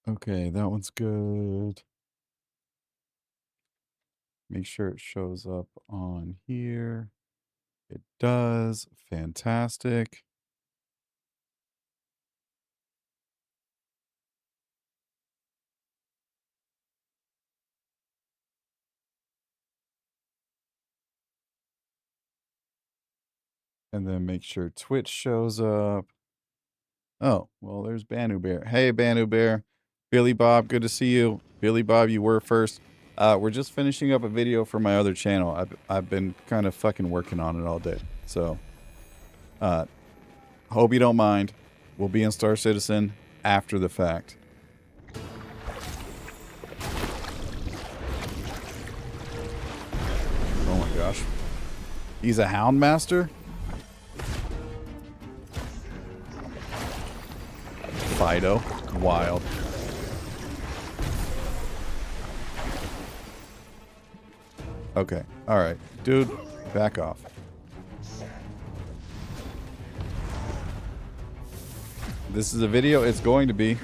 Okay, that one's good. Make sure it shows up on here. It does. Fantastic. And then make sure Twitch shows up. Oh, well, there's Banu Bear. Hey, Banu Bear. Billy Bob, good to see you. Billy Bob, you were first. We're just finishing up a video for my other channel. I've been kind of fucking working on it all day. So, hope you don't mind. We'll be in Star Citizen after the fact. Oh my gosh. He's a Hound Master? Fido. Wild. Okay. Alright. Dude, back off. This is a video. It's going to be.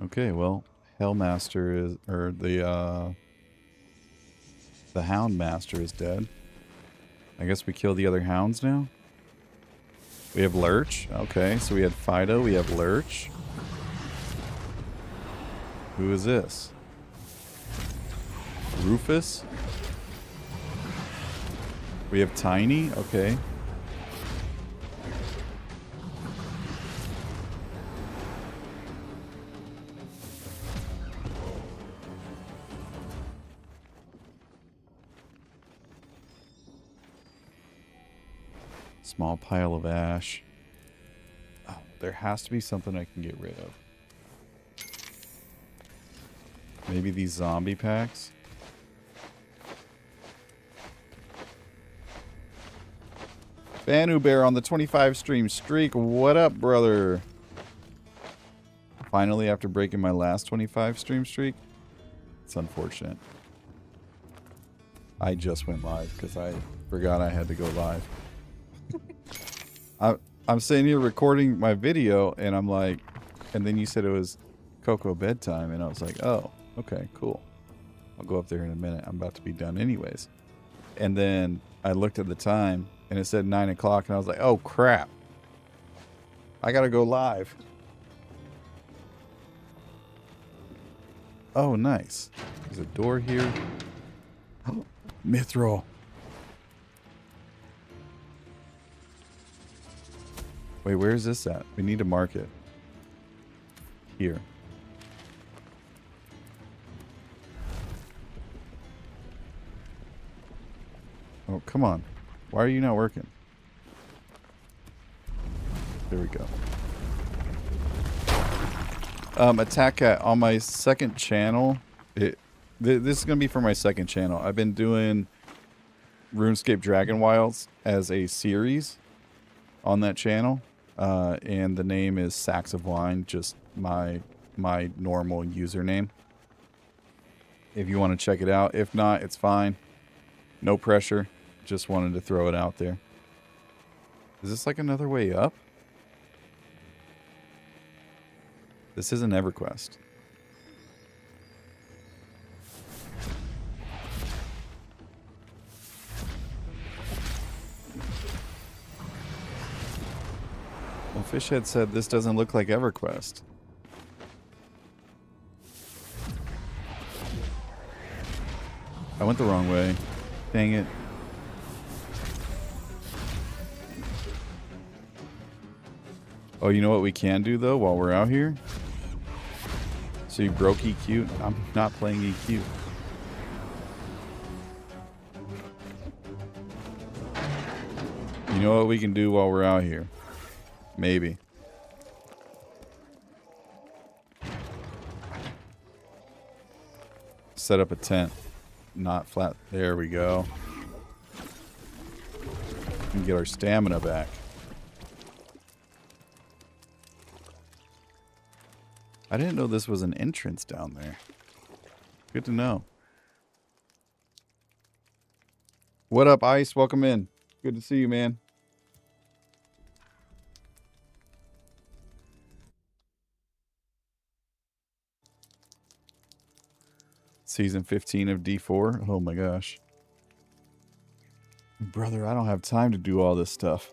Okay, well, Hellmaster is, or the Hound Master is dead. I guess we kill the other hounds now. We have Lurch. Okay, so we had Fido, we have Lurch. Who is this? Rufus? We have Tiny, okay. Small pile of ash. Oh, there has to be something I can get rid of. Maybe these zombie packs? Banu Bear on the 25 stream streak. What up, brother? Finally, after breaking my last 25 stream streak. It's unfortunate. I just went live because I forgot I had to go live. I'm sitting here recording my video and I'm like, and then you said it was Coco bedtime and I was like, oh, okay, cool. I'll go up there in a minute. I'm about to be done anyways. And then I looked at the time and it said 9 o'clock and I was like, oh crap. I gotta go live. Oh, nice. There's a door here. Oh, Mithril. Wait, where is this at? We need to mark it. Here. Oh, come on. Why are you not working? There we go. Attack Cat on my second channel. This is going to be for my second channel. I've been doing RuneScape Dragon Wilds as a series on that channel. And the name is Sacks of Wine, just my normal username. If you want to check it out. If not, it's fine. No pressure. Just wanted to throw it out there. Is this like another way up? This isn't EverQuest. Well, Fishhead said this doesn't look like EverQuest. I went the wrong way. Dang it. Oh, you know what we can do, though, while we're out here? So you broke EQ? I'm not playing EQ. You know what we can do while we're out here? Maybe. Set up a tent. Not flat. There we go. And get our stamina back. I didn't know this was an entrance down there. Good to know. What up, Ice? Welcome in. Good to see you, man. Season 15 of D4. Oh my gosh. Brother, I don't have time to do all this stuff.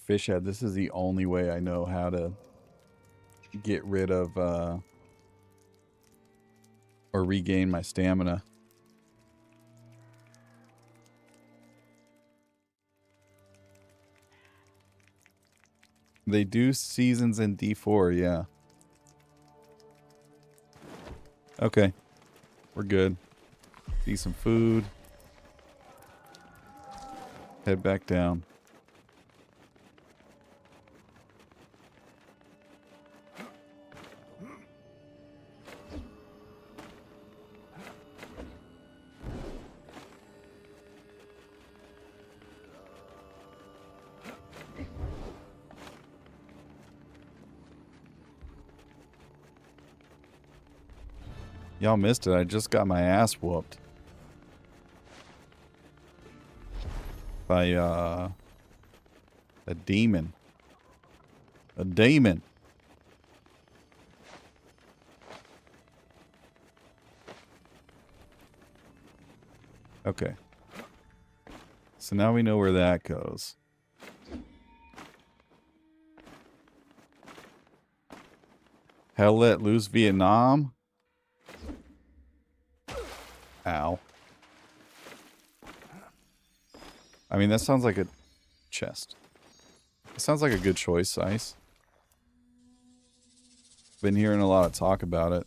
Fishhead, this is the only way I know how to get rid of or regain my stamina. They do seasons in D4, yeah. Okay. We're good. Eat some food. Head back down. Y'all missed it. I just got my ass whooped. By, a demon. A demon. Okay. So now we know where that goes. Hell let loose Vietnam? Ow. I mean, that sounds like a chest. It sounds like a good choice, Ice. Been hearing a lot of talk about it.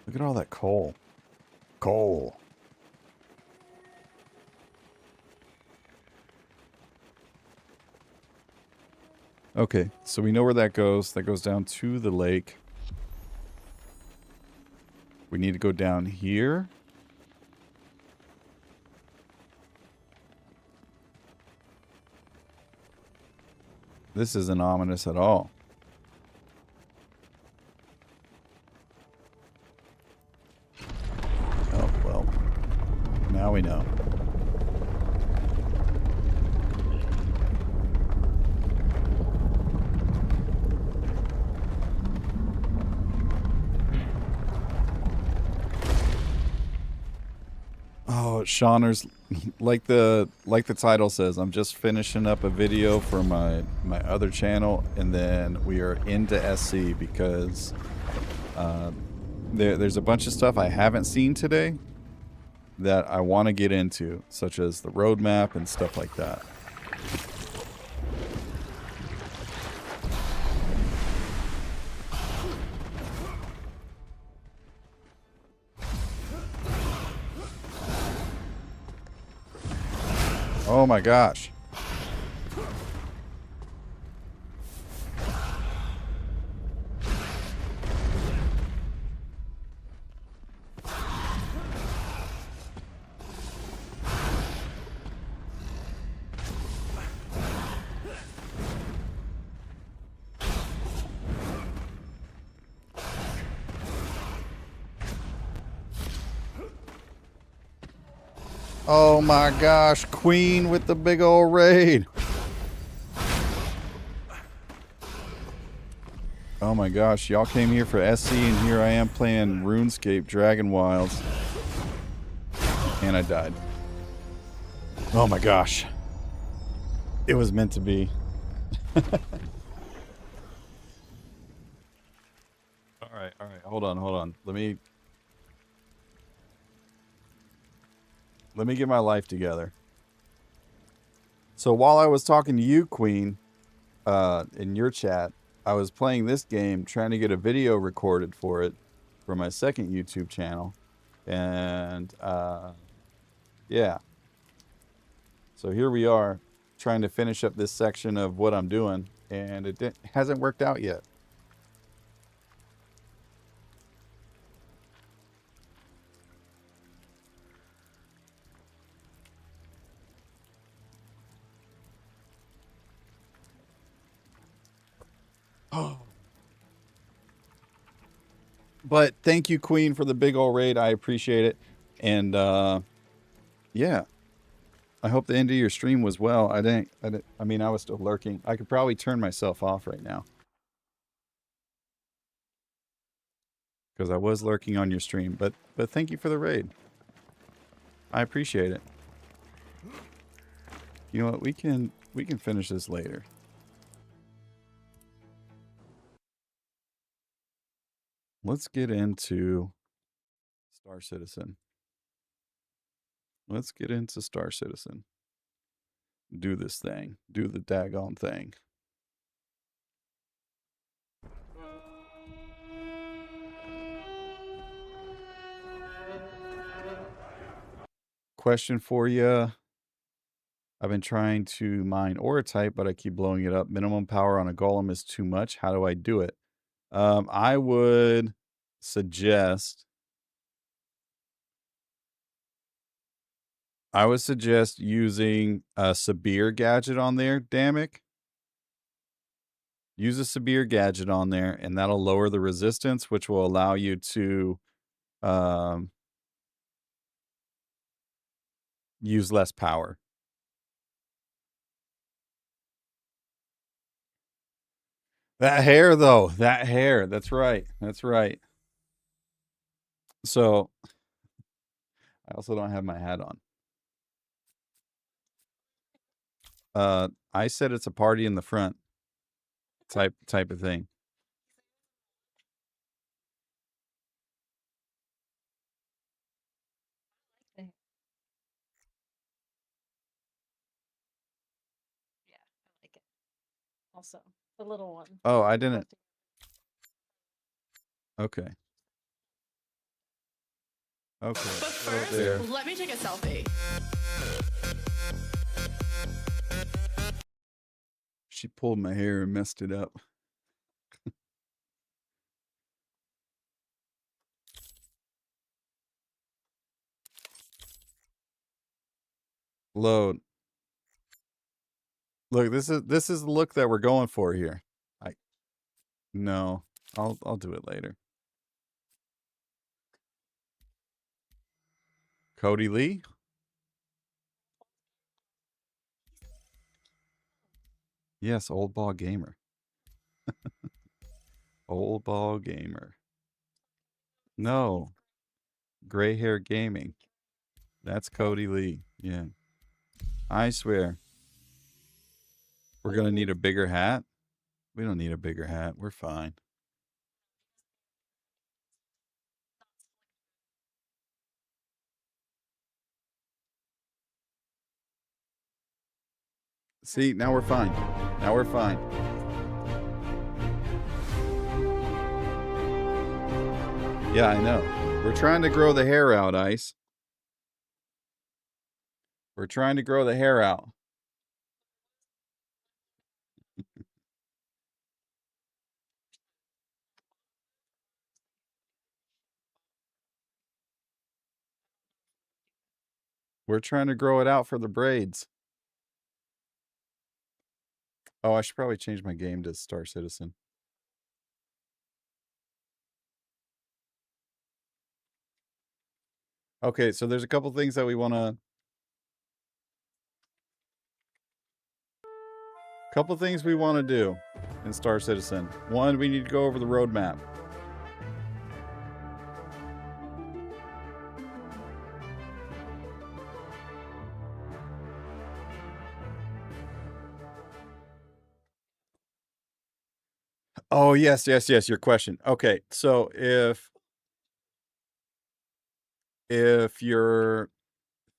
Look at all that coal. Coal. Okay, so we know where that goes. That goes down to the lake. We need to go down here. This isn't ominous at all. Oh, well. Now we know. Oh, Shawners, like the title says, I'm just finishing up a video for my other channel, and then we are into SC because there's a bunch of stuff I haven't seen today that I want to get into, such as the roadmap and stuff like that. Oh my gosh. Oh my gosh, Queen with the big old raid. Oh my gosh, y'all came here for SC and here I am playing RuneScape Dragon Wilds. And I died. Oh my gosh. It was meant to be. Alright, hold on. Let me get my life together. So while I was talking to you, Queen, in your chat, I was playing this game, trying to get a video recorded for it, for my second YouTube channel. And yeah. So here we are trying to finish up this section of what I'm doing, and it hasn't worked out yet. Oh. But thank you, Queen, for the big old raid. I appreciate it. And yeah. I hope the end of your stream was well. I mean, I was still lurking. I could probably turn myself off right now. Because I was lurking on your stream. But thank you for the raid. I appreciate it. You know what? We can finish this later. Let's get into Star Citizen. Let's get into Star Citizen. Do this thing. Do the daggone thing. Question for you. I've been trying to mine ore type, but I keep blowing it up. Minimum power on a golem is too much. How do I do it? I would suggest using a Sabir gadget on there, Damick. Use a Sabir gadget on there, and that'll lower the resistance, which will allow you to use less power. That hair, though. That hair. That's right. That's right. So, I also don't have my hat on. I said it's a party in the front type of thing. Yeah, I like it. Also, the little one. Oh, I didn't. Okay. Okay. But first, let me take a selfie. She pulled my hair and messed it up. Load. Look, this is the look that we're going for here. No, I'll do it later. Cody Lee? Yes, old ball gamer. Old ball gamer. No. Gray hair gaming. That's Cody Lee. Yeah. I swear. We're going to need a bigger hat. We don't need a bigger hat. We're fine. See, now we're fine. Now we're fine. Yeah, I know. We're trying to grow the hair out, Ice. We're trying to grow the hair out. We're trying to grow it out for the braids. Oh, I should probably change my game to Star Citizen. Okay, so there's a couple things that we want to... Couple things we want to do in Star Citizen. One, we need to go over the roadmap. Oh, yes, your question. Okay, so if your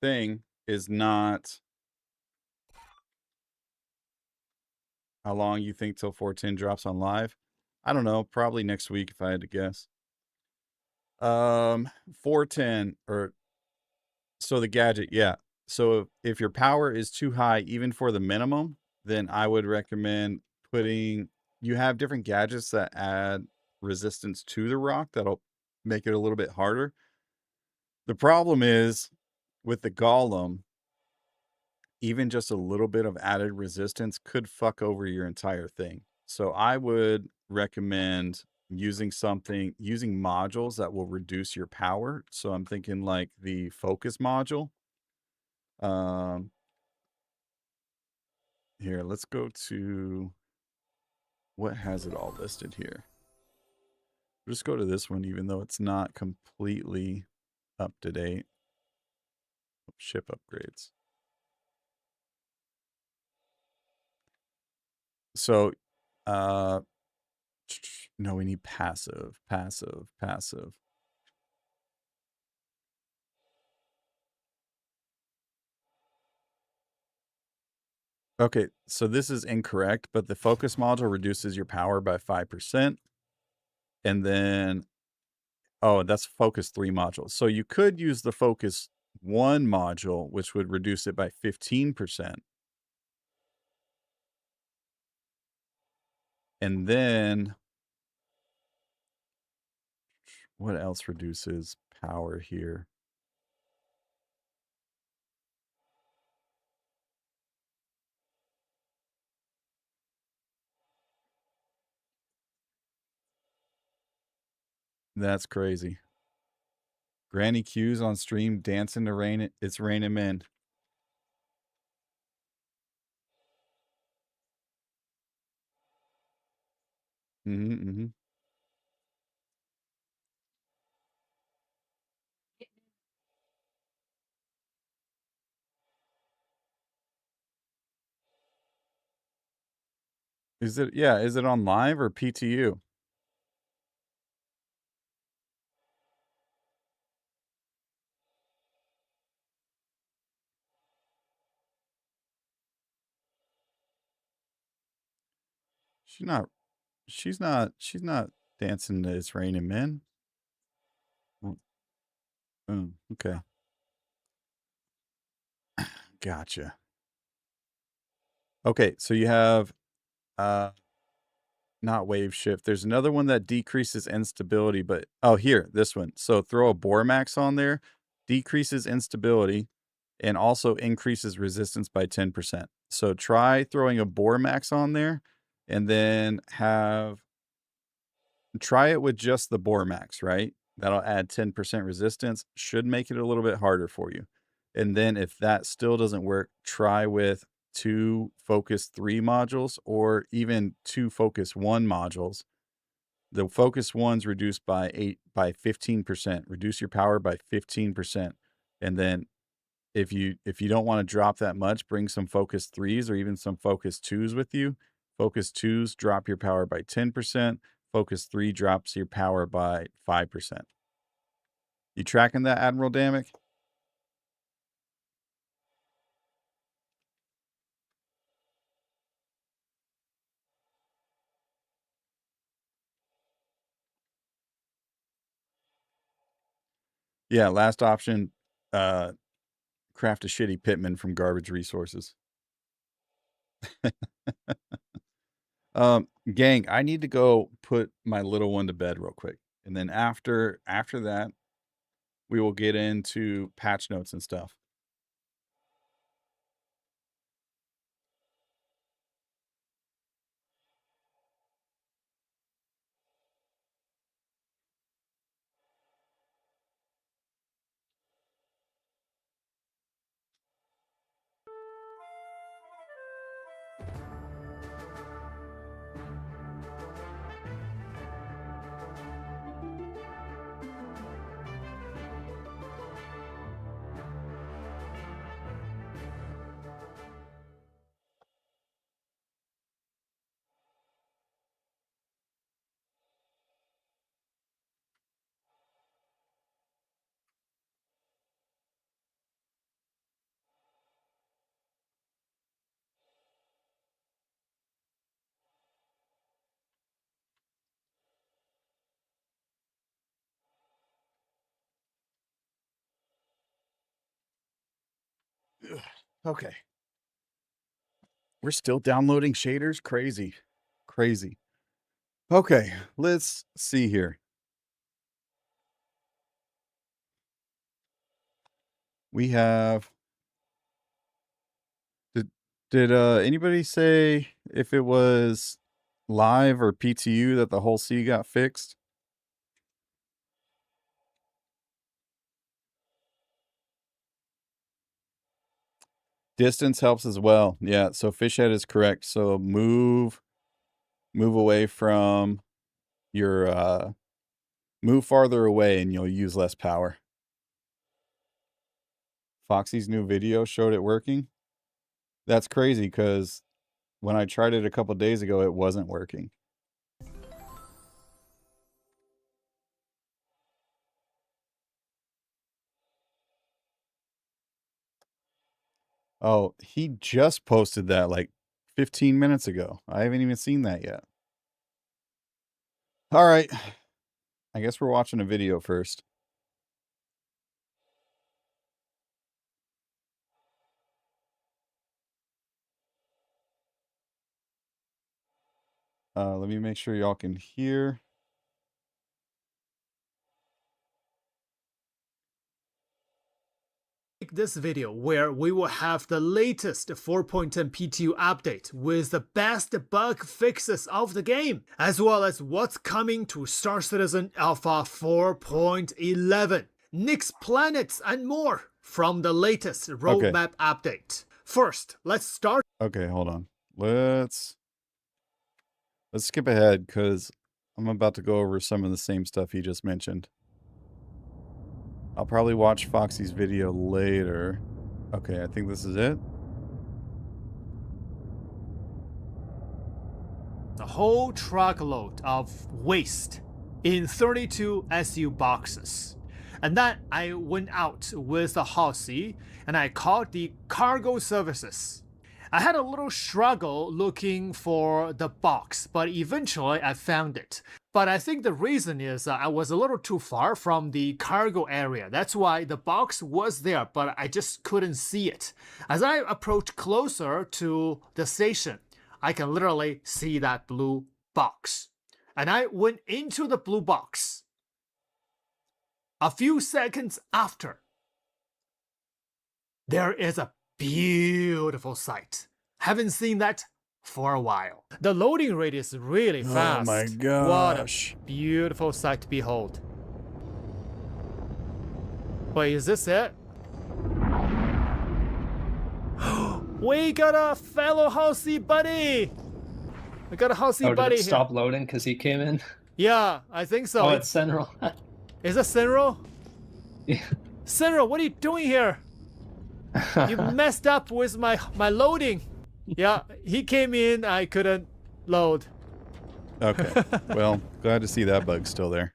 thing is not how long you think till 410 drops on live, I don't know, probably next week if I had to guess. 410 or so the gadget, yeah. So if your power is too high, even for the minimum, then I would recommend putting. You have different gadgets that add resistance to the rock that'll make it a little bit harder. The problem is with the golem, even just a little bit of added resistance could fuck over your entire thing. So I would recommend using modules that will reduce your power. So I'm thinking like the focus module. Here, let's go to what has it all listed here. Just go to this one, even though it's not completely up to date. Ship upgrades. So, no, we need passive. Okay, so this is incorrect, but the focus module reduces your power by 5%. And then, oh, that's focus 3 module. So you could use the focus 1 module, which would reduce it by 15%. And then what else reduces power here? That's crazy. Granny Q's on stream dancing to rain. It's raining men. Is it on live or PTU? She's not dancing to It's Raining Men. Oh, okay. Gotcha. Okay, so you have not wave shift. There's another one that decreases instability, but here, this one. So throw a Bormax on there, decreases instability, and also increases resistance by 10%. So try throwing a Bormax on there, and then try it with just the Bormax, right? That'll add 10% resistance. Should make it a little bit harder for you. And then if that still doesn't work, try with 2 Focus 3 modules or even 2 Focus 1 modules. The Focus 1's reduced by 15%. Reduce your power by 15%. And then if you don't want to drop that much, bring some Focus 3s or even some Focus 2s with you. Focus 2s drop your power by 10%. Focus 3 drops your power by 5%. You tracking that, Admiral Damick? Yeah, last option, craft a shitty Pitman from garbage resources. Gang, I need to go put my little one to bed real quick. And then after that, we will get into patch notes and stuff. Okay. We're still downloading shaders. Crazy. Crazy. Okay, let's see here. We have... Did anybody say if it was live or PTU that the whole C got fixed? Distance helps as well. Yeah, so Fishhead is correct. So move away from your move farther away and you'll use less power. Foxy's new video showed it working. That's crazy because when I tried it a couple days ago, it wasn't working. Oh, he just posted that like 15 minutes ago. I haven't even seen that yet. All right. I guess we're watching a video first. Let me make sure y'all can hear. This video where we will have the latest 4.10 PTU update with the best bug fixes of the game, as well as what's coming to Star Citizen Alpha 4.11, Nyx planets and more from the latest roadmap update. First, let's start. Okay, hold on. Let's skip ahead because I'm about to go over some of the same stuff he just mentioned. I'll probably watch Foxy's video later. Okay, I think this is it. The whole truckload of waste in 32 SU boxes. And then I went out with the Halsey and I called the cargo services. I had a little struggle looking for the box, but eventually I found it. But I think the reason is I was a little too far from the cargo area. That's why the box was there, but I just couldn't see it. As I approached closer to the station, I can literally see that blue box. And I went into the blue box. A few seconds after, there is a beautiful sight. Haven't seen that for a while. The loading rate is really fast. Oh my gosh. What a beautiful sight to behold. Wait, is this it? We got a fellow Halsey buddy! We got a Halsey Oh, buddy did it here. stop loading because he came in? Yeah, I think so. Oh, it's Senral. Is that Senro? Yeah. Senro, what are you doing here? You messed up with my loading. Yeah, he came in, I couldn't load. Okay. Well, glad to see that bug's still there.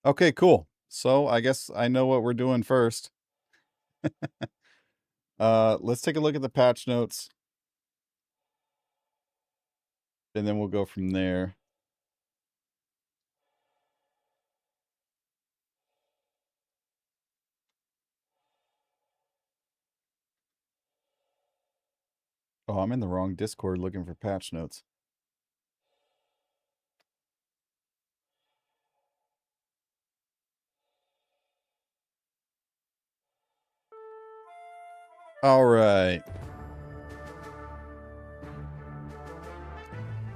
Okay, cool. So I guess I know what we're doing first. Let's take a look at the patch notes. And then we'll go from there. Oh, I'm in the wrong Discord looking for patch notes. All right.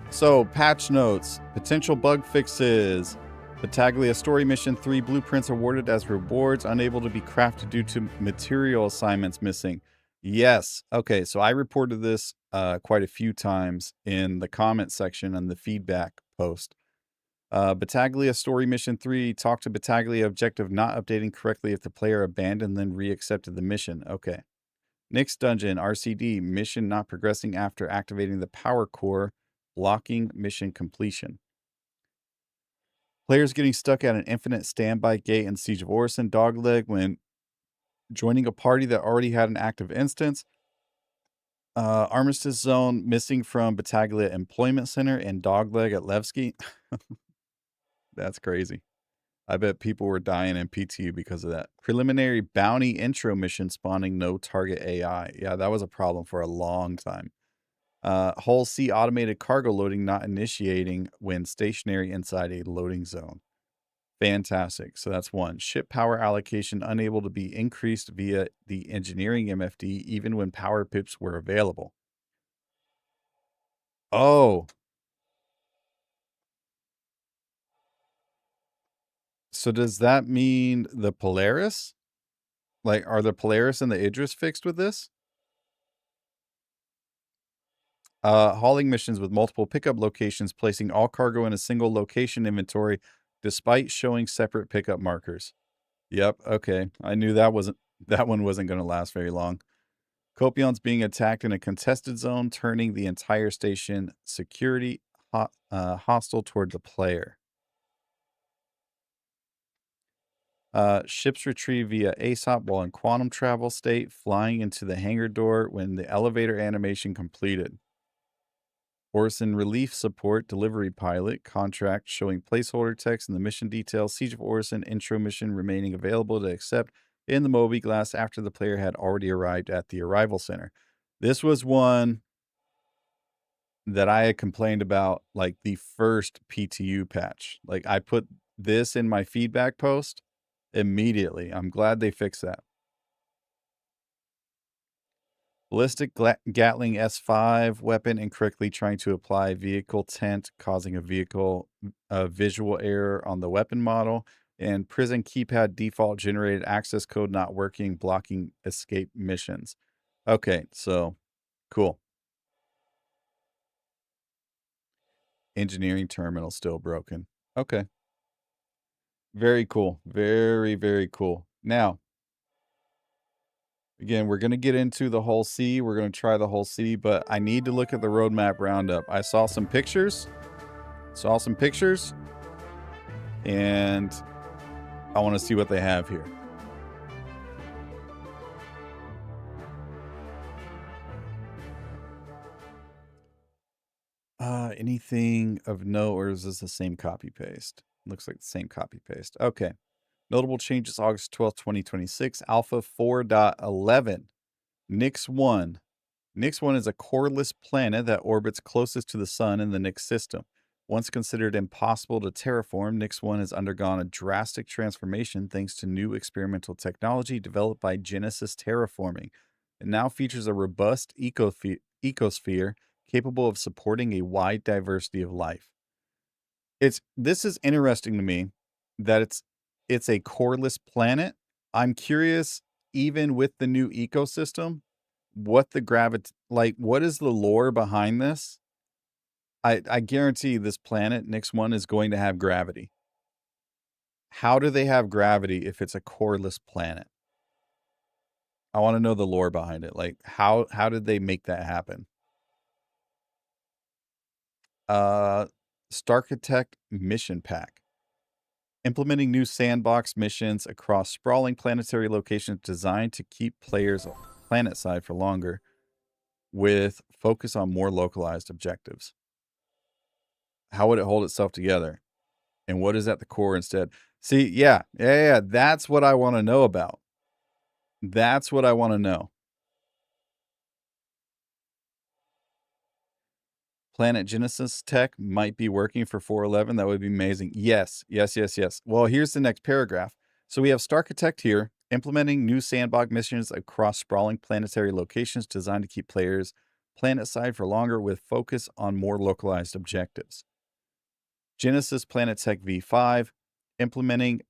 So, patch notes, potential bug fixes. Battaglia Story Mission 3 blueprints awarded as rewards, unable to be crafted due to material assignments missing. Yes. Okay, so I reported this quite a few times in the comment section and the feedback post. Battaglia Story Mission 3, talk to Battaglia objective not updating correctly if the player abandoned then reaccepted the mission. Okay. Nyx Dungeon, RCD, mission not progressing after activating the power core, blocking mission completion. Players getting stuck at an infinite standby gate in Siege of Orison, Dogleg when joining a party that already had an active instance. Armistice Zone missing from Battaglia Employment Center and Dogleg at Levski. That's crazy. I bet people were dying in PTU because of that. Preliminary bounty intro mission spawning no target AI. Yeah, that was a problem for a long time. Hull C automated cargo loading not initiating when stationary inside a loading zone. Fantastic. So that's one. Ship power allocation unable to be increased via the engineering MFD even when power pips were available. Oh. So does that mean the Polaris? Like, are the Polaris and the Idris fixed with this? Hauling missions with multiple pickup locations, placing all cargo in a single location inventory despite showing separate pickup markers. Yep, okay. I knew that one wasn't going to last very long. Copion's being attacked in a contested zone, turning the entire station security hostile toward the player. Ships retrieve via ASOP while in quantum travel state, flying into the hangar door when the elevator animation completed. Orison relief support delivery pilot contract showing placeholder text in the mission details. Siege of Orison intro mission remaining available to accept in the Moby Glass after the player had already arrived at the arrival center. This was one that I had complained about like the first PTU patch. Like I put this in my feedback post immediately. I'm glad they fixed that. Ballistic Gatling S5 weapon incorrectly trying to apply vehicle tent, causing a vehicle visual error on the weapon model. And prison keypad default generated access code not working, blocking escape missions. Okay, so cool. Engineering terminal still broken. Okay. Very cool. Very, very cool. Now, again, we're going to get into the Hull C. We're going to try the Hull C, but I need to look at the roadmap roundup. I saw some pictures. And I want to see what they have here. Anything of note, or is this the same copy paste? Looks like the same copy paste. Okay. Notable changes August 12th, 2026. Alpha 4.11. Nix 1. Nix 1 is a coreless planet that orbits closest to the sun in the Nix system. Once considered impossible to terraform, Nix 1 has undergone a drastic transformation thanks to new experimental technology developed by Genesis Terraforming. It now features a robust ecosphere capable of supporting a wide diversity of life. This is interesting to me that it's a coreless planet. I'm curious, even with the new ecosystem, what is the lore behind this? I guarantee this planet, Nix 1, is going to have gravity. How do they have gravity if it's a coreless planet? I want to know the lore behind it. Like, how did they make that happen? Starkitect mission pack. Implementing new sandbox missions across sprawling planetary locations designed to keep players planet-side for longer with focus on more localized objectives. How would it hold itself together? And what is at the core instead? See, yeah. That's what I want to know about. That's what I want to know. Planet Genesis tech might be working for 4.11. That would be amazing. Yes. Well, here's the next paragraph. So we have Starkitect here, implementing new sandbox missions across sprawling planetary locations designed to keep players planet-side for longer with focus on more localized objectives. Genesis PlanetTech V5, implementing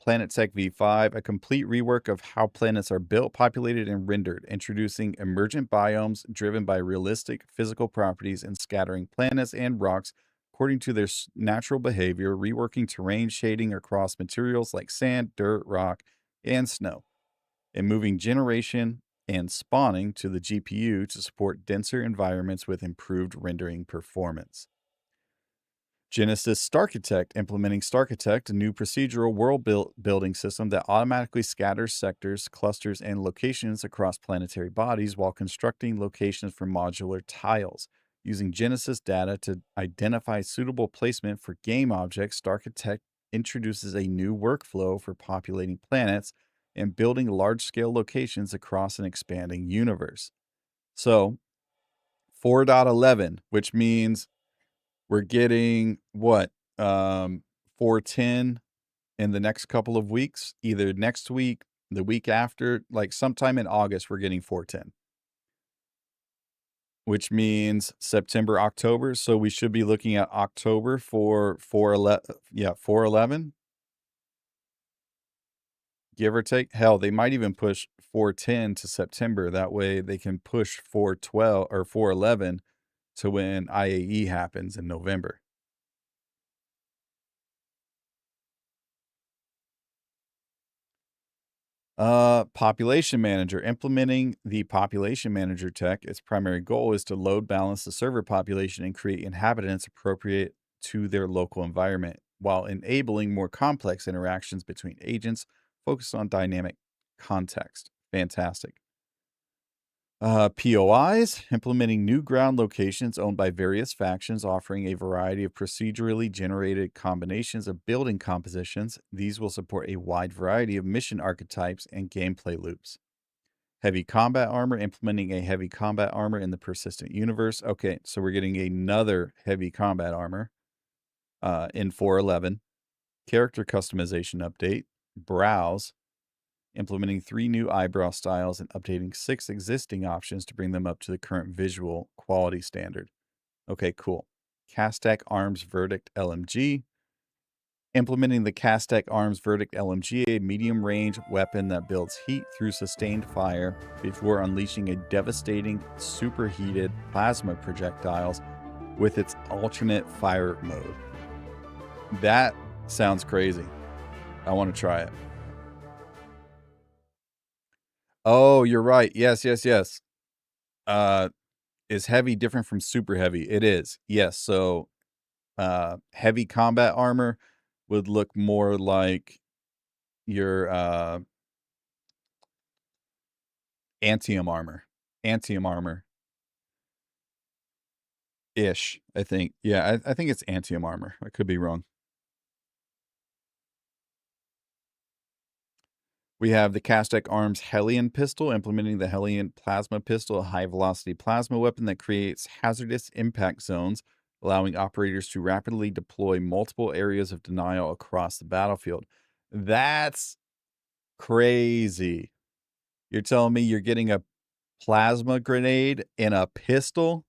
PlanetTech V5, a complete rework of how planets are built, populated, and rendered, introducing emergent biomes driven by realistic physical properties and scattering planets and rocks according to their natural behavior, reworking terrain shading across materials like sand, dirt, rock, and snow, and moving generation and spawning to the GPU to support denser environments with improved rendering performance. Genesis Starkitect, implementing Starkitect, a new procedural world building system that automatically scatters sectors, clusters, and locations across planetary bodies while constructing locations for modular tiles. Using Genesis data to identify suitable placement for game objects, Starkitect introduces a new workflow for populating planets and building large-scale locations across an expanding universe. So 4.11, which means we're getting what? 410 in the next couple of weeks, either next week, the week after, like sometime in August, we're getting 410. Which means September, October. So we should be looking at October for 411. Yeah, 411. Give or take. Hell, they might even push 410 to September. That way they can push 412 or 411 to when IAE happens in November. Population Manager. Implementing the Population Manager tech, its primary goal is to load balance the server population and create inhabitants appropriate to their local environment, while enabling more complex interactions between agents focused on dynamic context. Fantastic. POIs, implementing new ground locations owned by various factions, offering a variety of procedurally generated combinations of building compositions. These will support a wide variety of mission archetypes and gameplay loops. Heavy combat armor, implementing a heavy combat armor in the persistent universe. Okay, so we're getting another heavy combat armor in 411. Character customization update. Browse, implementing 3 new eyebrow styles and updating 6 existing options to bring them up to the current visual quality standard. Okay, cool. Castac Arms Verdict LMG. Implementing the Castac Arms Verdict LMG, a medium-range weapon that builds heat through sustained fire before unleashing a devastating, superheated plasma projectiles with its alternate fire mode. That sounds crazy. I want to try it. Oh, you're right. Yes. Is heavy different from super heavy? It is. Yes. So, heavy combat armor would look more like your Antium armor. Antium armor. Ish, I think. Yeah, I think it's Antium armor. I could be wrong. We have the Castac Arms Hellion pistol, implementing the Hellion plasma pistol, a high-velocity plasma weapon that creates hazardous impact zones, allowing operators to rapidly deploy multiple areas of denial across the battlefield. That's crazy. You're telling me you're getting a plasma grenade in a pistol?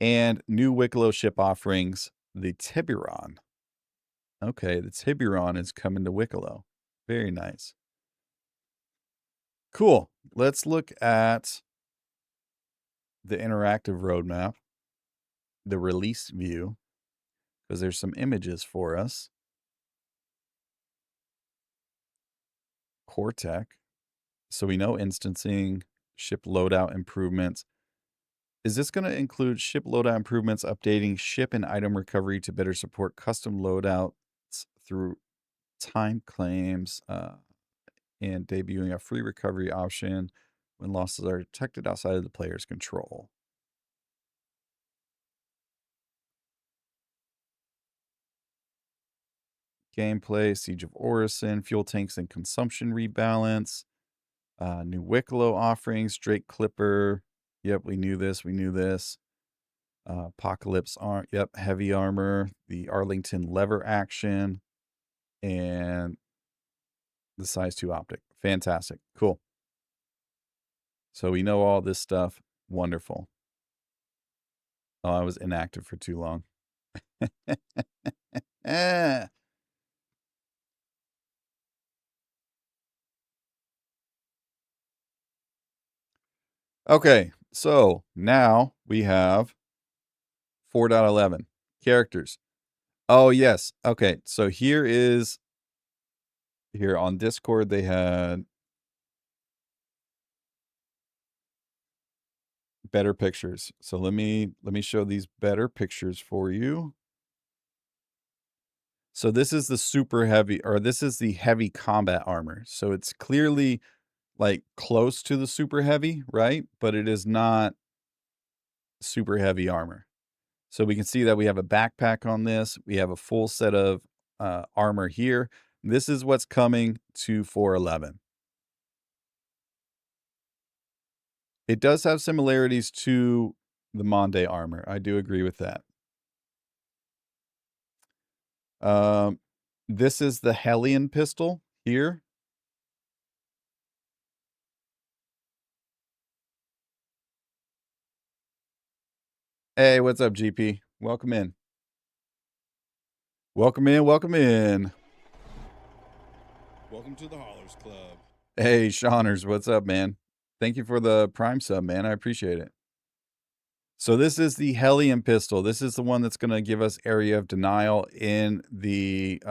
And new Wicklow ship offerings, the Tiburon. Okay, the Tiburon is coming to Wicklow. Very nice. Cool. Let's look at the interactive roadmap, the release view, because there's some images for us. Core tech. So we know instancing, ship loadout improvements. Is this going to include ship loadout improvements, updating ship and item recovery to better support custom loadouts through time claims, and debuting a free recovery option when losses are detected outside of the player's control? Gameplay, Siege of Orison, fuel tanks and consumption rebalance, new Wicklow offerings, Drake Clipper. Yep, we knew this. Apocalypse arm. Yep, heavy armor, the Arlington lever action, and the size 2 optic. Fantastic. Cool. So we know all this stuff. Wonderful. Oh, I was inactive for too long. Okay, so now we have 4.11 characters. Oh, yes. Okay, so here on Discord, they had better pictures. So let me show these better pictures for you. So this is the super heavy, or this is the heavy combat armor. So it's clearly like close to the super heavy, right? But it is not super heavy armor. So we can see that we have a backpack on this. We have a full set of armor here. This is what's coming to 411. It does have similarities to the Monday armor. I do agree with that. This is the Hellion pistol here. Hey, what's up, GP? Welcome in. Welcome in, welcome in. Welcome to the Haulers Club. Hey, Shawners, what's up, man? Thank you for the Prime sub, man. I appreciate it. So this is the Hellion pistol. This is the one that's going to give us area of denial in the...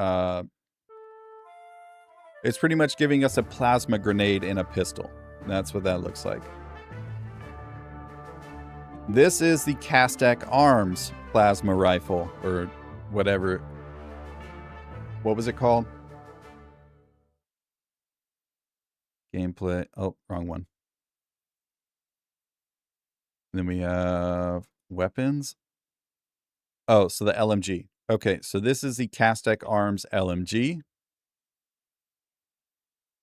It's pretty much giving us a plasma grenade in a pistol. That's what that looks like. This is the Castak Arms plasma rifle, or whatever. What was it called? Gameplay. Oh, wrong one. Then we have weapons. Oh, so the LMG. Okay, so this is the Castak Arms LMG.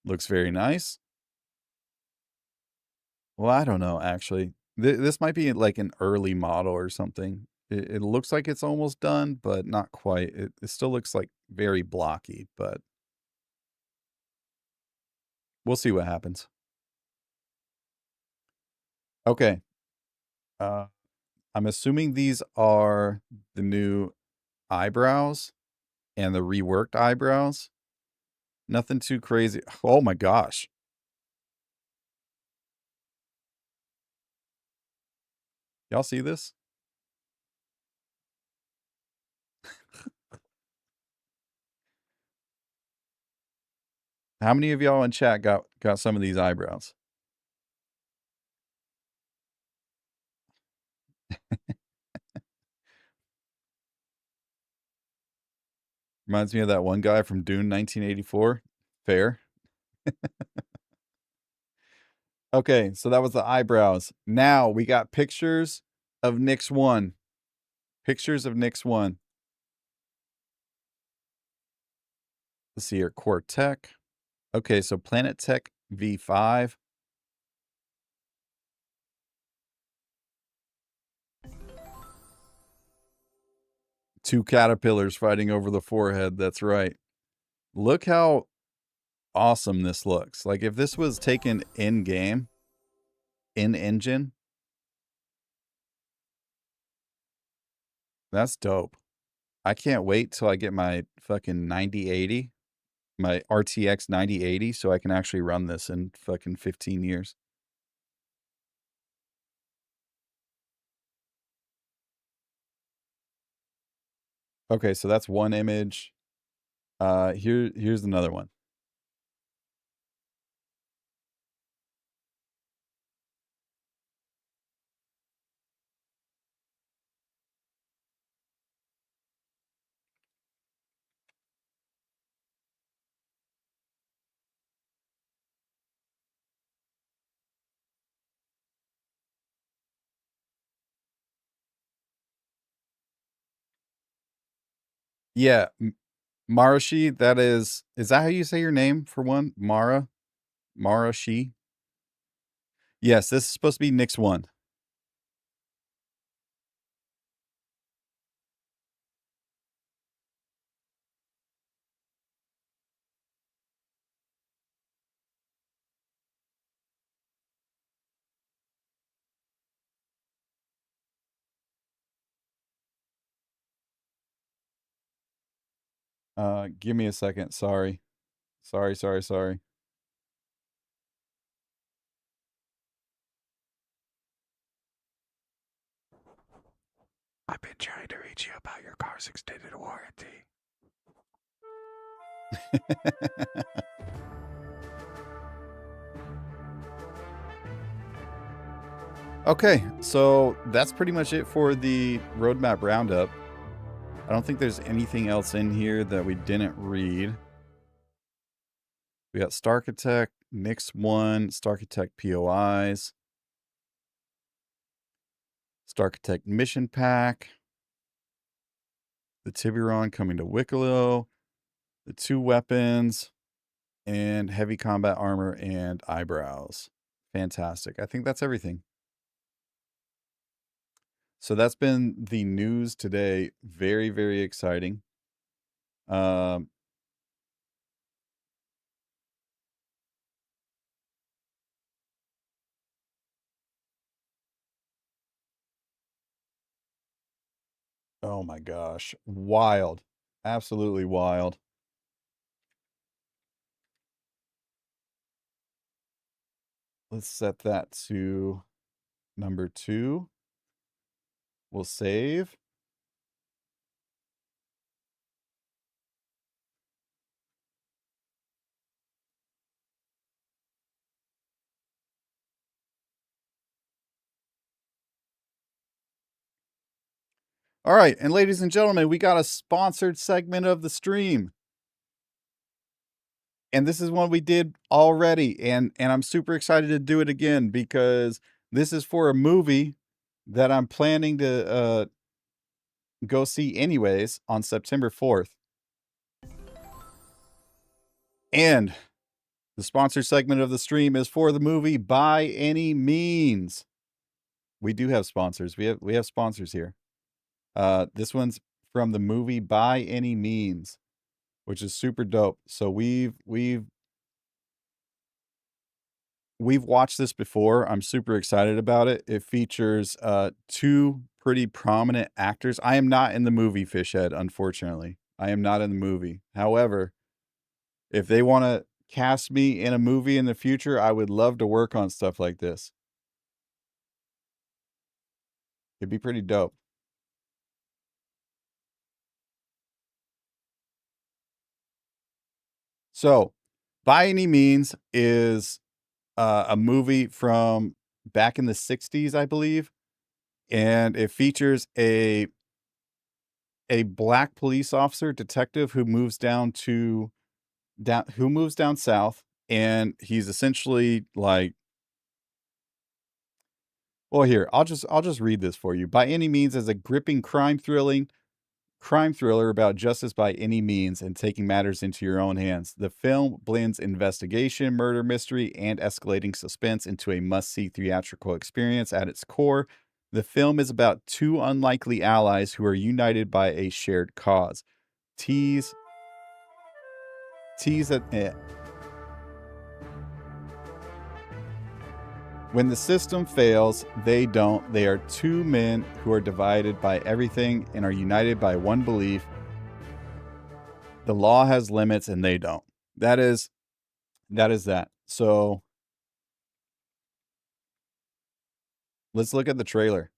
Looks very nice. Well, I don't know, actually. This might be like an early model or something. It looks like it's almost done, but not quite. It still looks like very blocky, but we'll see what happens. Okay. I'm assuming these are the new eyebrows and the reworked eyebrows. Nothing too crazy. Oh my gosh. Y'all see this? How many of y'all in chat got some of these eyebrows? Reminds me of that one guy from Dune 1984. Fair. Okay, so that was the eyebrows. Now we got pictures of Nyx 1. Pictures of Nyx 1. Let's see here. Core Tech. Okay, so Planet Tech V5. Two caterpillars fighting over the forehead. That's right. Look how awesome this looks. Like if this was taken in game, in engine, that's dope. I can't wait till I get my fucking 9080, my RTX 9080, so I can actually run this in fucking 15 years. Okay, so that's one image. Here's another one. Yeah, Marashi, is that how you say your name for one? Marashi? Yes, this is supposed to be Nyx 1. Give me a second. Sorry. Sorry. I've been trying to reach you about your car's extended warranty. Okay, so that's pretty much it for the roadmap roundup. I don't think there's anything else in here that we didn't read. We got Starkitect, Nyx 1, Starkitect POIs, Starkitect Mission Pack. the Tiburon coming to Wicklow, the 2 weapons, and heavy combat armor and eyebrows. Fantastic. I think that's everything. So that's been the news today. Very, very exciting. Oh my gosh. Wild. Absolutely wild. Let's set that to number 2. We'll save. All right, and ladies and gentlemen, we got a sponsored segment of the stream. And this is one we did already, and I'm super excited to do it again because this is for a movie that I'm planning to go see anyways on September 4th. And the sponsored segment of the stream is for the movie By Any Means. We do have sponsors. We have sponsors here. This one's from the movie By Any Means, which is super dope. So we've watched this before. I'm super excited about it. It features 2 pretty prominent actors. I am not in the movie, Fishhead, unfortunately. I am not in the movie. However, if they want to cast me in a movie in the future, I would love to work on stuff like this. It'd be pretty dope. So, By Any Means is a movie from back in the 60s, I believe. And it features a black police officer, detective, who moves down south, and he's essentially like, well, here, I'll just read this for you. By Any Means is a gripping crime thriller about justice by any means and taking matters into your own hands. The film blends investigation, murder mystery, and escalating suspense into a must-see theatrical experience at its core. The film is about 2 unlikely allies who are united by a shared cause. Tease that when the system fails, they don't. They are 2 men who are divided by everything and are united by one belief: the law has limits and they don't. That is that. So let's look at the trailer.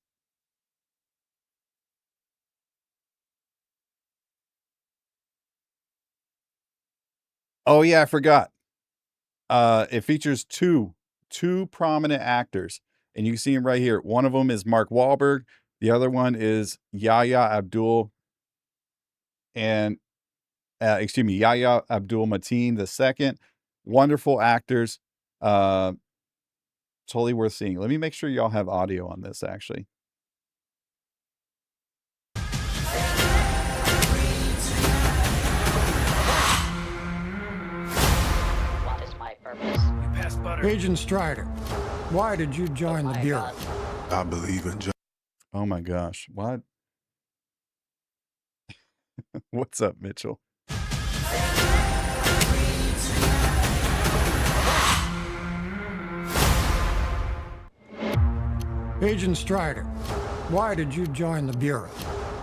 Oh yeah, I forgot. It features two prominent actors, and you can see them right here. One of them is Mark Wahlberg. The other one is Yahya Abdul Mateen II. Wonderful actors. Totally worth seeing. Let me make sure y'all have audio on this, actually. What is my purpose? Agent Strider, why did you join the Bureau? I believe in justice. Oh my gosh. What? What's up, Mitchell? Agent Strider, why did you join the Bureau?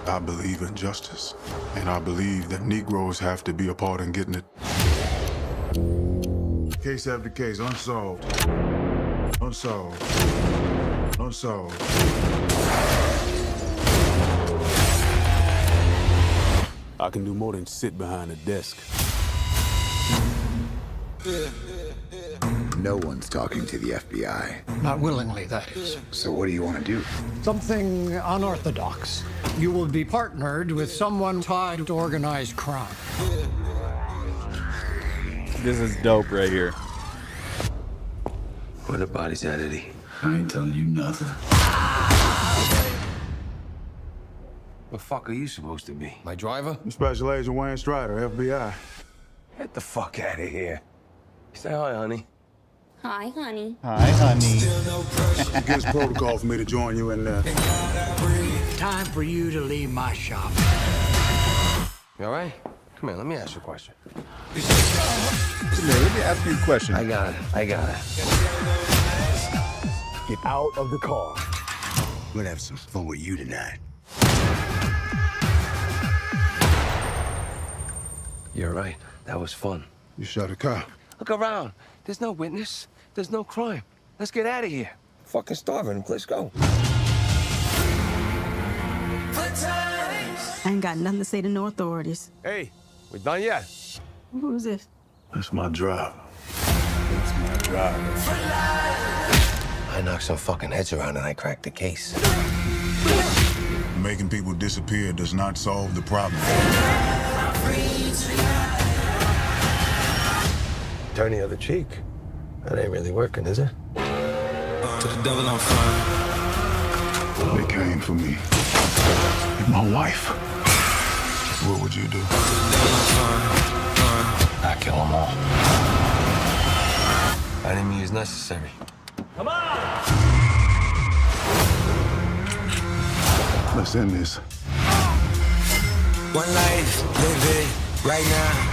I believe in justice, and I believe that Negroes have to be a part in getting it. Case after case, unsolved. Unsolved. Unsolved. I can do more than sit behind a desk. No one's talking to the FBI. Not willingly, that is. So what do you want to do? Something unorthodox. You will be partnered with someone tied to organized crime. This is dope right here. Where the body's at, Eddie? I ain't telling you nothing. The fuck are you supposed to be? My driver? Special Agent Wayne Strider, FBI. Get the fuck out of here. Say hi, honey. Hi, honey. Hi, honey. Against protocol for me to join you in there. Time for you to leave my shop. You all right? Come here, let me ask you a question. Come here, let me ask you a question. I got it. Get out of the car. I'm gonna have some fun with you tonight. You're right. That was fun. You shot a cop. Look around. There's no witness. There's no crime. Let's get out of here. Fucking starving. Let's go. I ain't got nothing to say to no authorities. Hey, we done yet? Who's this? That's my driver. I knocked some fucking heads around and I cracked the case. Making people disappear does not solve the problem. Turn the other cheek. That ain't really working, is it? To the devil I'm fine. They came for me. And my wife. What would you do? I kill them all. Enemy is necessary. Let's end this. One life, live it right now.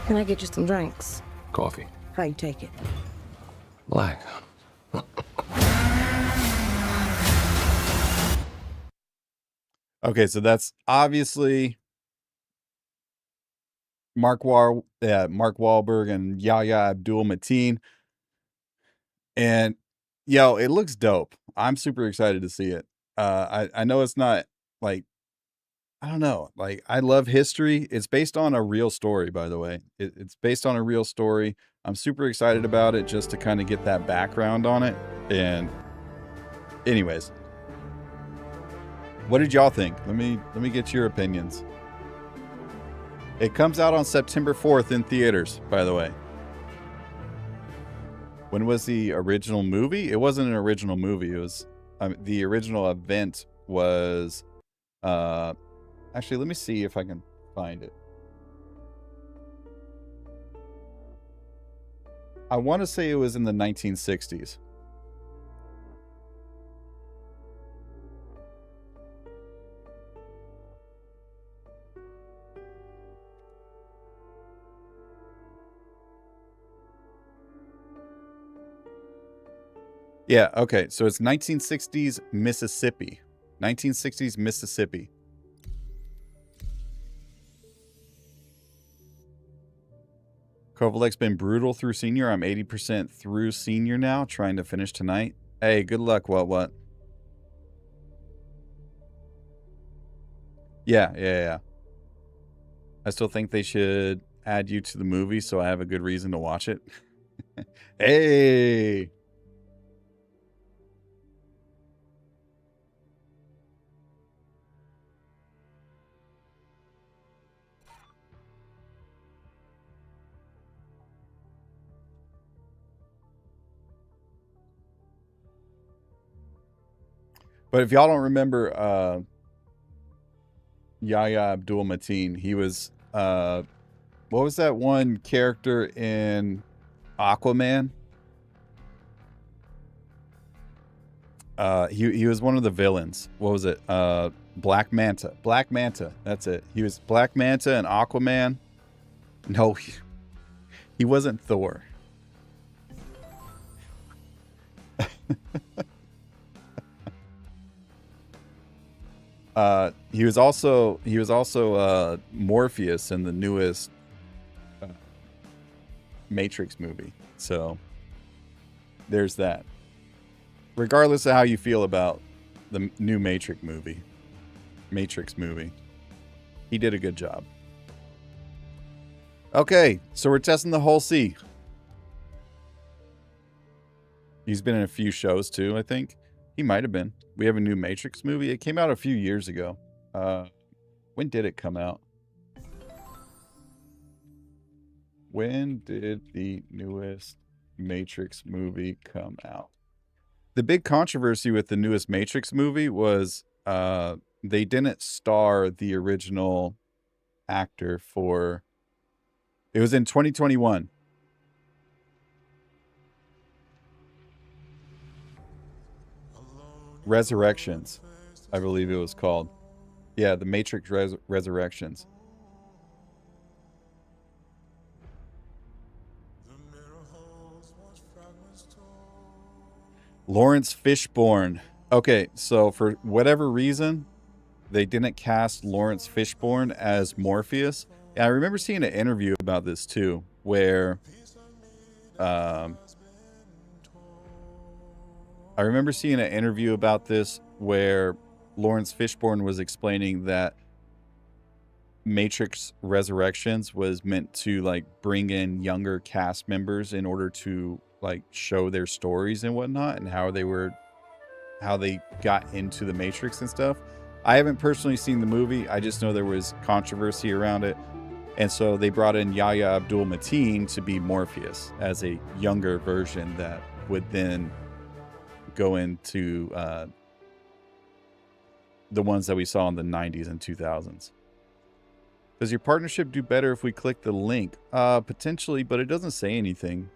Can I get you some drinks? Coffee. How you take it? Black. Okay, so that's obviously Mark Wahlberg and Yahya Abdul-Mateen. And yo, it looks dope. I'm super excited to see it. I know it's not like, I don't know, like I love history. It's based on a real story, by the way. It's based on a real story. I'm super excited about it just to kind of get that background on it. And anyways, what did y'all think? Let me get your opinions. It comes out on September 4th in theaters, by the way. When was the original movie? It wasn't an original movie. It was the original event was actually, let me see if I can find it. I want to say it was in the 1960s. Yeah, okay. So it's 1960s Mississippi. 1960s Mississippi. Kovalek's been brutal through senior. I'm 80% through senior now, trying to finish tonight. Hey, good luck, what? Yeah. I still think they should add you to the movie so I have a good reason to watch it. Hey! But if y'all don't remember Yahya Abdul-Mateen, he was what was that one character in Aquaman? He was one of the villains. What was it? Black Manta. Black Manta. That's it. He was Black Manta and Aquaman. No, he wasn't Thor. He was also Morpheus in the newest Matrix movie. So there's that. Regardless of how you feel about the new Matrix movie, he did a good job. Okay, so we're testing the Hull C. He's been in a few shows too, I think. He might have been. We have a new Matrix movie. It came out a few years ago. When did it come out? When did the newest Matrix movie come out? The big controversy with the newest Matrix movie was they didn't star the original actor for... It was in 2021. Resurrections, I believe it was called. Yeah, the Matrix Resurrections. Lawrence Fishburne. Okay, so for whatever reason, they didn't cast Lawrence Fishburne as Morpheus. And I remember seeing an interview about this too, where I remember seeing an interview about this where Lawrence Fishburne was explaining that Matrix Resurrections was meant to like bring in younger cast members in order to like show their stories and whatnot, and how they got into the Matrix and stuff. I haven't personally seen the movie. I just know there was controversy around it. And so they brought in Yahya Abdul-Mateen to be Morpheus as a younger version that would then go into the ones that we saw in the 90s and 2000s. Does your partnership do better if we click the link? Potentially, but it doesn't say anything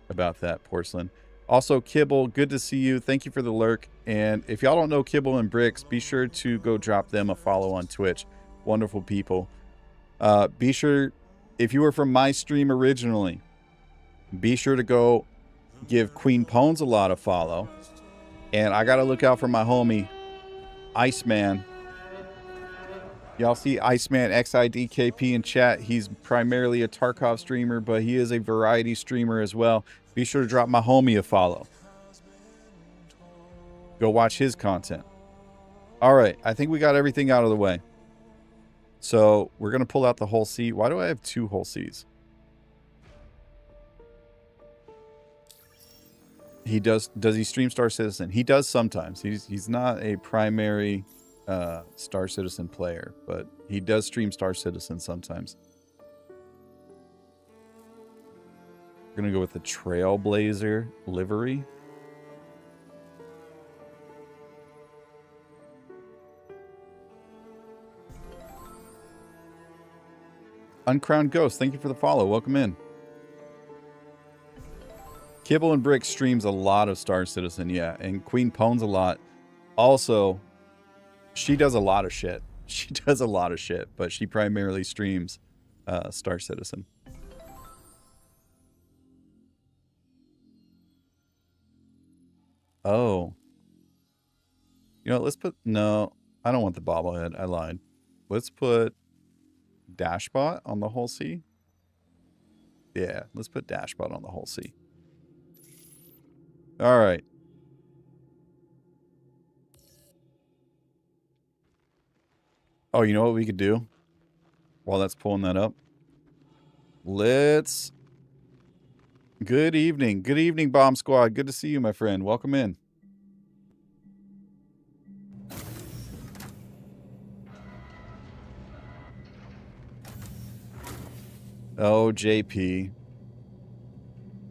about that, Porcelain. Also, Kibble, good to see you. Thank you for the lurk. And if y'all don't know Kibble and Bricks, be sure to go drop them a follow on Twitch. Wonderful people. Be sure, if you were from my stream originally, be sure to go give Queen Pones a lot of follow. And I got to look out for my homie, Iceman. Y'all see Iceman XIDKP in chat. He's primarily a Tarkov streamer, but he is a variety streamer as well. Be sure to drop my homie a follow. Go watch his content. All right, I think we got everything out of the way. So we're going to pull out the Hull C. Why do I have two Hull Cs? Does he stream Star Citizen? He does sometimes. He's not a primary Star Citizen player, but he does stream Star Citizen sometimes. We're going to go with the Trailblazer livery. Uncrowned Ghost, thank you for the follow. Welcome in. Kibble and Brick streams a lot of Star Citizen, yeah. And Queen Pones a lot. Also, she does a lot of shit. She does a lot of shit, but she primarily streams Star Citizen. Oh. You know, let's put... No, I don't want the bobblehead. I lied. Let's put Dashbot on the Hull C. Yeah, let's put Dashbot on the Hull C. All right. Oh, you know what we could do while that's pulling that up? Let's... Good evening. Good evening, Bomb Squad. Good to see you, my friend. Welcome in. Oh, JP.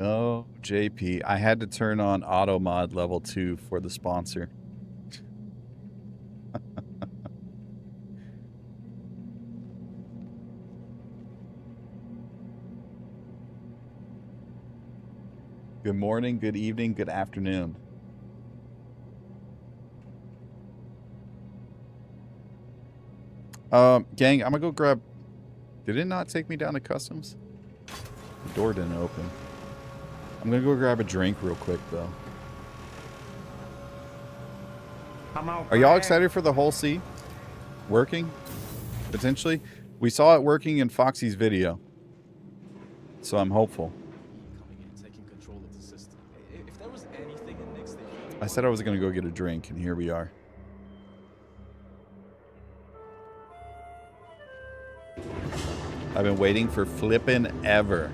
Oh, JP. I had to turn on Auto Mod level 2 for the sponsor. Good morning, good evening, good afternoon. Gang, I'm gonna go grab... Did it not take me down to customs? The door didn't open. I'm gonna go grab a drink real quick, though. Are y'all excited for the Hull C? Working? Potentially? We saw it working in Foxy's video. So I'm hopeful. I said I was going to go get a drink, and here we are. I've been waiting for flippin' ever.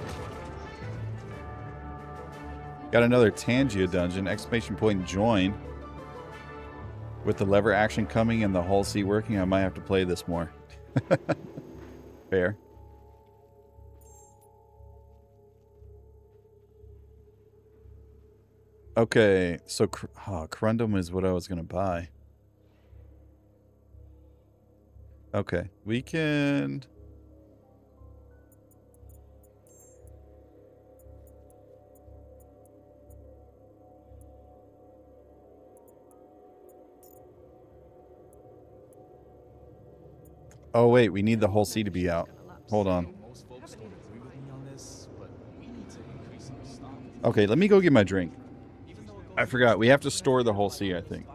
Got another Tangia dungeon, exclamation point join. With the lever action coming and the Hull C working, I might have to play this more. Fair. Okay, so Corundum is what I was gonna buy. Okay, we can. Oh wait, we need the whole sea to be out. Hold on. Okay, let me go get my drink. I forgot. We have to store the whole sea, I think.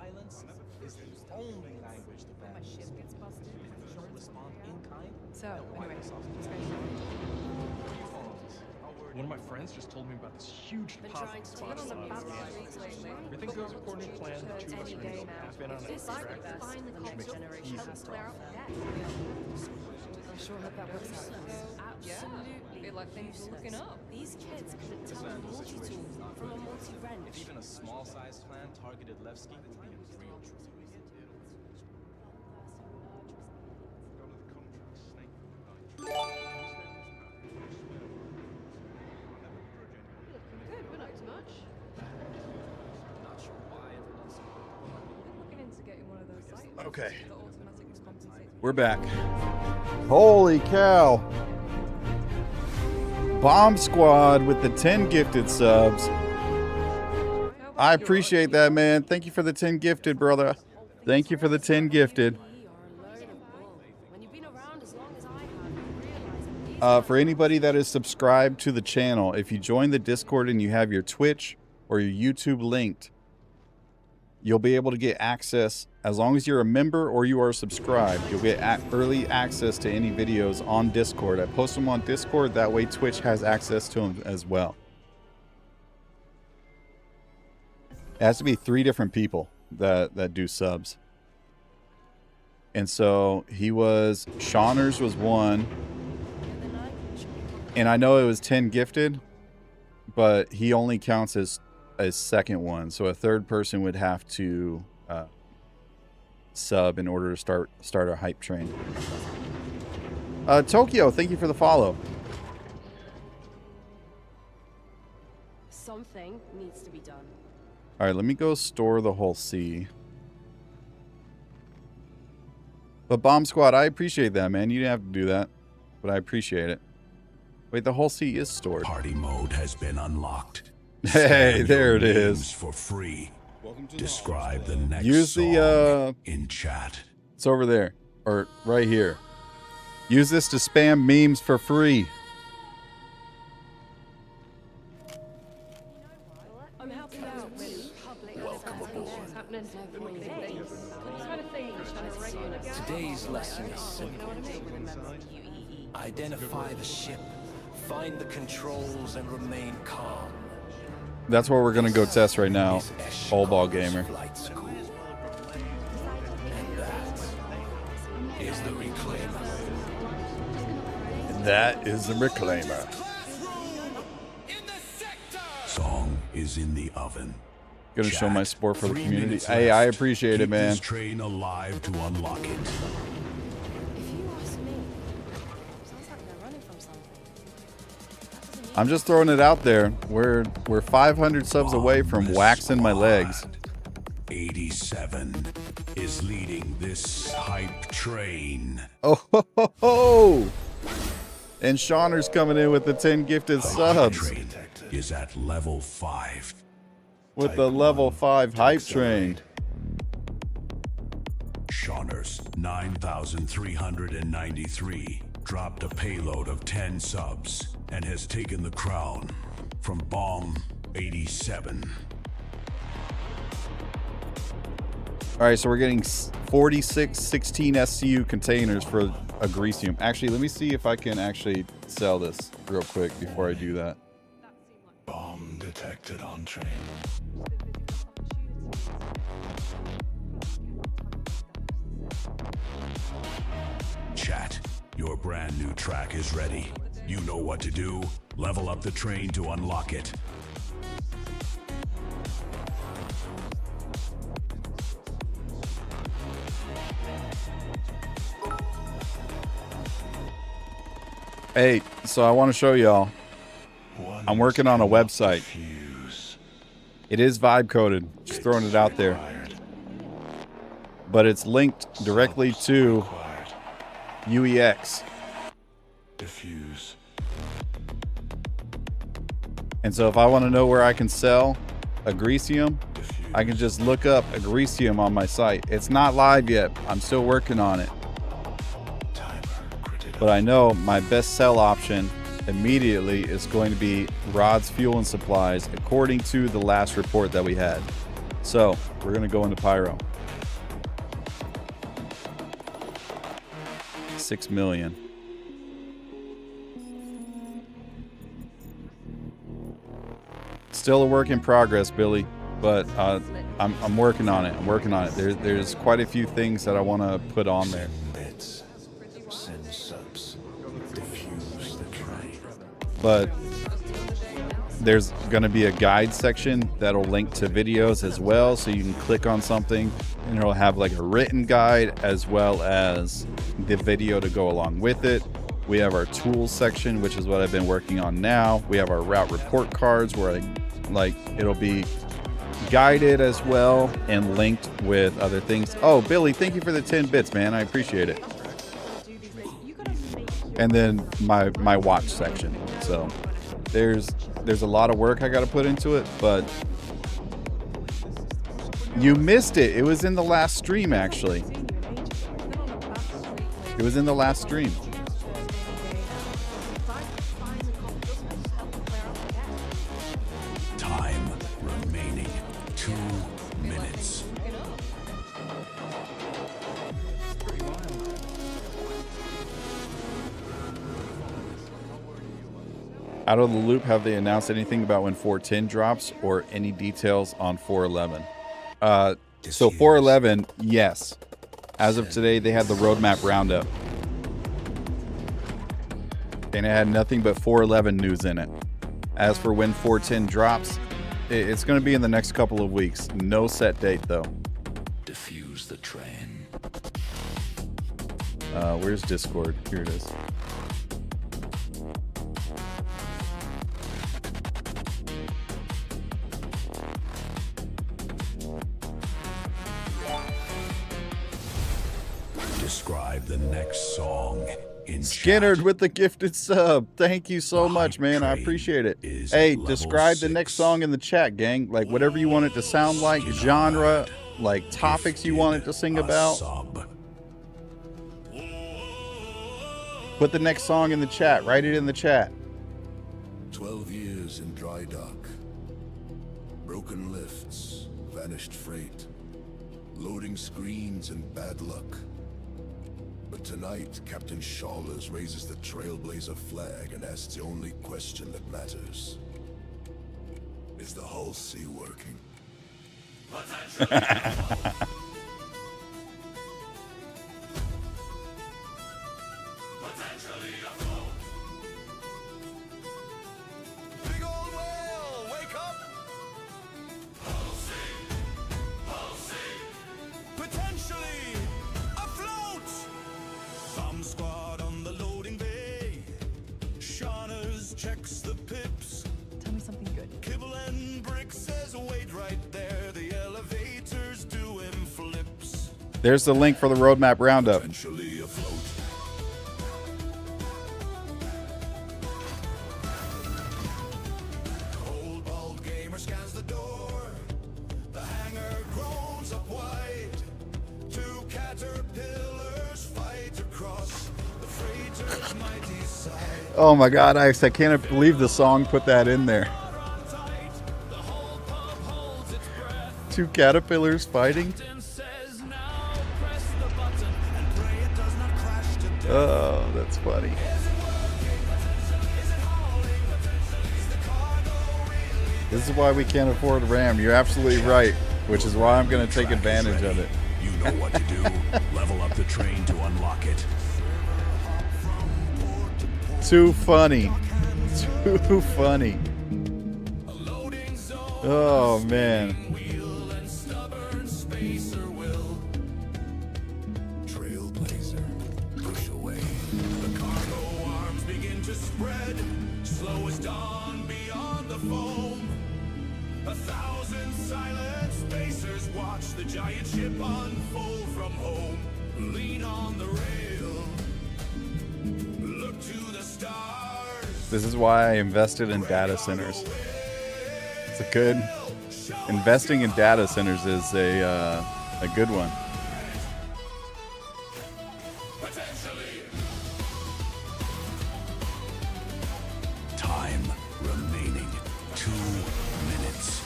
One of my friends just told me about this huge deposit spot. Everything goes according to plan. The two of us are gonna go half in on it. I'm sure that that works out. Absolutely. Feel like things are looking up. These kids could tell a multi-tool from a multi-wrench. If even a small-sized plan targeted Levski, it would be a real trouble. Good, we're not too much. Not sure why everyone's Looking into getting one of those sites. Okay. The automatic compensates. We're back. Holy cow. Bomb Squad with the 10 gifted subs. I appreciate that, man. Thank you for the 10 gifted, brother. Thank you for the 10 gifted. For anybody that is subscribed to the channel, if you join the Discord and you have your Twitch or your YouTube linked, you'll be able to get access. As long as you're a member or you are subscribed, you'll get early access to any videos on Discord. I post them on Discord. That way Twitch has access to them as well. It has to be 3 different people that do subs. And so Shawners was one. And I know it was 10 gifted, but he only counts as a second one. So a third person would have to sub in order to start our hype train. Tokyo, thank you for the follow. Something needs to be done. All right, let me go store the whole sea. But Bomb Squad, I appreciate that, man. You didn't have to do that, but I appreciate it. Wait, the whole sea is stored. Party mode has been unlocked. Hey, there it is. For free. Describe the next Use the in chat. It's over there or right here. Use this to spam memes for free. I'm helping out with public. Welcome aboard. Today's lesson is simple. Identify the ship, find the controls, and remain calm. That's what we're gonna go test right now. All ball gamer. That is the Reclaimer. Song is in the oven. Gonna show my support for the community. Hey, I appreciate it, man. Keep this train alive to unlock it. I'm just throwing it out there. We're 500 subs away from waxing my legs. 87 is leading this hype train. Oh ho ho ho! And Shauner's coming in with the 10 gifted subs. Train is at level 5. With the level 5 hype train. Shauner's 9,393 dropped a payload of 10 subs and has taken the crown from Bomb 87. All right, so we're getting 46 16 SCU containers for a Greasium. Actually, let me see if I can actually sell this real quick before I do that. Bomb detected on train. Chat, your brand new track is ready. You know what to do. Level up the train to unlock it. Hey, so I want to show y'all. I'm working on a website. It is vibe coded. Just throwing it out there. But it's linked directly to UEX. Diffuse. And so if I want to know where I can sell Agricium, I can just look up Agricium on my site. It's not live yet. I'm still working on it. But I know my best sell option immediately is going to be rods, fuel, and supplies, according to the last report that we had. So we're going to go into Pyro. 6 million. Still a work in progress, Billy, but I'm working on it. I'm working on it. There's quite a few things that I want to put on there. But there's going to be a guide section that'll link to videos as well, so you can click on something and it'll have like a written guide as well as the video to go along with it. We have our tools section, which is what I've been working on now. We have our route report cards where it'll be guided as well and linked with other things. Oh, Billy, thank you for the 10 bits, man. I appreciate it. And then my watch section. So there's a lot of work I got to put into it, but you missed it. It was in the last stream, actually. It was in the last stream. Time remaining 2 minutes. Out of the loop, have they announced anything about when 410 drops or any details on 411? So 411, yes. As of today, they had the roadmap roundup. And it had nothing but 411 news in it. As for when 410 drops, it's going to be in the next couple of weeks. No set date, though. Diffuse the train. Where's Discord? Here it is. Describe the next song in Skinnerd chat. with the gifted sub. Thank you so much, man. I appreciate it. Hey, describe the next song in the chat, gang. Like whatever you want it to sound like, genre, like topics you want it to sing about. Put the next song in the chat. Write it in the chat. 12 years in dry dock. Broken lifts, vanished freight, loading screens and bad luck. But tonight, Captain Shawlers raises the Trailblazer flag and asks the only question that matters. Is the Hull C working? Big old whale, wake up! Hull C, potentially afloat! Bomb squad on the loading bay. Shawners checks the pips. Tell me something good. Kibble and Brick says wait right there. The elevator's doing flips. There's the link for the roadmap roundup. Potentially afloat. Cold bald gamer scans the door. The hangar groans up wide. Two caterpillars fight across the freighter's mighty side. Oh my God, I can't believe the song put that in there. Two caterpillars fighting. Oh, that's funny. This is why we can't afford RAM. You're absolutely right, which is why I'm going to take advantage of it. You know what to do. Level up the train to unlock it. Too funny. Too funny. Oh, man. Trailblazer, push away. The cargo arms begin to spread. Slow as dawn beyond the foam. 1,000 silent spacers watch the giant ship unfold from home. Lean on the rail, look to the stars. This is why I invested in data centers. It's a good investing in data centers is a good one. Time remaining 2 minutes.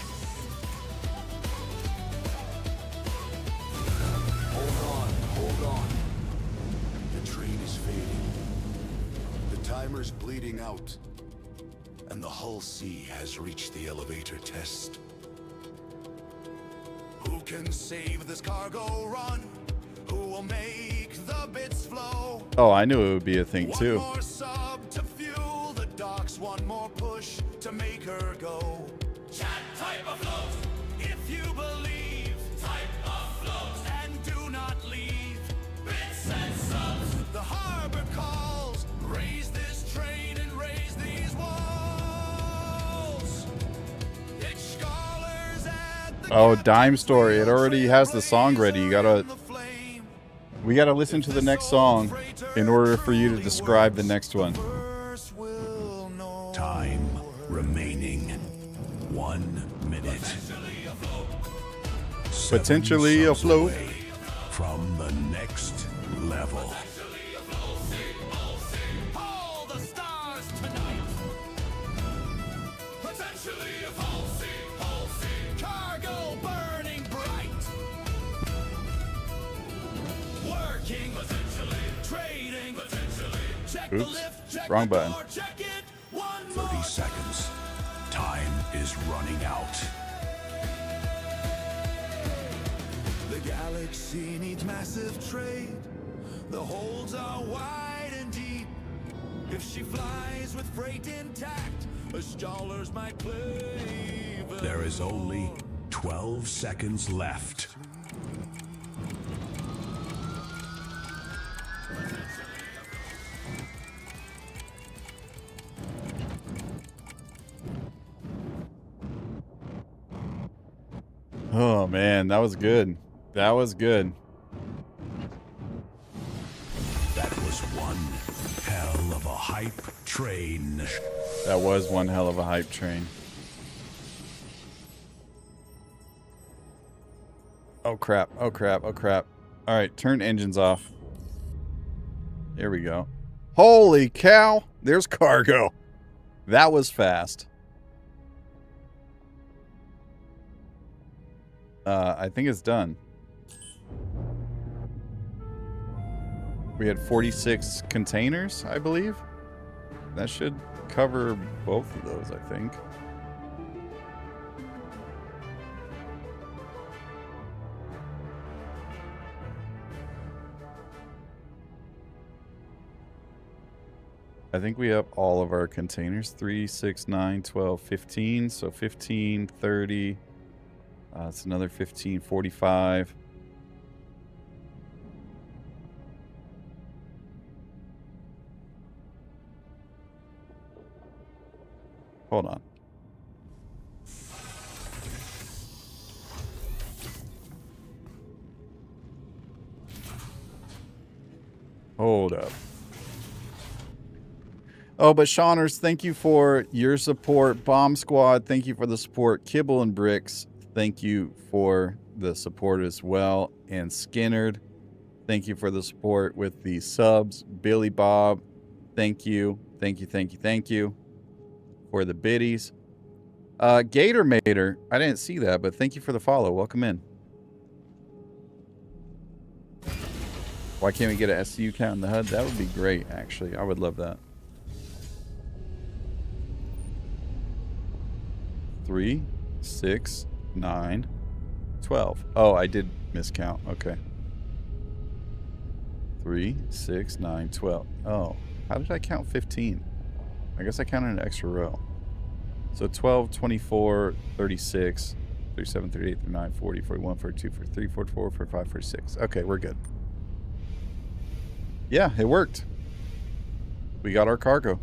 Hold on. The train is fading. The timer's bleeding out. And the Hull C has reached the elevator test. Who can save this cargo run? Who will make the bits flow? Oh, I knew it would be a thing One too. more sub to fuel the docks, one more push to make her go. Chat type of float. If you believe, type of float. And do not leave. Bits and subs. The harbor calls. Raise this train and raise these walls. It's scholars at the Oh, Dime Story. It already has the song ready. We gotta listen to the next song in order for you to describe the next one. Time remaining 1 minute. Potentially 7 subs afloat. away from the next level. all the stars tonight. Potentially a Hull C, cargo burning bright. Working potentially, trading potentially. Check the Oops, lift, check wrong the button. door, check it. 30 seconds. Time is running out. The galaxy needs massive trade. The holds are wide and deep. If she flies with freight intact, the stallers might play. There is only 12 seconds left. Oh man, that was good. That was good. That was one hell of a hype train. That was one hell of a hype train. Oh crap, oh crap, oh crap. Alright, turn engines off. Here we go. Holy cow! There's cargo. That was fast. I think it's done. We had 46 containers, I believe. That should cover both of those, I think. I think we have all of our containers. 3, 6, 9, 12, 15. So 15, 30. It's another 15, 45. Hold on. Hold up. Oh, but Shawners, thank you for your support. Bomb Squad, thank you for the support. Kibble and Bricks, thank you for the support as well. And Skinnerd, thank you for the support with the subs. Billy Bob, thank you. Thank you, thank you, thank you for the biddies. Gator Mater, I didn't see that, but thank you for the follow. Welcome in. Why can't we get an SCU count in the HUD? That would be great, actually. I would love that. 3, 6, 9, 12. Oh, I did miscount. Okay. 3, 6, 9, 12. Oh, how did I count 15? I guess I counted an extra row. So 12, 24, 36, 37, 38, 39, 40, 41, 42, 43, 44, 45, 46. Okay, we're good. Yeah, it worked. We got our cargo.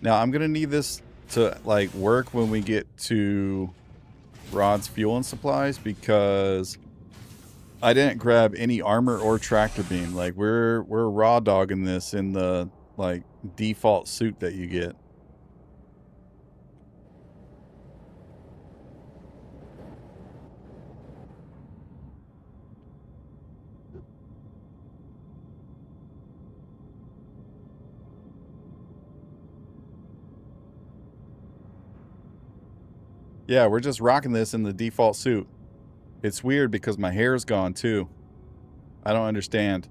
Now I'm gonna need this to like work when we get to Rod's fuel and supplies, because I didn't grab any armor or tractor beam. Like we're raw dogging this in the like default suit that you get. Yeah, we're just rocking this in the default suit. It's weird because my hair's gone too. I don't understand.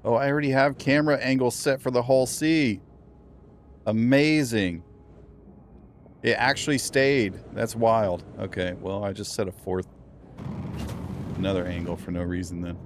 Oh, I already have camera angles set for the whole sea. Amazing. It actually stayed. That's wild. Okay, well, I just set another angle for no reason then.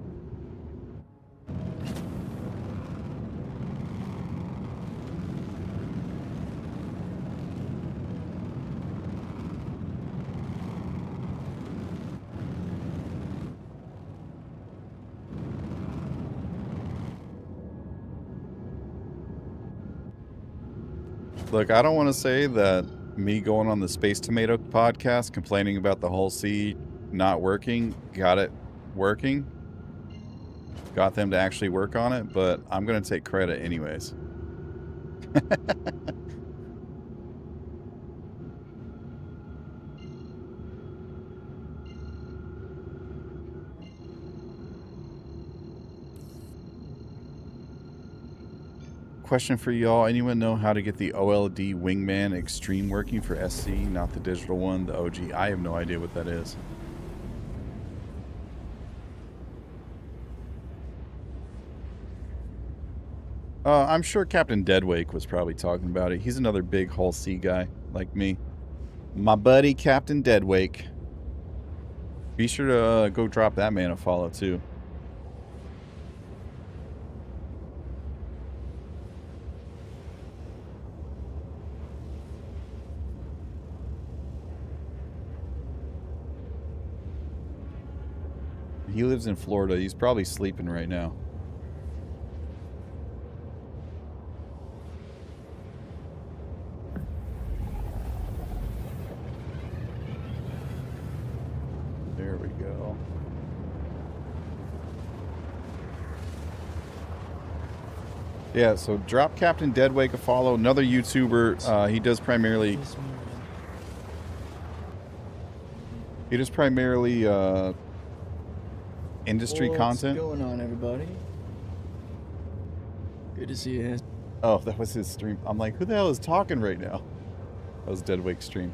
Look, I don't want to say that me going on the Space Tomato podcast complaining about the whole sea not working got it working. Got them to actually work on it, but I'm going to take credit anyways. Question for y'all. Anyone know how to get the OLED Wingman Extreme working for SC? Not the digital one, the OG. I have no idea what that is. I'm sure Captain Deadwake was probably talking about it. He's another big Hull C guy like me. My buddy Captain Deadwake. Be sure to go drop that man a follow too. He lives in Florida. He's probably sleeping right now. There we go. Yeah, so drop Captain Deadwake a follow. Another YouTuber. He does primarily industry content. What's going on, everybody? Good to see you. Oh, that was his stream. I'm like, who the hell is talking right now? That was Deadwake's stream.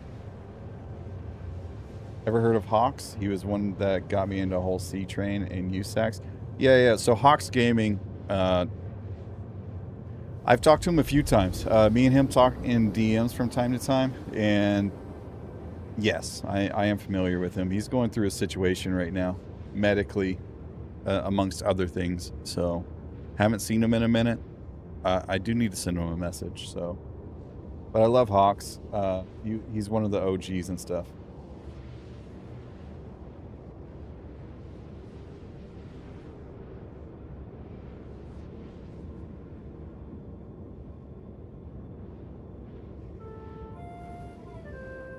Ever heard of Hawks? He was one that got me into a whole C train and USACs. Yeah. So Hawks Gaming, I've talked to him a few times. Me and him talk in DMs from time to time, and yes, I am familiar with him. He's going through a situation right now, medically, amongst other things. So, haven't seen him in a minute. I do need to send him a message. So, but I love Hawks. He's one of the OGs and stuff.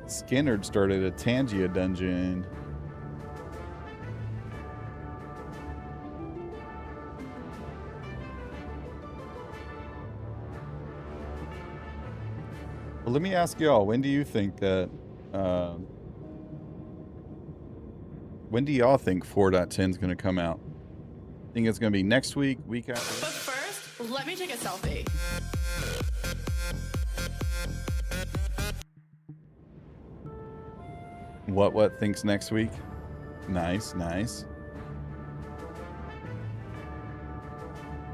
Skinner started a Tangia dungeon. Well, let me ask y'all, when do you think that, when do y'all think 4.10 is going to come out? Think it's going to be next week, week after? But first, let me take a selfie. What thinks next week? Nice.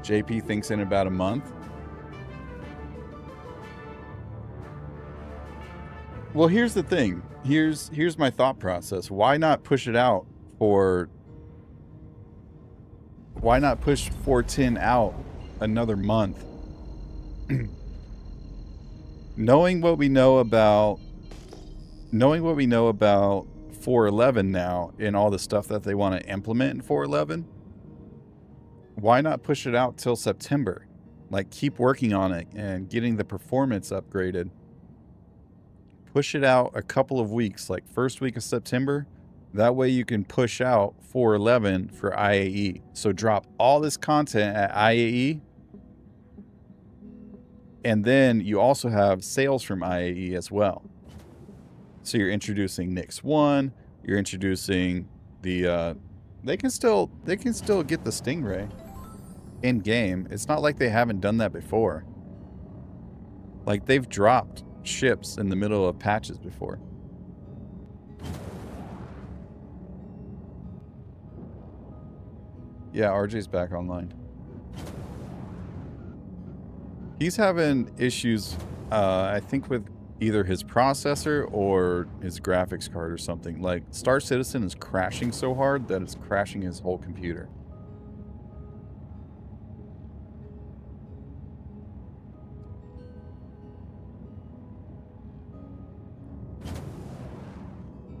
JP thinks in about a month. Well, here's the thing. Here's my thought process. Why not push it out for... Why not push 4.10 out another month? Knowing what we know about 4.11 now in all the stuff that they want to implement in 4.11, why not push it out till September? Like, keep working on it and getting the performance upgraded. Push it out a couple of weeks, like first week of September. That way you can push out 4.11 for IAE. So drop all this content at IAE. And then you also have sales from IAE as well. So you're introducing Nyx 1. You're introducing the... They can still get the Stingray in game. It's not like they haven't done that before. Like, they've dropped ships in the middle of patches before. Yeah, RJ's back online. He's having issues, I think, with either his processor or his graphics card or something. Like, Star Citizen is crashing so hard that it's crashing his whole computer.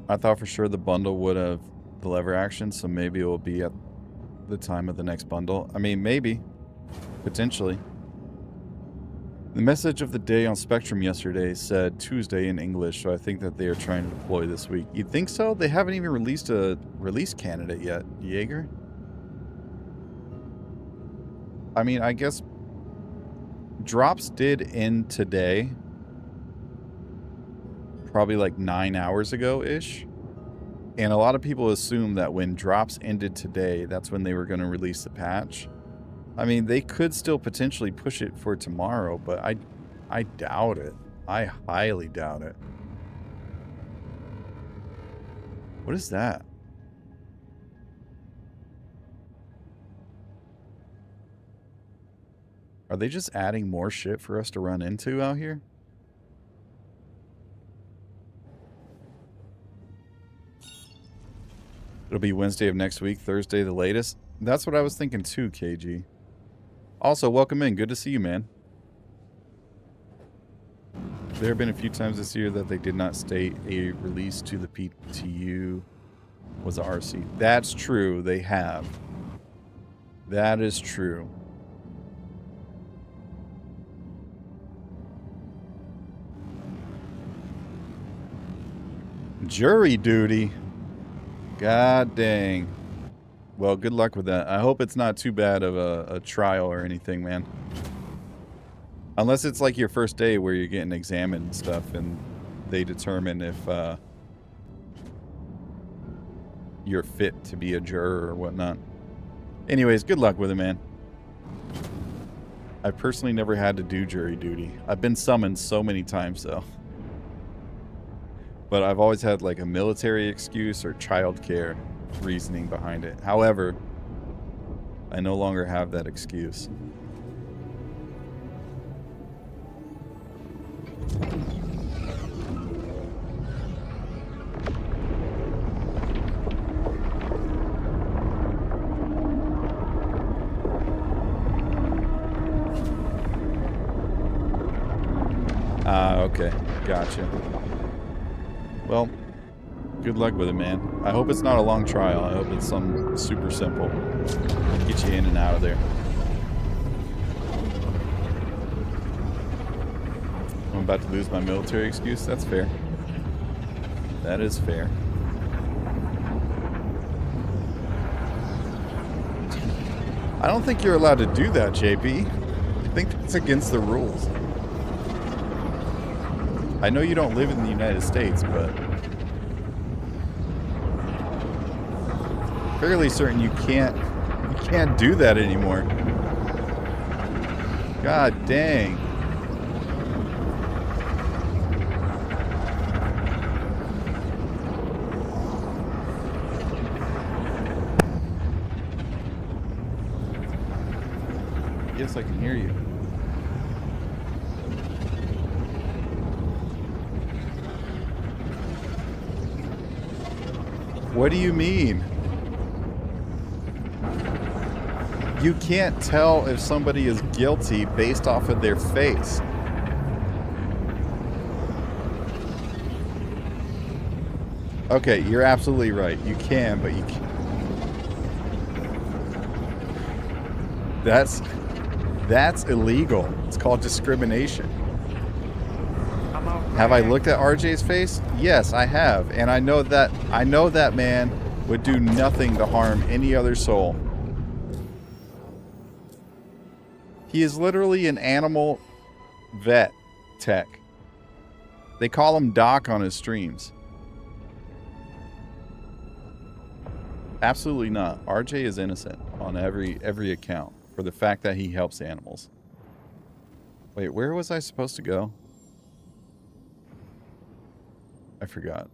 I thought for sure the bundle would have the lever action, so maybe it will be at the time of the next bundle. I mean, maybe. Potentially. The message of the day on Spectrum yesterday said Tuesday in English, so I think that they are trying to deploy this week. You'd think so? They haven't even released a release candidate yet, Jaeger. I mean, I guess drops did end today. Probably like 9 hours ago-ish. And a lot of people assume that when drops ended today, that's when they were going to release the patch. I mean, they could still potentially push it for tomorrow, but I doubt it. I highly doubt it. What is that? Are they just adding more shit for us to run into out here? It'll be Wednesday of next week, Thursday the latest. That's what I was thinking too, KG. Also, welcome in. Good to see you, man. There have been a few times this year that they did not state a release to the PTU was a RC. That's true. They have. That is true. Jury duty. God dang. Well, good luck with that. I hope it's not too bad of a trial or anything, man. Unless it's like your first day where you're getting examined and stuff and they determine if you're fit to be a juror or whatnot. Anyways, good luck with it, man. I've personally never had to do jury duty. I've been summoned so many times, though. But I've always had like a military excuse or childcare reasoning behind it. However, I no longer have that excuse. Okay. Gotcha. Well, good luck with it, man. I hope it's not a long trial. I hope it's something super simple. Get you in and out of there. I'm about to lose my military excuse. That's fair. That is fair. I don't think you're allowed to do that, JP. I think that's against the rules. I know you don't live in the United States, but fairly certain you can't do that anymore. God dang. Yes, I can hear you. What do you mean? You can't tell if somebody is guilty based off of their face. Okay, you're absolutely right. You can, but you can't. That's illegal. It's called discrimination. Have I looked at RJ's face? Yes, I have, and I know that man would do nothing to harm any other soul. He is literally an animal vet tech. They call him Doc on his streams. Absolutely not. RJ is innocent on every account for the fact that he helps animals. Wait, where was I supposed to go? I forgot.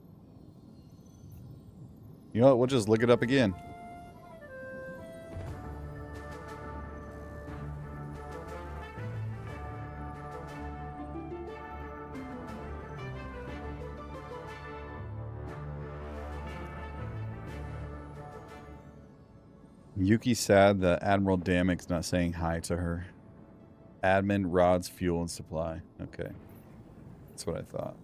You know what? We'll just look it up again. Yuki's sad that Admiral Damek's not saying hi to her. Admin, rods, fuel, and supply. Okay. That's what I thought.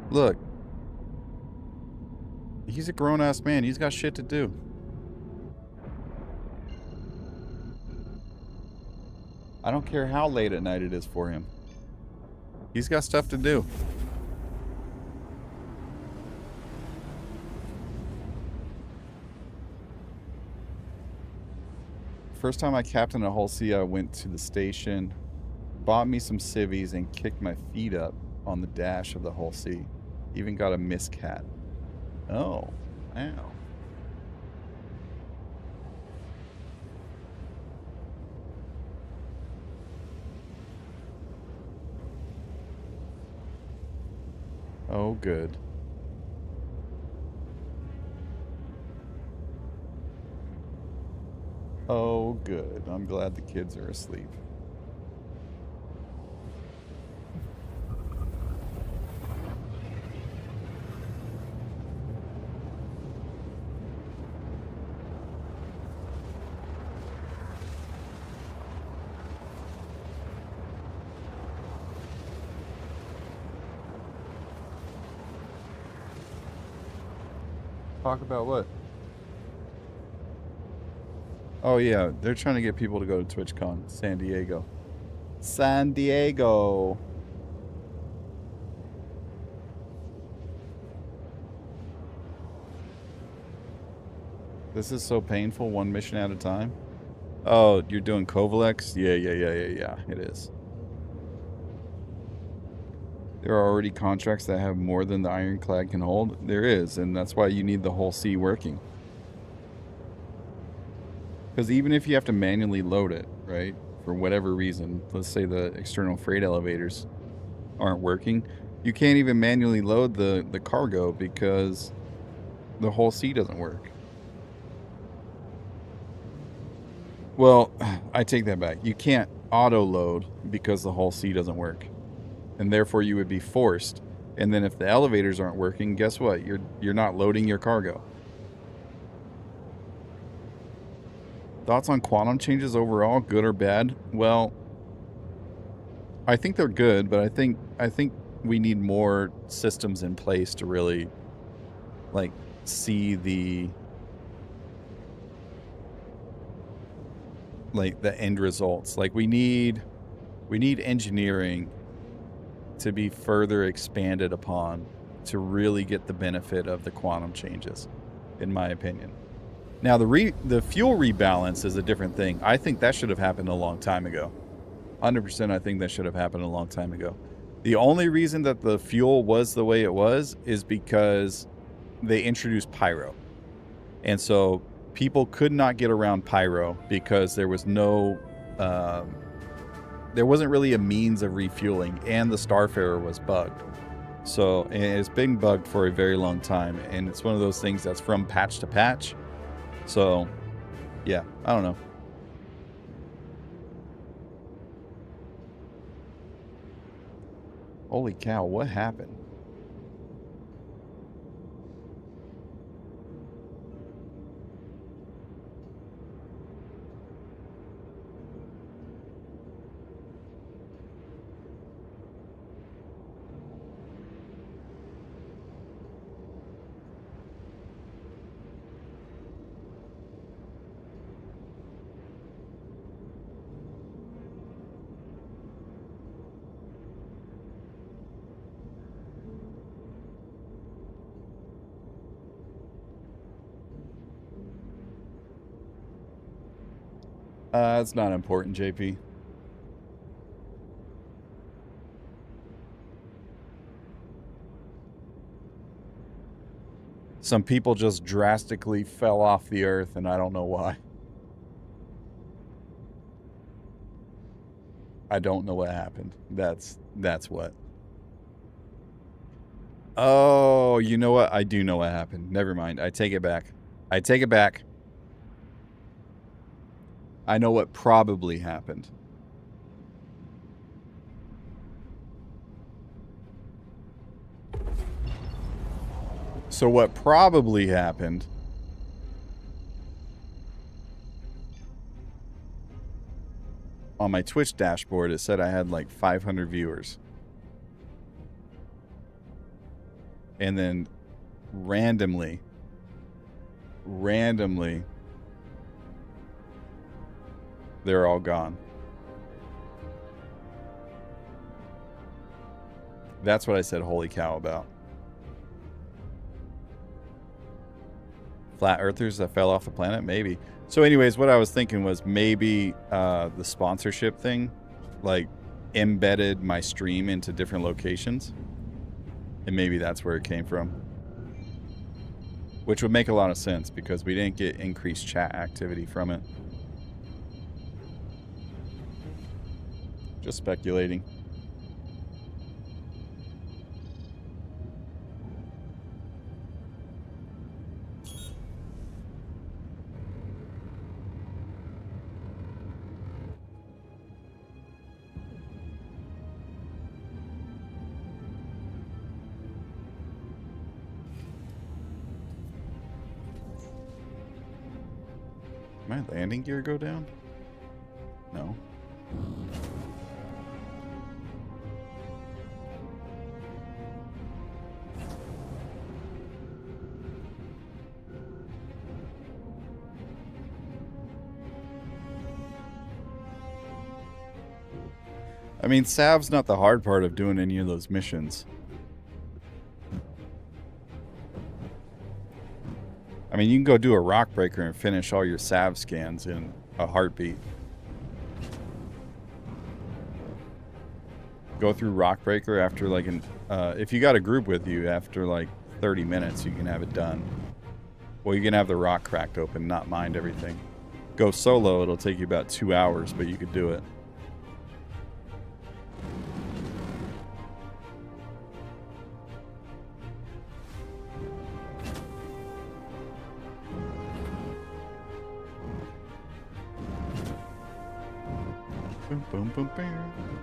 Look. He's a grown-ass man. He's got shit to do. I don't care how late at night it is for him. He's got stuff to do. First time I captained a Hull C, I went to the station, bought me some civvies, and kicked my feet up on the dash of the Hull C. Even got a miscat. Oh, wow. Oh, good. Oh, good. I'm glad the kids are asleep. Talk about what? Oh yeah, they're trying to get people to go to TwitchCon San Diego. San Diego. This is so painful, one mission at a time. Oh, you're doing Kovalex? Yeah, it is. There are already contracts that have more than the Ironclad can hold. There is, and that's why you need the whole sea working. Because even if you have to manually load it, right, for whatever reason, let's say the external freight elevators aren't working, you can't even manually load the cargo because the whole sea doesn't work. Well, I take that back. You can't auto load because the whole sea doesn't work. And therefore you would be forced. And then if the elevators aren't working, guess what? You're not loading your cargo. Thoughts on quantum changes overall, good or bad? Well, I think they're good, but I think we need more systems in place to really like see the end results. Like we need engineering to be further expanded upon to really get the benefit of the quantum changes, in my opinion. Now, the fuel rebalance is a different thing. I think that should have happened a long time ago. 100% I think that should have happened a long time ago. The only reason that the fuel was the way it was is because they introduced pyro. And so people could not get around pyro because there was no... there wasn't really a means of refueling, and the Starfarer was bugged. So, and it's been bugged for a very long time, and it's one of those things that's from patch to patch. So, yeah, I don't know. Holy cow, what happened? It's not important, JP. Some people just drastically fell off the earth, and I don't know why. I don't know what happened. That's what. Oh, you know what? I do know what happened. Never mind. I take it back. I take it back. I know what probably happened. So what probably happened on my Twitch dashboard, it said I had like 500 viewers. And then randomly, they're all gone. That's what I said holy cow about. Flat earthers that fell off the planet? Maybe. So anyways, what I was thinking was maybe the sponsorship thing, like, embedded my stream into different locations. And maybe that's where it came from. Which would make a lot of sense because we didn't get increased chat activity from it. Just speculating. My landing gear go down? No. I mean, salve's not the hard part of doing any of those missions. I mean, you can go do a rock breaker and finish all your salve scans in a heartbeat. Go through rock breaker after like if you got a group with you, after like 30 minutes, you can have it done. Well, you can have the rock cracked open, not mind everything. Go solo, it'll take you about 2 hours, but you could do it. Boom, boom, boom, boom.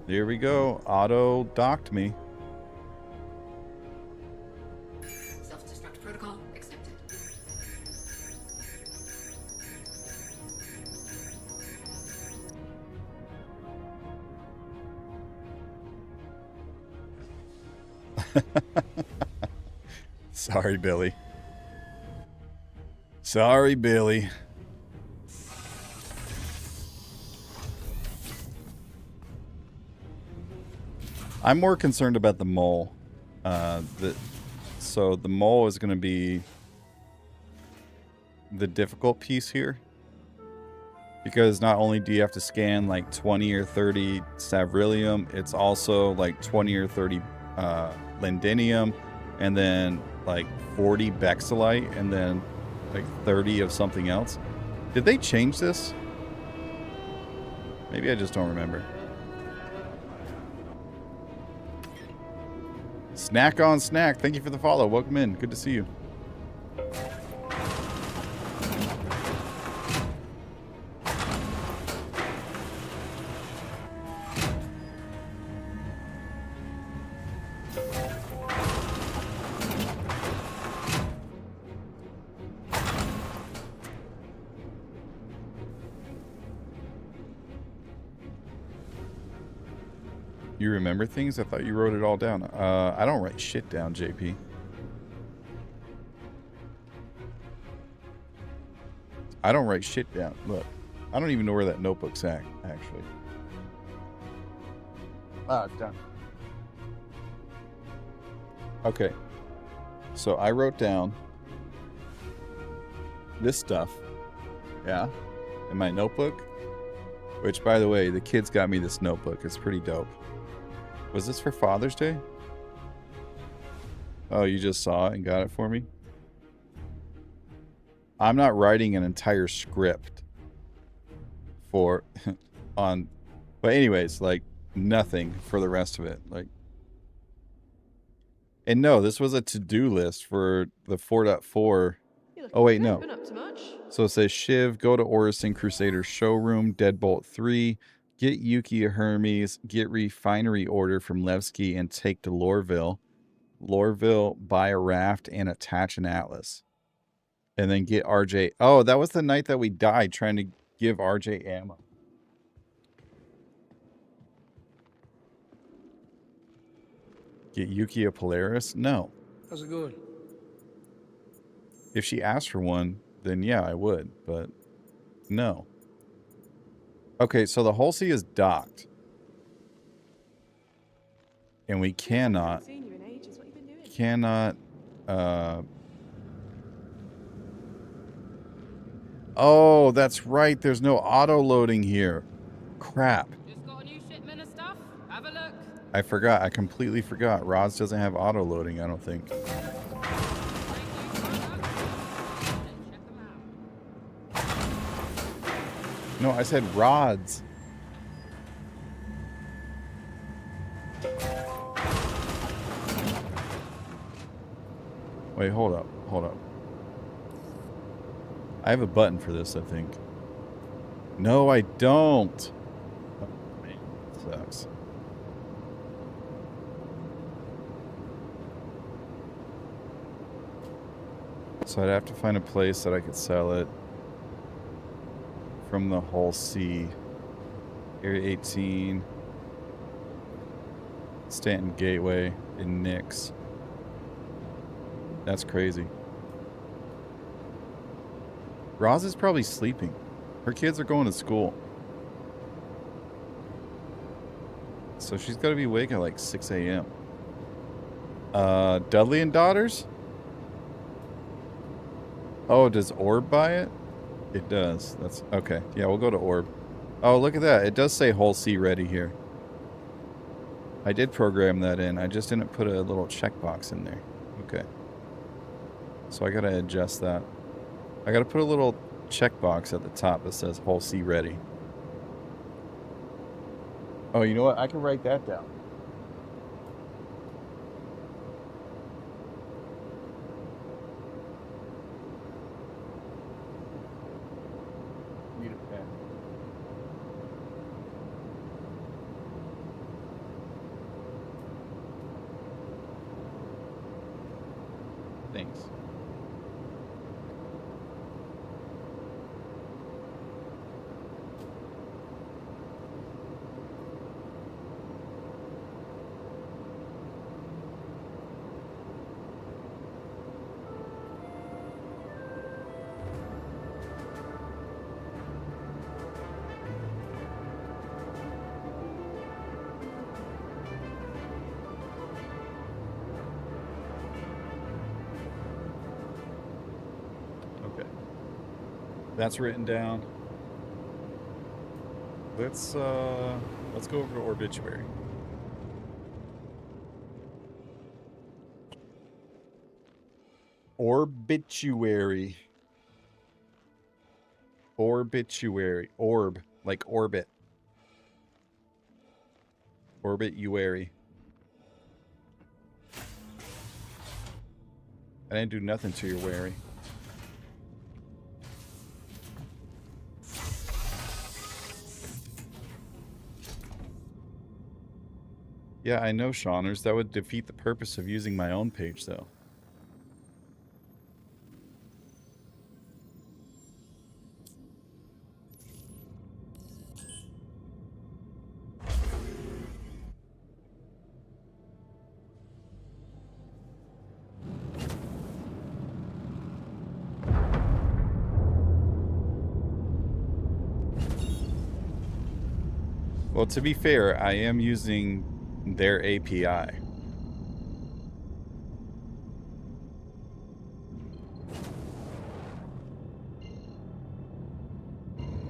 Here we go. Auto docked me. Self-destruct protocol accepted. Sorry, Billy. Sorry, Billy. I'm more concerned about the mole. So the mole is going to be the difficult piece here. Because not only do you have to scan like 20 or 30 Savrilium, it's also like 20 or 30 Lindinium, and then like 40 Bexelite, and then like 30 of something else. Did they change this? Maybe I just don't remember. Snack on Snack, thank you for the follow. Welcome in. Good to see you. You remember things? I thought you wrote it all down. I don't write shit down, JP. I don't write shit down. Look, I don't even know where that notebook's at, actually. Ah, it's done. Okay. So I wrote down this stuff, yeah, in my notebook, which, by the way, the kids got me this notebook. It's pretty dope. Was this for Father's Day? Oh, you just saw it and got it for me? I'm not writing an entire script for on, but anyways, like nothing for the rest of it. Like, and no, this was a to-do list for the 4.4. Oh wait, no. So it says Shiv, go to Orison Crusader showroom, Deadbolt 3, get Yuki a Hermes, get refinery order from Levski and take to Lorville. Lorville, buy a raft and attach an atlas. And then get RJ. Oh, that was the night that we died trying to give RJ ammo. Get Yuki a Polaris? No. How's it going? If she asked for one, then yeah, I would, but no. Okay, so the Halsey is docked. And we cannot, oh, that's right. There's no auto loading here. Crap. Just got a new shipment of stuff. Have a look. I forgot. I completely forgot. Rods doesn't have auto loading, I don't think. No, I said rods. Wait, hold up. Hold up. I have a button for this, I think. No, I don't. Oh, man, sucks. So I'd have to find a place that I could sell it from the Hull C. Area 18. Stanton Gateway in Nix. That's crazy. Roz is probably sleeping. Her kids are going to school. So she's got to be awake at like 6 a.m. Dudley and Daughters? Oh, does Orb buy it? It does. That's okay. Yeah, we'll go to Orb. Oh, look at that. It does say Hull C ready here. I did program that in. I just didn't put a little checkbox in there. Okay. So I gotta adjust that. I gotta put a little checkbox at the top that says Hull C ready. Oh, you know what? I can write that down. Need a pen. Thanks. That's written down. Let's go over to Obituary. Obituary. Obituary. Orb. Like orbit. Orbituary. I didn't do nothing to your wary. Yeah, I know, Shawners. That would defeat the purpose of using my own page, though. Well, to be fair, I am using their API.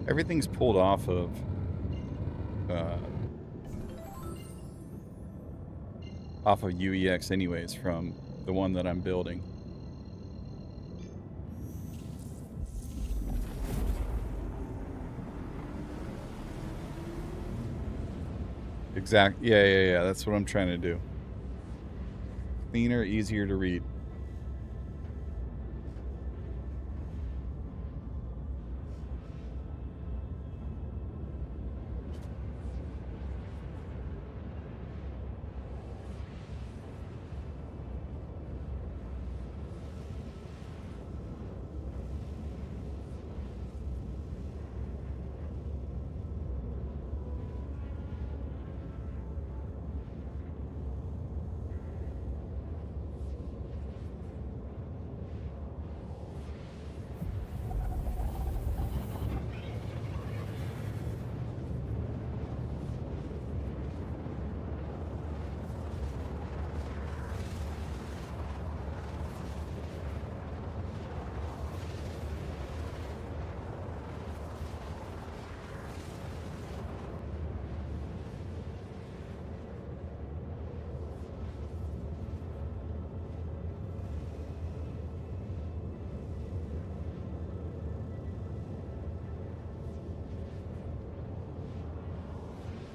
Everything's pulled off of UEX anyways from the one that I'm building. Yeah. That's what I'm trying to do. Cleaner, easier to read.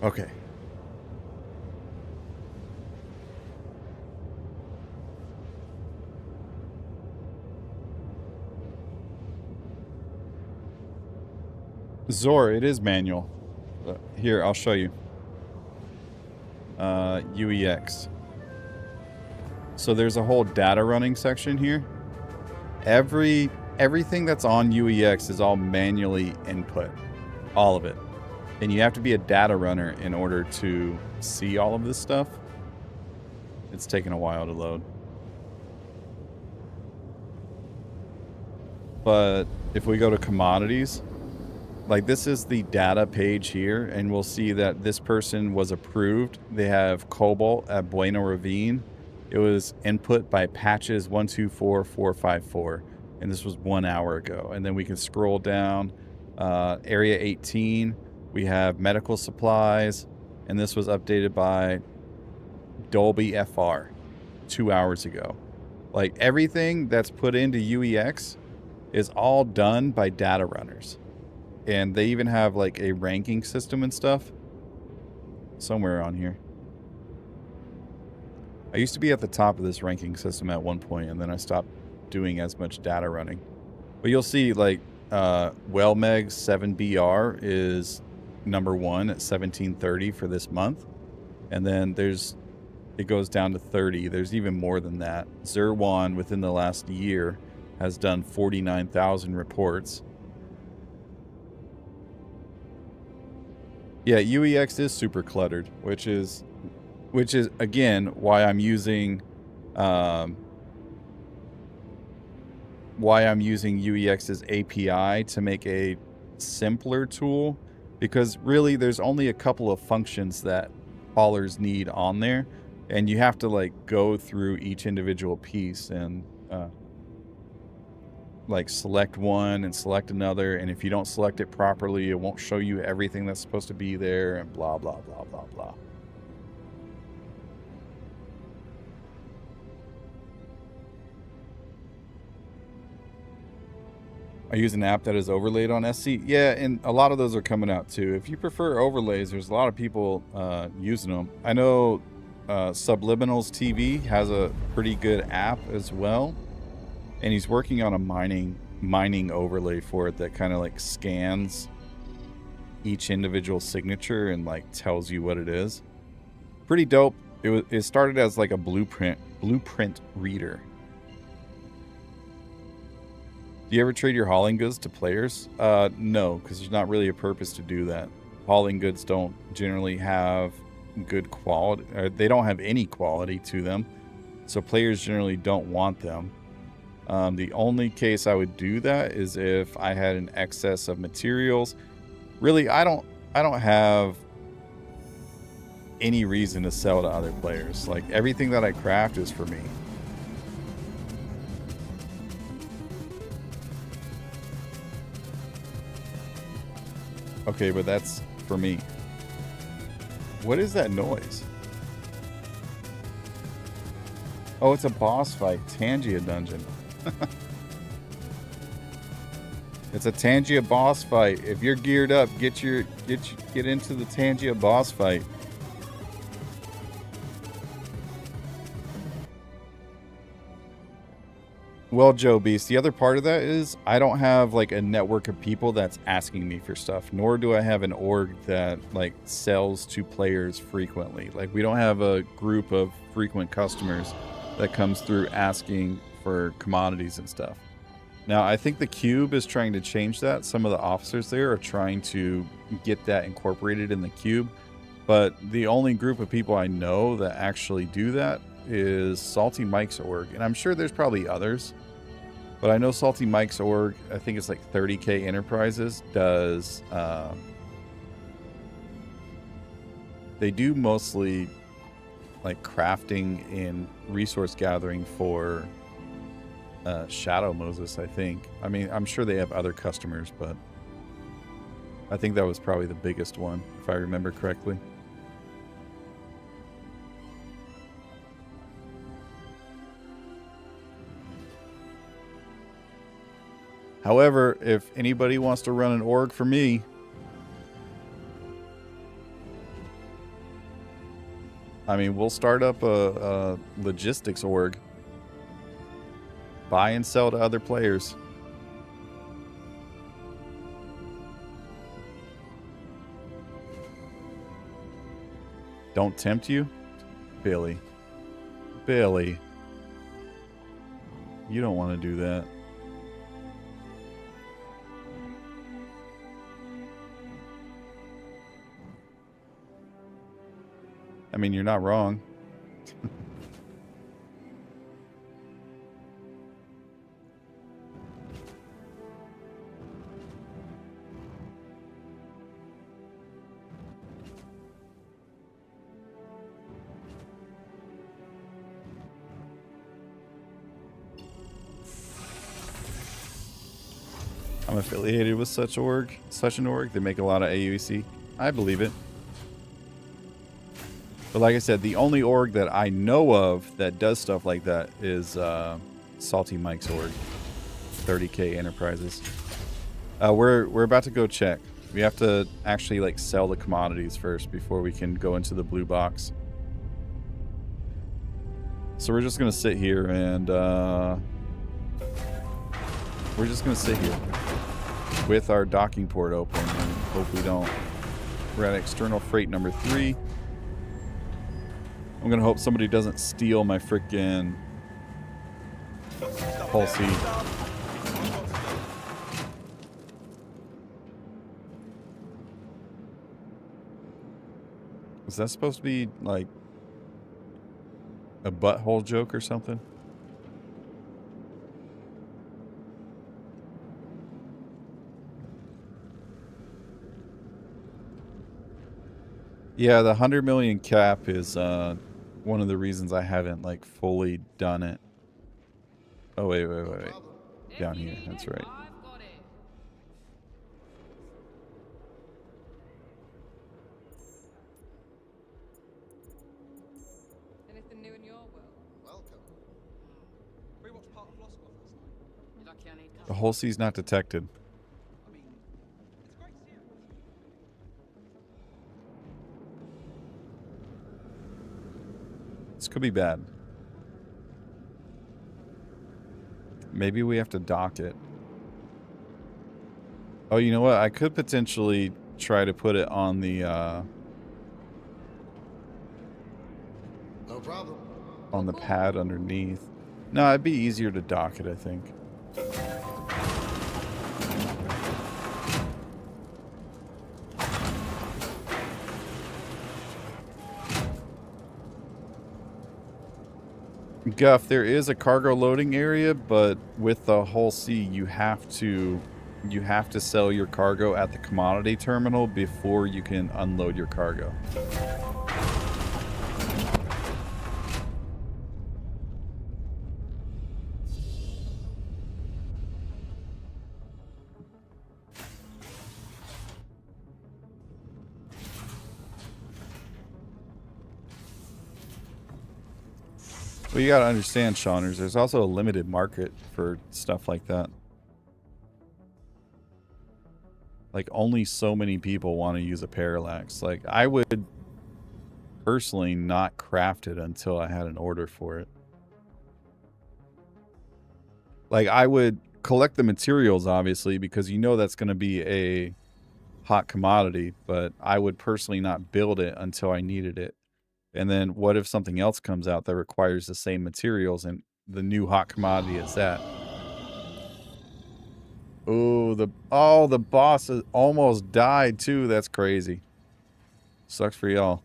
Okay. Zor, it is manual. Here, I'll show you. UEX. So there's a whole data running section here. Everything that's on UEX is all manually input. All of it. And you have to be a data runner in order to see all of this stuff. It's taking a while to load. But if we go to commodities, like this is the data page here, and we'll see that this person was approved. They have cobalt at Bueno Ravine. It was input by patches 124454, and this was 1 hour ago. And then we can scroll down, area 18. We have medical supplies, and this was updated by Dolby FR 2 hours ago. Like everything that's put into UEX is all done by data runners. And they even have like a ranking system and stuff somewhere on here. I used to be at the top of this ranking system at one point, and then I stopped doing as much data running. But you'll see like Wellmeg 7BR is number 1 at 1730 for this month, and then it goes down to 30. There's even more than that. Zerwan within the last year has done 49,000 reports. Yeah, UEX is super cluttered, which is again why I'm using UEX's API to make a simpler tool. Because really, there's only a couple of functions that haulers need on there, and you have to like go through each individual piece and like select one and select another. And if you don't select it properly, it won't show you everything that's supposed to be there, and blah blah blah blah blah. I use an app that is overlaid on SC. Yeah, and a lot of those are coming out too. If you prefer overlays, there's a lot of people using them. I know Subliminals TV has a pretty good app as well, and he's working on a mining overlay for it that kind of like scans each individual signature and like tells you what it is. Pretty dope. It started as like a blueprint reader. Do you ever trade your hauling goods to players? No, because there's not really a purpose to do that. Hauling goods don't generally have good quality, or they don't have any quality to them, so players generally don't want them. The only case I would do that is if I had an excess of materials. Really, I don't have any reason to sell to other players. Like everything that I craft is for me. Okay, but that's for me. What is that noise? Oh, it's a boss fight. Tangia dungeon. It's a Tangia boss fight. If you're geared up, get into the Tangia boss fight. Well, Joe Beast, the other part of that is I don't have like a network of people that's asking me for stuff, nor do I have an org that like sells to players frequently. Like we don't have a group of frequent customers that comes through asking for commodities and stuff. Now, I think the Cube is trying to change that. Some of the officers there are trying to get that incorporated in the Cube, but the only group of people I know that actually do that is Salty Mike's org, and I'm sure there's probably others. But I know Salty Mike's org, I think it's like 30K Enterprises, does, they do mostly like crafting and resource gathering for Shadow Moses, I think. I mean, I'm sure they have other customers, but I think that was probably the biggest one, if I remember correctly. However, if anybody wants to run an org for me, I mean, we'll start up a logistics org. Buy and sell to other players. Don't tempt you? Billy. Billy. You don't want to do that. I mean, you're not wrong. I'm affiliated with such an org. They make a lot of AUC. I believe it. But like I said, the only org that I know of that does stuff like that is Salty Mike's org, 30K Enterprises. We're about to go check. We have to actually like sell the commodities first before we can go into the blue box. So we're just gonna sit here and we're just gonna sit here with our docking port open and hope we don't. We're at external freight number 3. I'm gonna hope somebody doesn't steal my frickin' Hull C. Is that supposed to be like a butthole joke or something? Yeah, the 100 million cap is one of the reasons I haven't like fully done it. Oh wait. Down here, that's right. Anything new in your world? Welcome. Rewatch part of Lost Boys last night. The Hull C's not detected. I mean, it's great to see it. This could be bad. Maybe we have to dock it. Oh, you know what? I could potentially try to put it on the No problem. on the pad underneath. No, it'd be easier to dock it, I think. Guff, there is a cargo loading area, but with the Hull C, you have to sell your cargo at the commodity terminal before you can unload your cargo. Well, you gotta understand, Shawners, there's also a limited market for stuff like that. Like, only so many people want to use a parallax. Like, I would personally not craft it until I had an order for it. Like, I would collect the materials, obviously, because you know that's going to be a hot commodity, but I would personally not build it until I needed it. And then what if something else comes out that requires the same materials and the new hot commodity is that? Oh, the boss has almost died too. That's crazy. Sucks for y'all.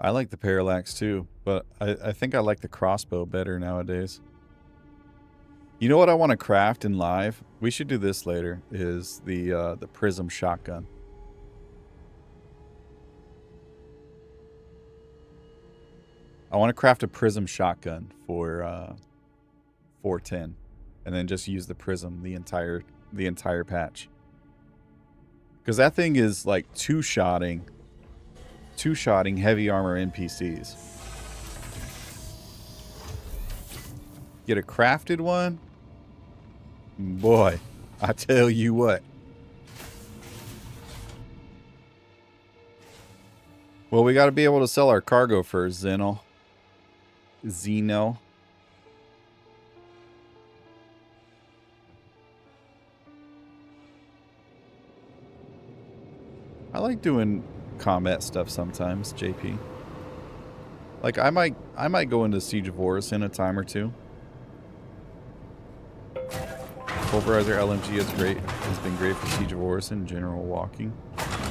I like the parallax too, but I think I like the crossbow better nowadays. You know what I want to craft in live? We should do this later, is the prism shotgun. I want to craft a prism shotgun for 410 and then just use the prism the entire patch. Cuz that thing is like two-shotting heavy armor NPCs. Get a crafted one? Boy, I tell you what. Well, we got to be able to sell our cargo first, Zeno. I like doing combat stuff sometimes, JP. Like I might go into Siege of Horus in a time or two. Pulverizer LMG is great. Has been great for Siege of Horus and general walking.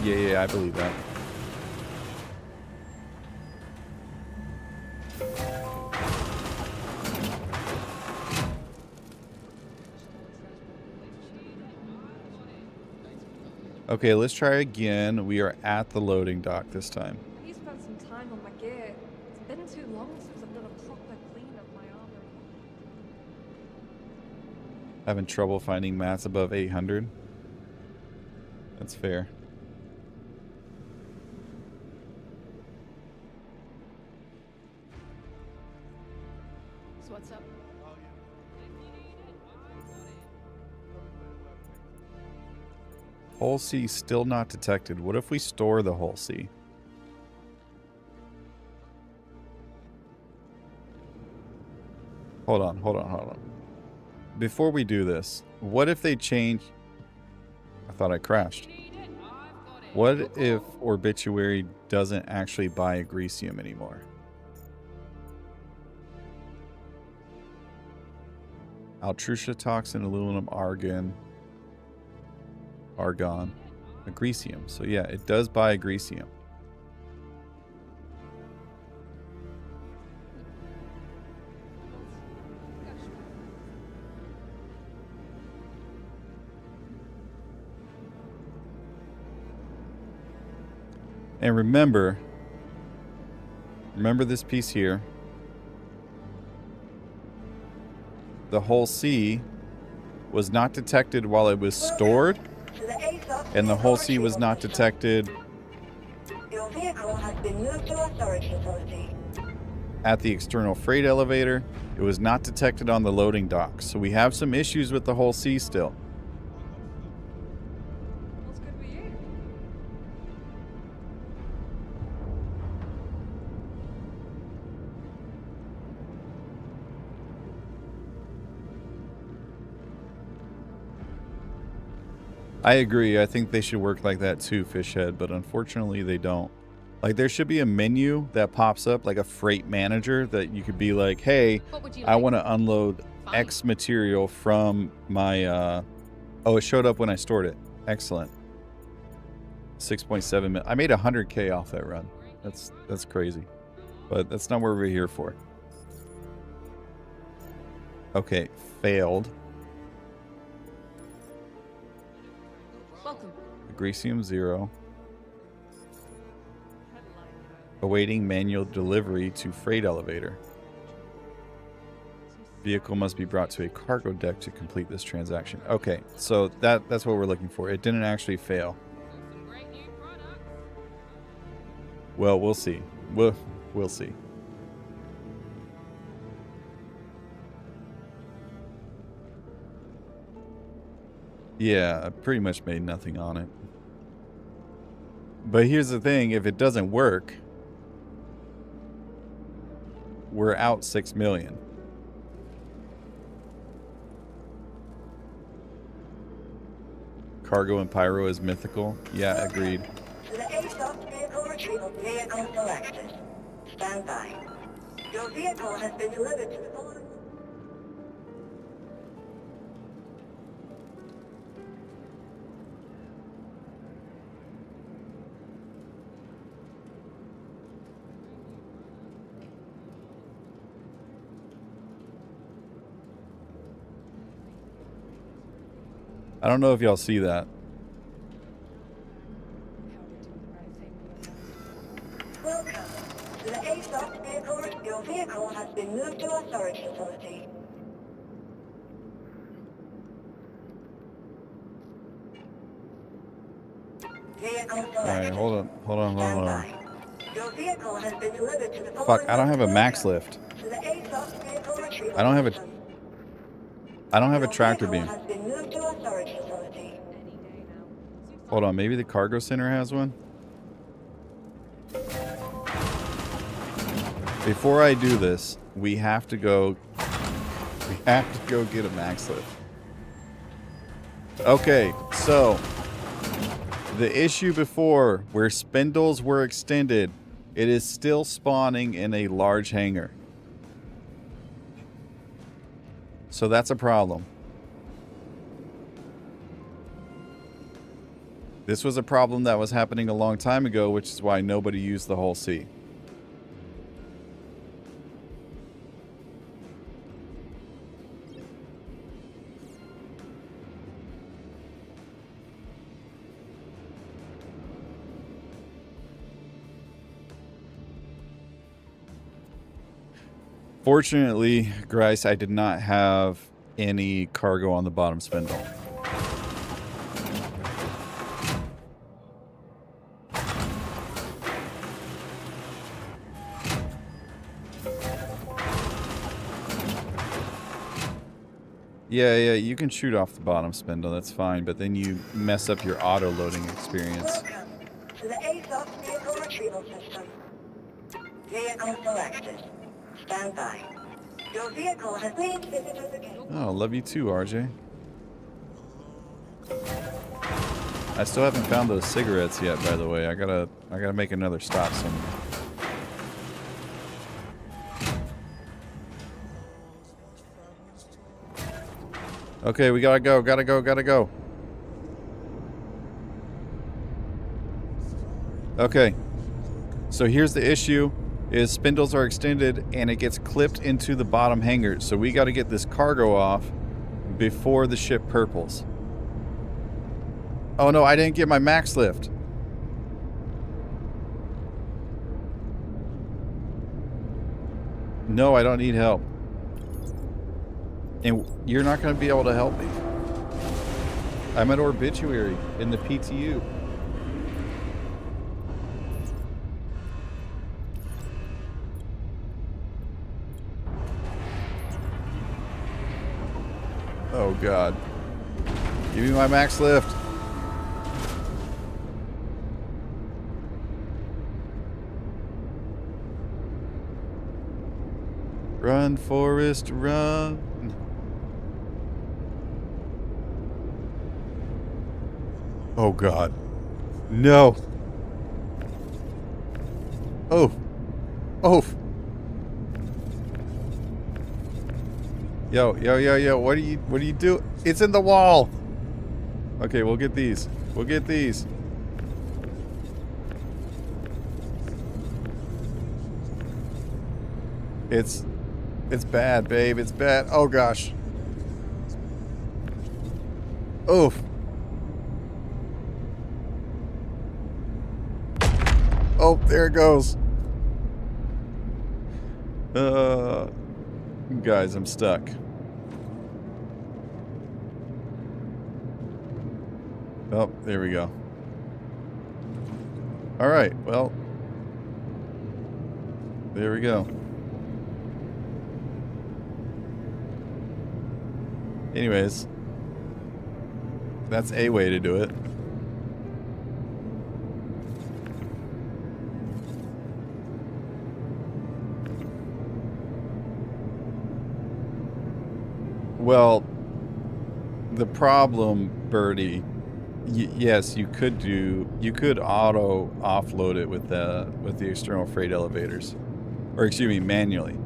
Yeah, I believe that. Okay, let's try again. We are at the loading dock this time. You spent some time on my gear. It's been too long since I've done a proper clean of my armor. Having trouble finding mats above 800. That's fair. So what's up? Hull C still not detected. What if we store the Hull C? Hold on. Before we do this, what if they change... I thought I crashed. What if Obituary doesn't actually buy Agricium anymore? Altrucia toxin, aluminum, argon, Agricium. So yeah, it does buy Agricium. And remember this piece here. The Hull C was not detected while it was stored, and the Hull C was not detected Your vehicle has been moved to our storage facility. At the external freight elevator. It was not detected on the loading dock. So we have some issues with the Hull C still. What's good with you? I agree. I think they should work like that too, Fishhead, but unfortunately they don't. Like, there should be a menu that pops up, like a freight manager, that you could be like, hey, I want to unload X material from my... Oh, it showed up when I stored it. Excellent. 6.7 mil. I made 100K off that run. That's crazy. But that's not what we're here for. Okay, failed. Welcome. Grecium 0. Awaiting manual delivery to freight elevator. Vehicle must be brought to a cargo deck to complete this transaction. Okay, so that's what we're looking for. It didn't actually fail. Well, we'll see. We'll see. Yeah, I pretty much made nothing on it. But here's the thing, if it doesn't work, we're out 6 million. Cargo and pyro is mythical. Yeah, agreed. The A-Soft vehicle retrieval vehicle selected. Stand by. Your vehicle has been delivered to the following... I don't know if y'all see that. Welcome to the A-Soft vehicle. Your vehicle has been moved to our storage facility. Vehicle selected. Alright, hold on. Your vehicle has been delivered to the Fuck, I don't have a max lift. to the A-Soft vehicle retrieval I don't have system. a tractor beam. Has been moved to our storage facility. Hold on, maybe the cargo center has one? Before I do this, we have to go get a max lift. Okay, so the issue before where spindles were extended, it is still spawning in a large hangar. So that's a problem. This was a problem that was happening a long time ago, which is why nobody used the Hull C. Fortunately, Grice, I did not have any cargo on the bottom spindle. Yeah, you can shoot off the bottom spindle, that's fine, but then you mess up your auto-loading experience. Welcome to the A-Soft vehicle retrieval system. Vehicle selected. Stand by. Your vehicle has made visitors again. Oh, love you too, RJ. I still haven't found those cigarettes yet, by the way. I gotta make another stop somewhere. Okay, we gotta go. Okay. So here's the issue, is spindles are extended and it gets clipped into the bottom hanger. So we gotta get this cargo off before the ship purples. Oh no, I didn't get my max lift. No, I don't need help. And you're not going to be able to help me. I'm at Obituary in the PTU. Oh God. Give me my max lift. Run, Forrest, run. Oh God. No. Oh. Oh. Yo. What do you do? It's in the wall. Okay, we'll get these. It's bad, babe. It's bad. Oh gosh. Oof. Oh, there it goes. Guys, I'm stuck. Oh, there we go. All right, well, there we go. Anyways, that's a way to do it. Well, the problem, Birdie, yes, you could auto offload it with the external freight elevators, or excuse me, manually.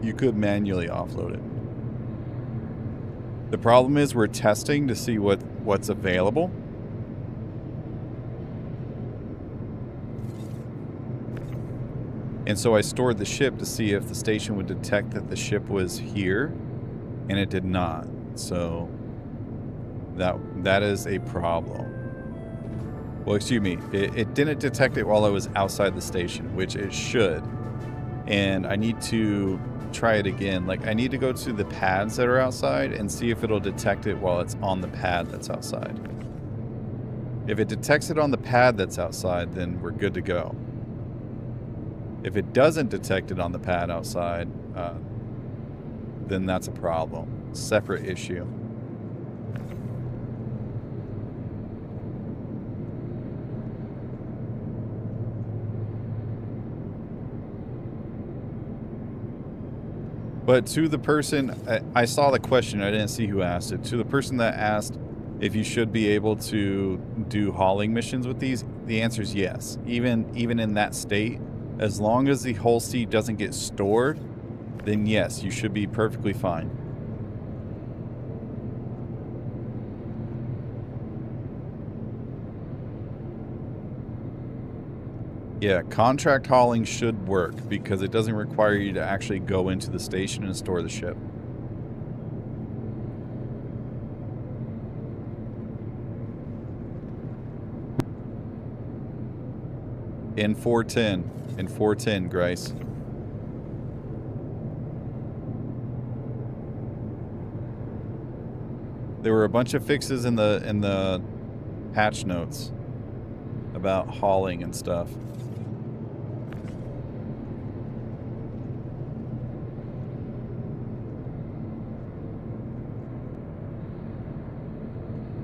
You could manually offload it. The problem is we're testing to see what's available. And so I stored the ship to see if the station would detect that the ship was here, and it did not. So that is a problem. Well, excuse me, it didn't detect it while I was outside the station, which it should. And I need to try it again. Like, I need to go to the pads that are outside and see if it'll detect it while it's on the pad that's outside. If it detects it on the pad that's outside, then we're good to go. If it doesn't detect it on the pad outside, then that's a problem. Separate issue. But to the person, I saw the question, I didn't see who asked it. To the person that asked if you should be able to do hauling missions with these, the answer is yes. Even in that state, as long as the hull seat doesn't get stored, then yes, you should be perfectly fine. Yeah, contract hauling should work because it doesn't require you to actually go into the station and store the ship. In 410, Grace. There were a bunch of fixes in the patch notes about hauling and stuff.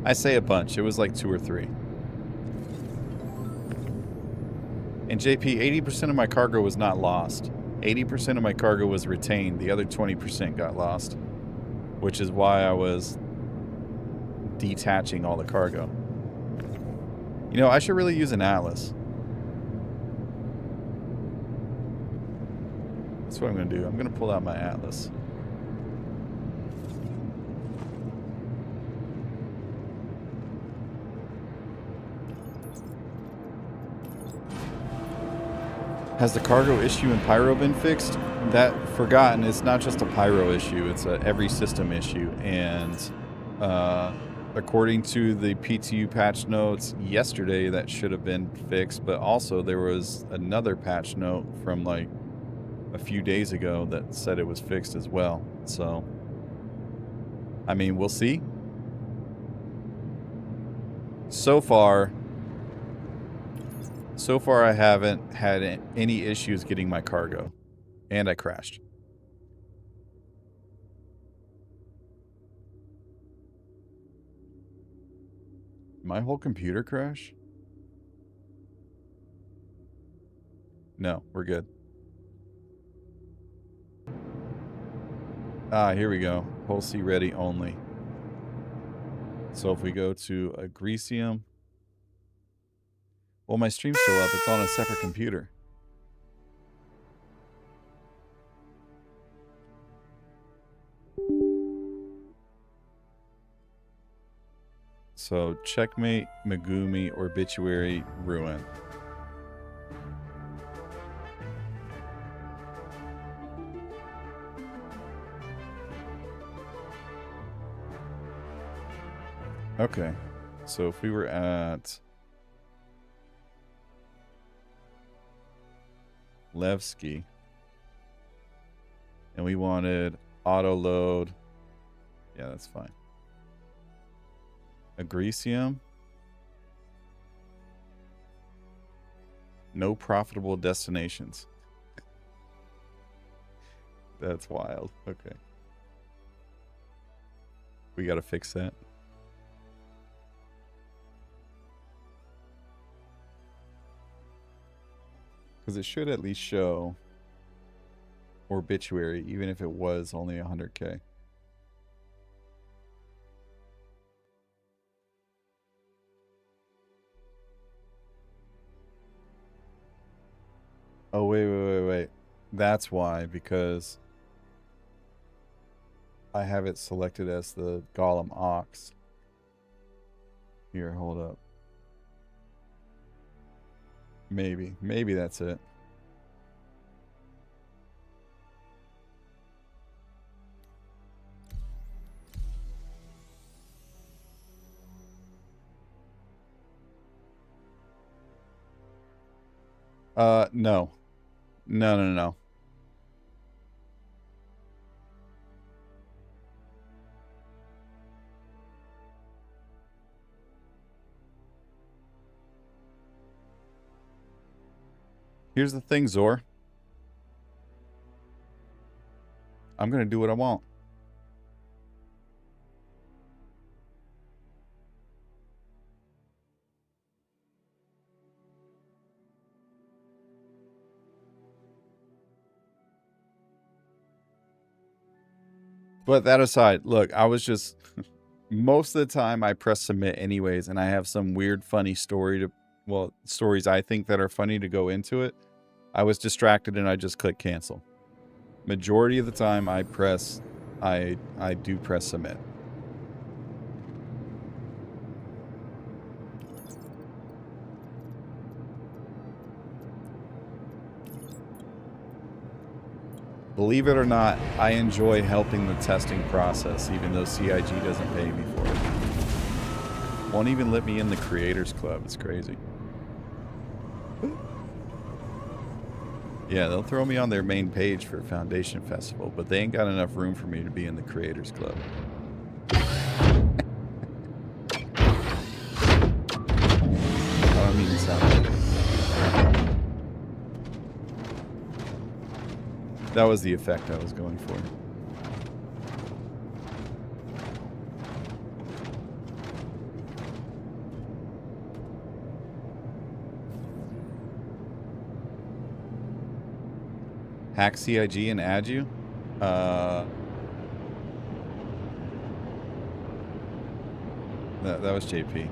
I say a bunch. It was like 2 or 3. And JP, 80% of my cargo was not lost. 80% of my cargo was retained. The other 20% got lost, which is why I was detaching all the cargo. You know, I should really use an atlas. That's what I'm going to do. I'm going to pull out my atlas. Has the cargo issue in Pyro been fixed? That, forgotten, it's not just a Pyro issue, it's a every system issue. And according to the PTU patch notes yesterday, that should have been fixed. But also there was another patch note from like a few days ago that said it was fixed as well. So, I mean, we'll see. So far, I haven't had any issues getting my cargo. And I crashed. My whole computer crash? No, we're good. Ah, here we go. Hull C ready only. So if we go to Agricium. Well, my stream's still up. It's on a separate computer. So, Checkmate, Megumi, Obituary, Ruin. Okay. So, if we were at Levski. And we wanted auto load. Yeah, that's fine. Agricium. No profitable destinations. That's wild. Okay. We gotta fix that. Because it should at least show obituary, even if it was only 100K. Oh, wait. That's why, because I have it selected as the Golem Ox. Here, hold up. Maybe that's it. No. No. Here's the thing, Zor. I'm gonna do what I want. But that aside, look, I was just... most of the time I press submit anyways, and I have some weird, funny story to... well, stories I think that are funny to go into it. I was distracted and I just click cancel. Majority of the time I do press submit. Believe it or not, I enjoy helping the testing process, even though CIG doesn't pay me for it. Won't even let me in the Creators Club. It's crazy. Yeah, they'll throw me on their main page for Foundation Festival, but they ain't got enough room for me to be in the Creators Club. I don't mean to sound... That was the effect I was going for. Hack CIG and add you? That was JP.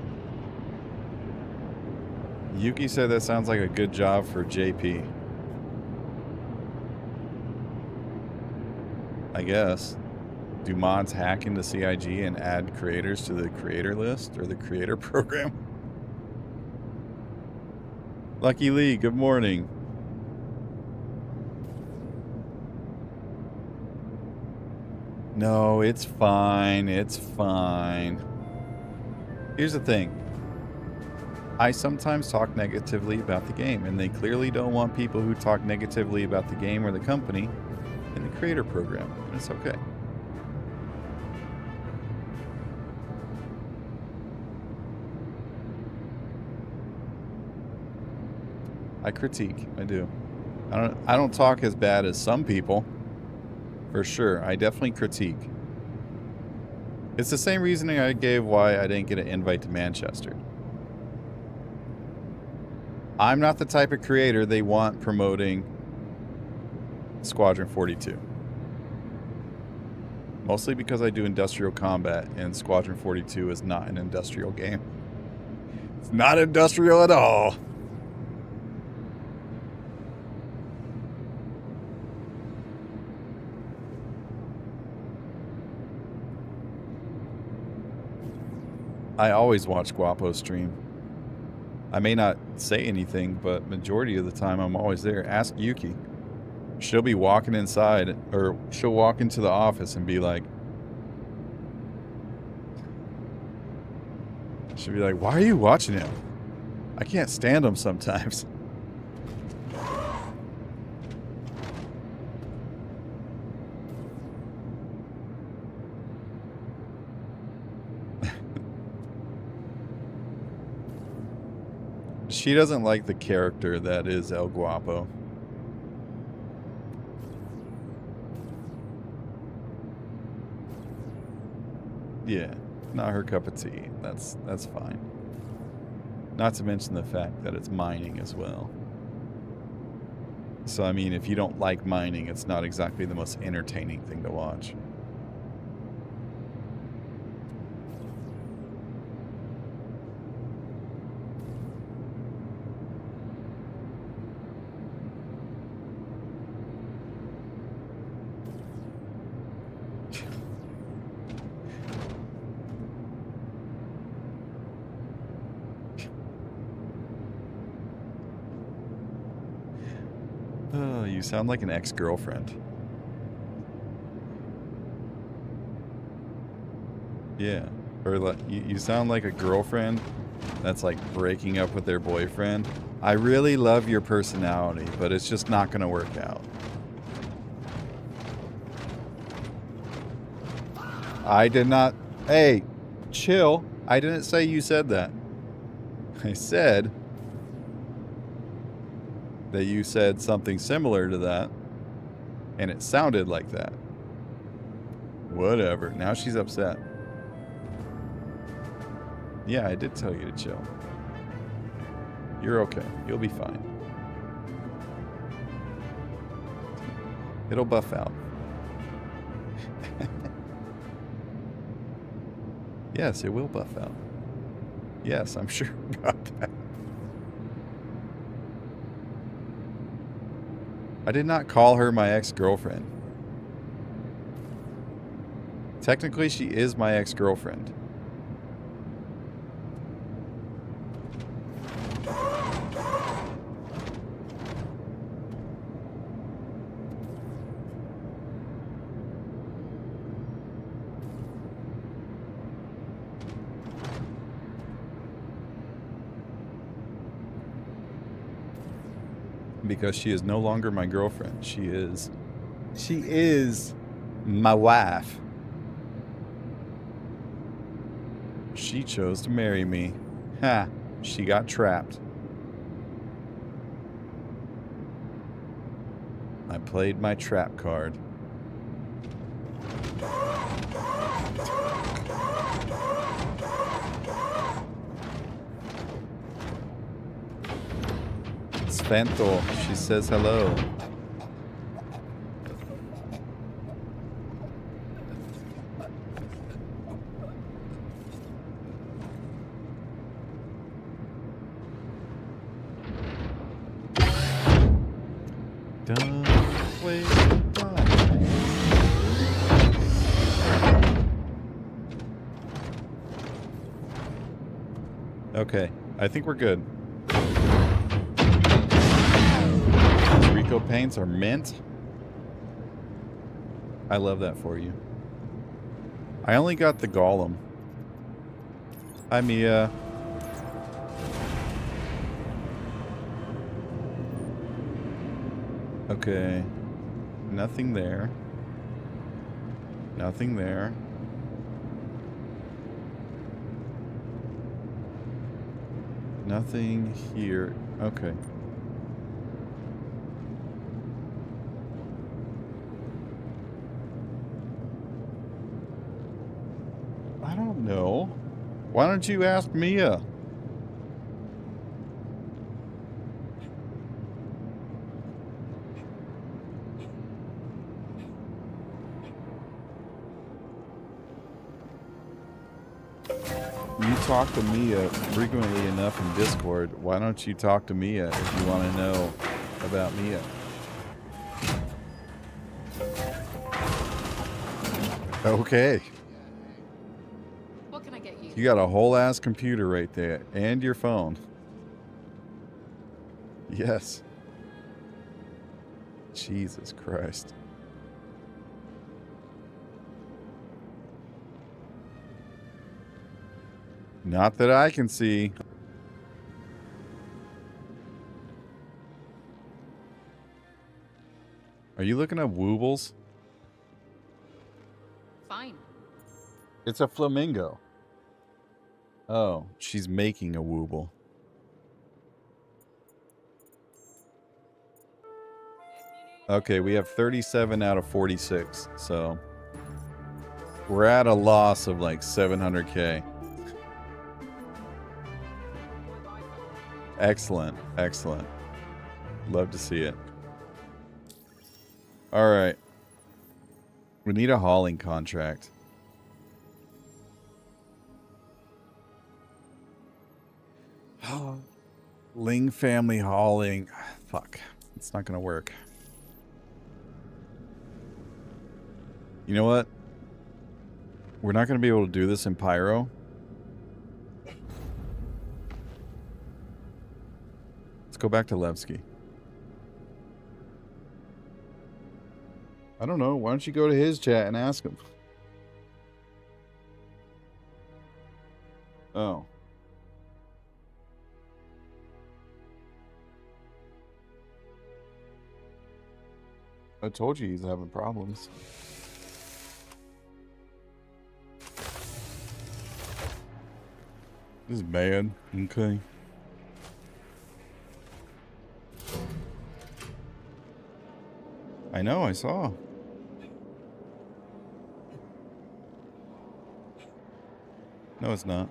Yuki said that sounds like a good job for JP. I guess. Do mods hack into CIG and add creators to the creator list or the creator program? Lucky Lee, good morning. No, it's fine. It's fine. Here's the thing. I sometimes talk negatively about the game, and they clearly don't want people who talk negatively about the game or the company in the creator program. It's okay. I critique. I do. I don't talk as bad as some people. For sure. I definitely critique. It's the same reasoning I gave why I didn't get an invite to Manchester. I'm not the type of creator they want promoting Squadron 42. Mostly because I do industrial combat, and Squadron 42 is not an industrial game. It's not industrial at all. I always watch Guapo stream. I may not say anything, but majority of the time I'm always there. Ask Yuki. She'll be walking inside, or she'll walk into the office and be like, she'll be like, why are you watching him? I can't stand him sometimes. She doesn't like the character that is El Guapo. Yeah, not her cup of tea. That's fine. Not to mention the fact that it's mining as well. So I mean, if you don't like mining, it's not exactly the most entertaining thing to watch. Oh, you sound like an ex-girlfriend. Yeah. Or like, you sound like a girlfriend that's like breaking up with their boyfriend. I really love your personality, but it's just not going to work out. I did not... Hey, chill. I didn't say you said that. I said... that you said something similar to that, and it sounded like that. Whatever. Now she's upset. Yeah, I did tell you to chill. You're okay. You'll be fine. It'll buff out. Yes, it will buff out. Yes, I'm sure about that. I did not call her my ex-girlfriend. Technically, she is my ex-girlfriend. Because she is no longer my girlfriend. She is my wife. She chose to marry me. Ha, she got trapped. I played my trap card. Sventor, she says hello. Don't waste time. Okay, I think we're good. Rico paints are mint. I love that for you. I only got the golem. Hi, Mia. Okay. Nothing there. Nothing there. Nothing here. Okay. I don't know. Why don't you ask Mia? You talk to Mia frequently enough in Discord. Why don't you talk to Mia if you want to know about Mia? Okay. What can I get you? You got a whole ass computer right there and your phone. Yes. Jesus Christ. Not that I can see. Are you looking at woobles? Fine. It's a flamingo. Oh, she's making a wooble. Okay, we have 37 out of 46, so we're at a loss of like 700K. Excellent, excellent. Love to see it. All right. We need a hauling contract. Ling family hauling. Fuck. It's not going to work. You know what? We're not going to be able to do this in Pyro. Let's go back to Levski. I don't know. Why don't you go to his chat and ask him? Oh. I told you he's having problems. This is bad. Okay. I know, I saw. No, it's not.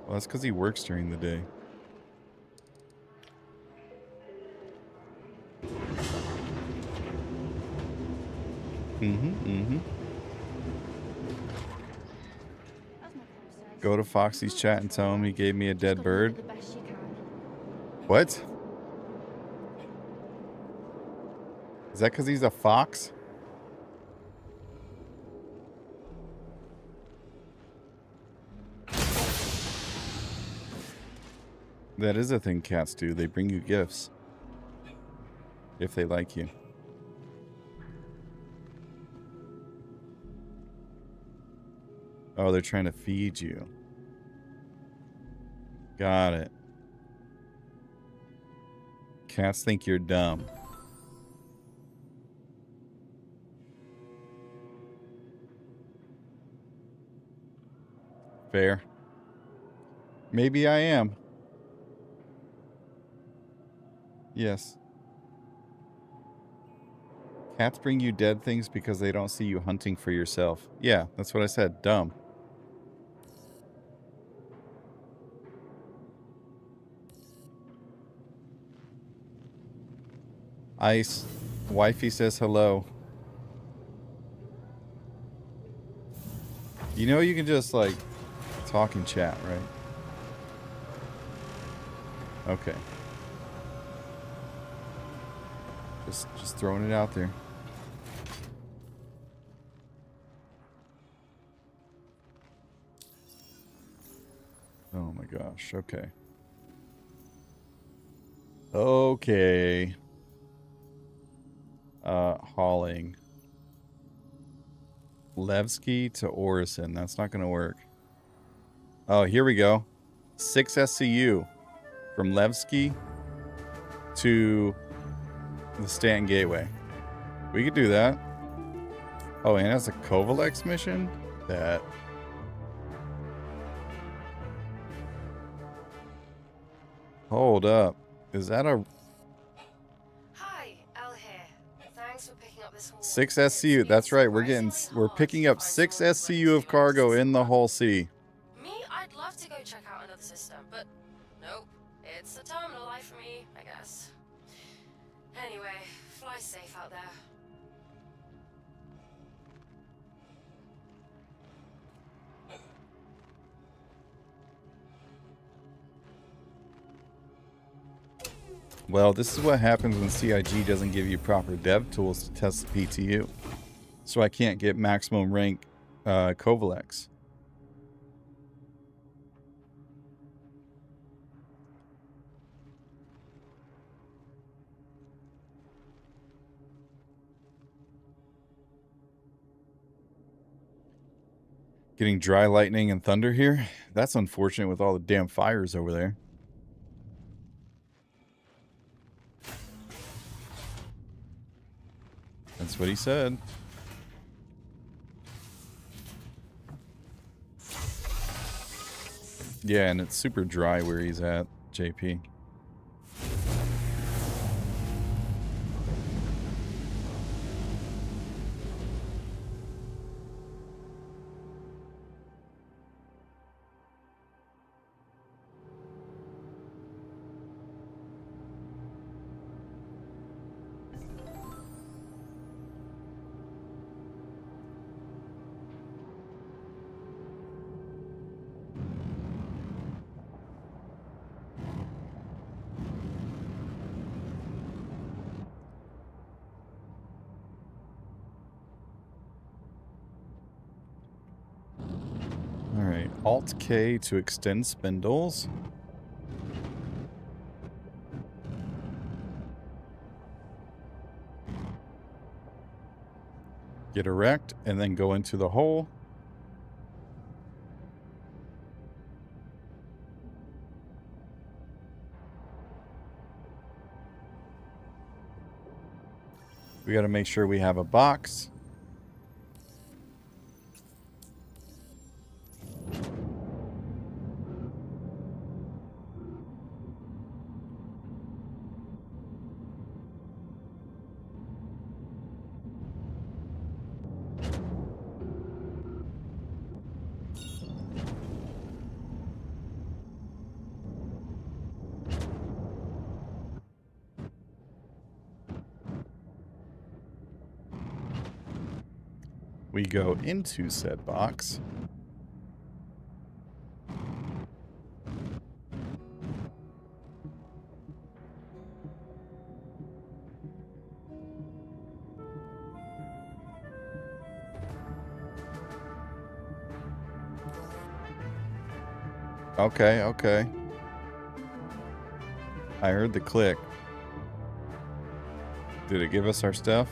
Well, that's because he works during the day. Go to Foxy's chat and tell him he gave me a dead bird. What? Is that because he's a fox? That is a thing cats do. They bring you gifts. If they like you. Oh, they're trying to feed you. Got it. Cats think you're dumb. Fair. Maybe I am. Yes. Cats bring you dead things because they don't see you hunting for yourself. Yeah, that's what I said. Dumb. Ice. Wifey says hello. You know you can just like talk in chat, right? Okay. Just throwing it out there. Oh my gosh. Okay. Okay. Hauling. Levski to Orison. That's not going to work. Oh, here we go. 6 SCU from Levski to the Stanton Gateway. We could do that. Oh, and that's a Kovalex mission? That. Hold up. Is that a... Hi, Elle here. Thanks for picking up this whole 6 SCU? That's right. We're picking up 6 SCU of cargo in the Hull Sea. Me, I'd love to go check out another system, but nope. It's a terminal life for me, I guess. Anyway, fly safe out there. Well, this is what happens when CIG doesn't give you proper dev tools to test the PTU. So I can't get maximum rank Kovalex. Getting dry lightning and thunder here? That's unfortunate with all the damn fires over there. That's what he said. Yeah, and it's super dry where he's at, JP. Alt K to extend spindles. Get erect and then go into the hole. We got to make sure we have a box. We go into said box. Okay, okay. I heard the click. Did it give us our stuff?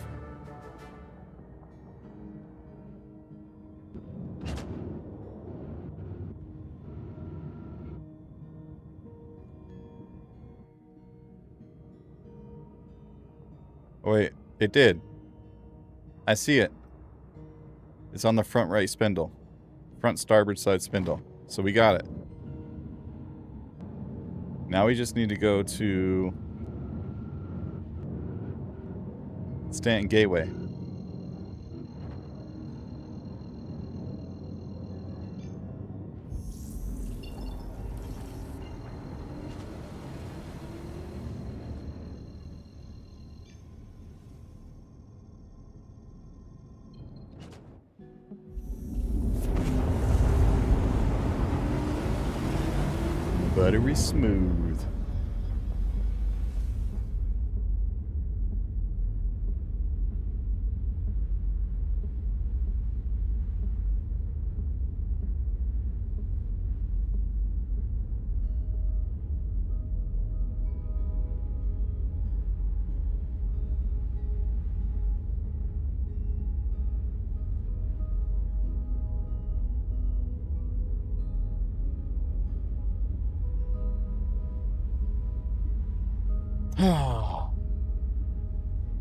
Wait, it did. I see it. It's on the front right spindle. Front starboard side spindle. So we got it. Now we just need to go to Stanton Gateway. Buttery smooth.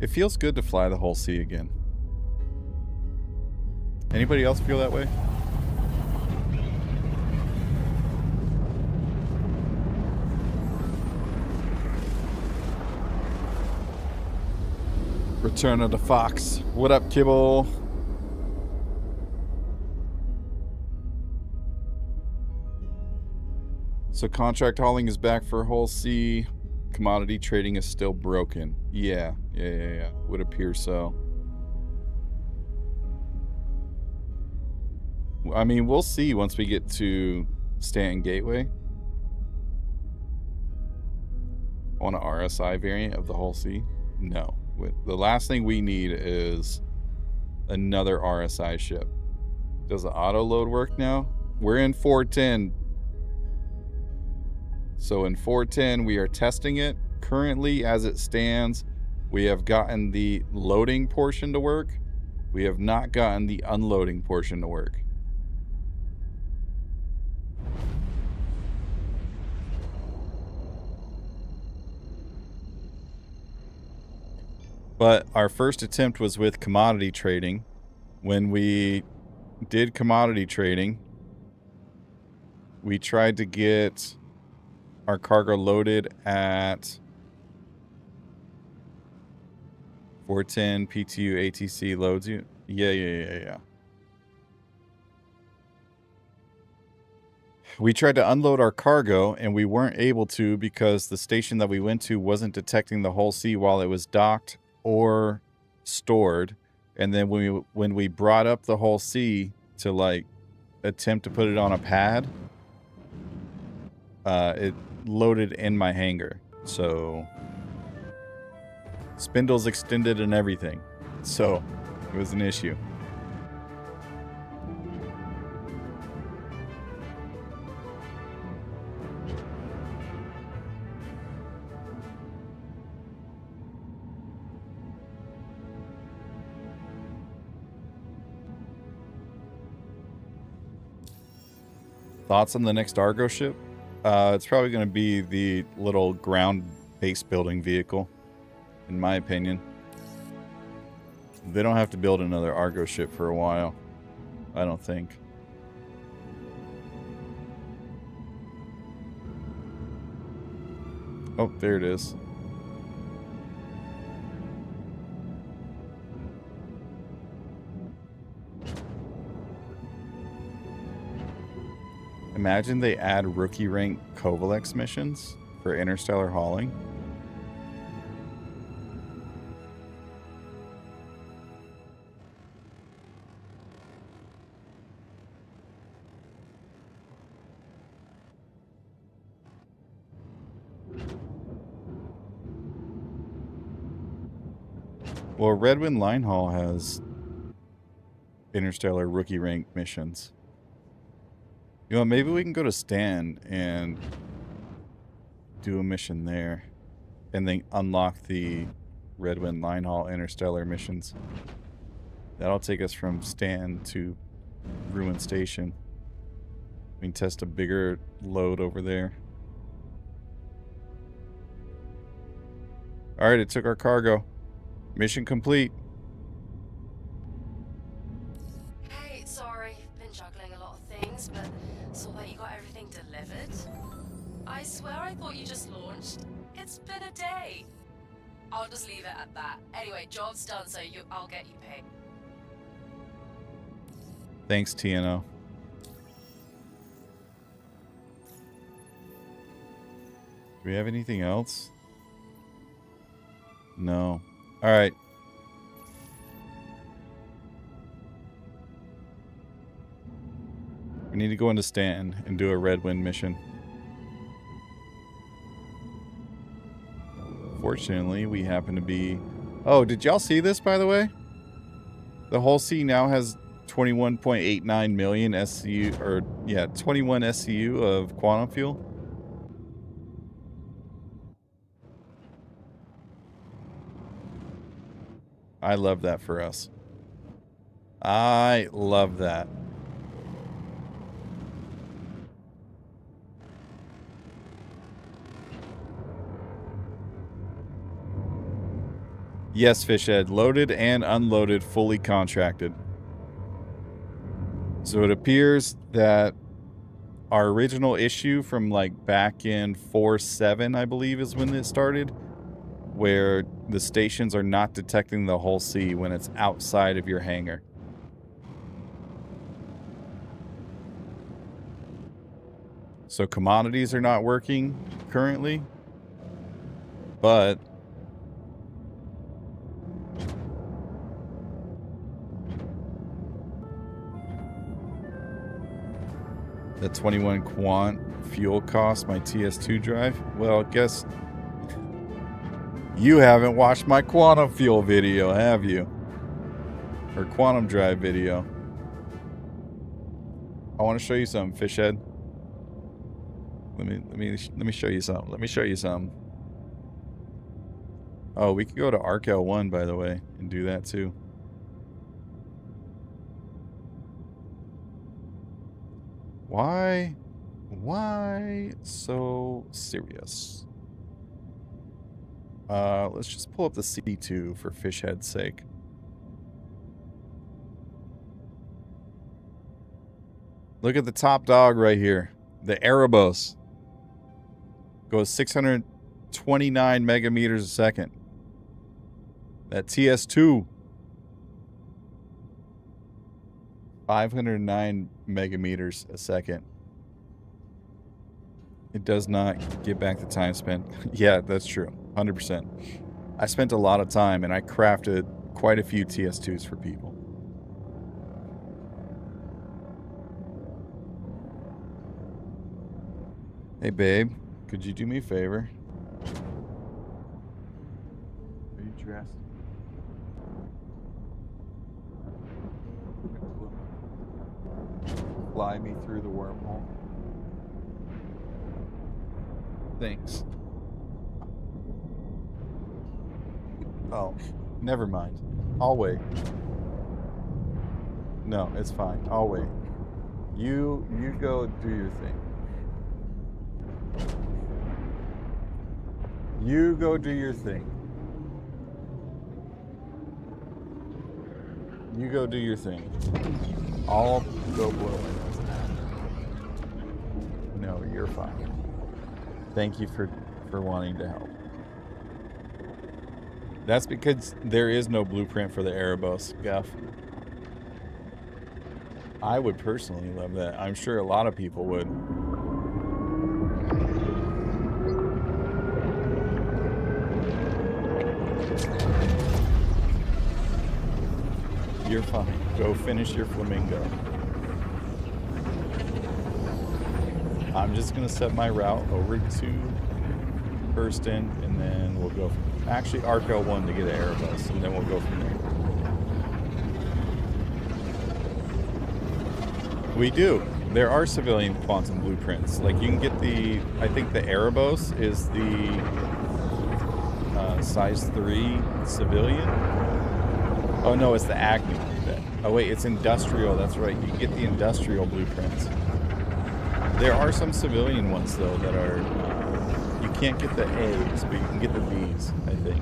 It feels good to fly the whole sea again. Anybody else feel that way? Return of the Fox. What up, Kibble? So contract hauling is back for whole sea. Commodity trading is still broken. Yeah. Would appear so. I mean, we'll see once we get to Stanton Gateway. I want an RSI variant of the whole sea? No. The last thing we need is another RSI ship. Does the auto load work now? We're in 410. So in 410, we are testing it. Currently, as it stands, we have gotten the loading portion to work. We have not gotten the unloading portion to work. But our first attempt was with commodity trading. When we did commodity trading, we tried to get our cargo loaded at 410 PTU ATC loads you. Yeah. We tried to unload our cargo and we weren't able to because the station that we went to wasn't detecting the whole sea while it was docked or stored. And then when we brought up the whole sea to like attempt to put it on a pad, it loaded in my hangar. So spindles extended and everything. So it was an issue. Thoughts on the next Argo ship? It's probably going to be the little ground base building vehicle, in my opinion. They don't have to build another Argo ship for a while, I don't think. Oh, there it is. Imagine they add rookie rank Kovalex missions for interstellar hauling. Well, Redwind Linehaul has interstellar rookie rank missions. You know, maybe we can go to Stan and do a mission there. And then unlock the Redwind Linehaul interstellar missions. That'll take us from Stan to Ruin Station. We can test a bigger load over there. Alright, it took our cargo. Mission complete. Hey, sorry. Been juggling a lot of things, but saw that you got everything delivered. I swear I thought you just launched. It's been a day. I'll just leave it at that. Anyway, job's done, so I'll get you paid. Thanks, TNO. Do we have anything else? No. All right. We need to go into Stanton and do a Redwind mission. Fortunately, we happen to be... Oh, did y'all see this, by the way? The Hull C now has 21.89 million SCU, or yeah, 21 SCU of quantum fuel. I love that for us. I love that. Yes, Fishhead. Loaded and unloaded, fully contracted. So it appears that our original issue from like back in 4.7, I believe is when it started, where the stations are not detecting the Hull C when it's outside of your hangar. So commodities are not working currently, but the 21 quant fuel cost my TS2 drive. Well, guess you haven't watched my quantum fuel video, have you? Or quantum drive video. I want to show you something, Fishhead. Let me show you something. Let me show you something. Oh, we could go to ArcL1, by the way, and do that too. Why so serious? Let's just pull up the C2 for Fishhead's sake. Look at the top dog right here. The Erebos goes 629 megameters a second. That TS2, 509 megameters a second. It does not get back the time spent. Yeah, that's true. 100%. I spent a lot of time and I crafted quite a few TS2s for people. Hey, babe. Could you do me a favor? Are you dressed? Fly me through the wormhole. Thanks. Oh, never mind. I'll wait. No, it's fine. I'll wait. You go do your thing. You go do your thing. You go do your thing. I'll go blow my nose. No, you're fine. Thank you for wanting to help. That's because there is no blueprint for the Erebos, Guff. I would personally love that. I'm sure a lot of people would. You're fine. Go finish your flamingo. I'm just gonna set my route over to Hurston, and then we'll go. Actually, Arc L1 to get an Erebus, and then we'll go from there. We do. There are civilian quantum blueprints. Like, you can get the, I think the Erebos is the size 3 civilian. Oh no, it's the Agni. Oh wait, it's industrial. That's right. You can get the industrial blueprints. There are some civilian ones though that are, you can't get the A's, but you can get the B's, I think.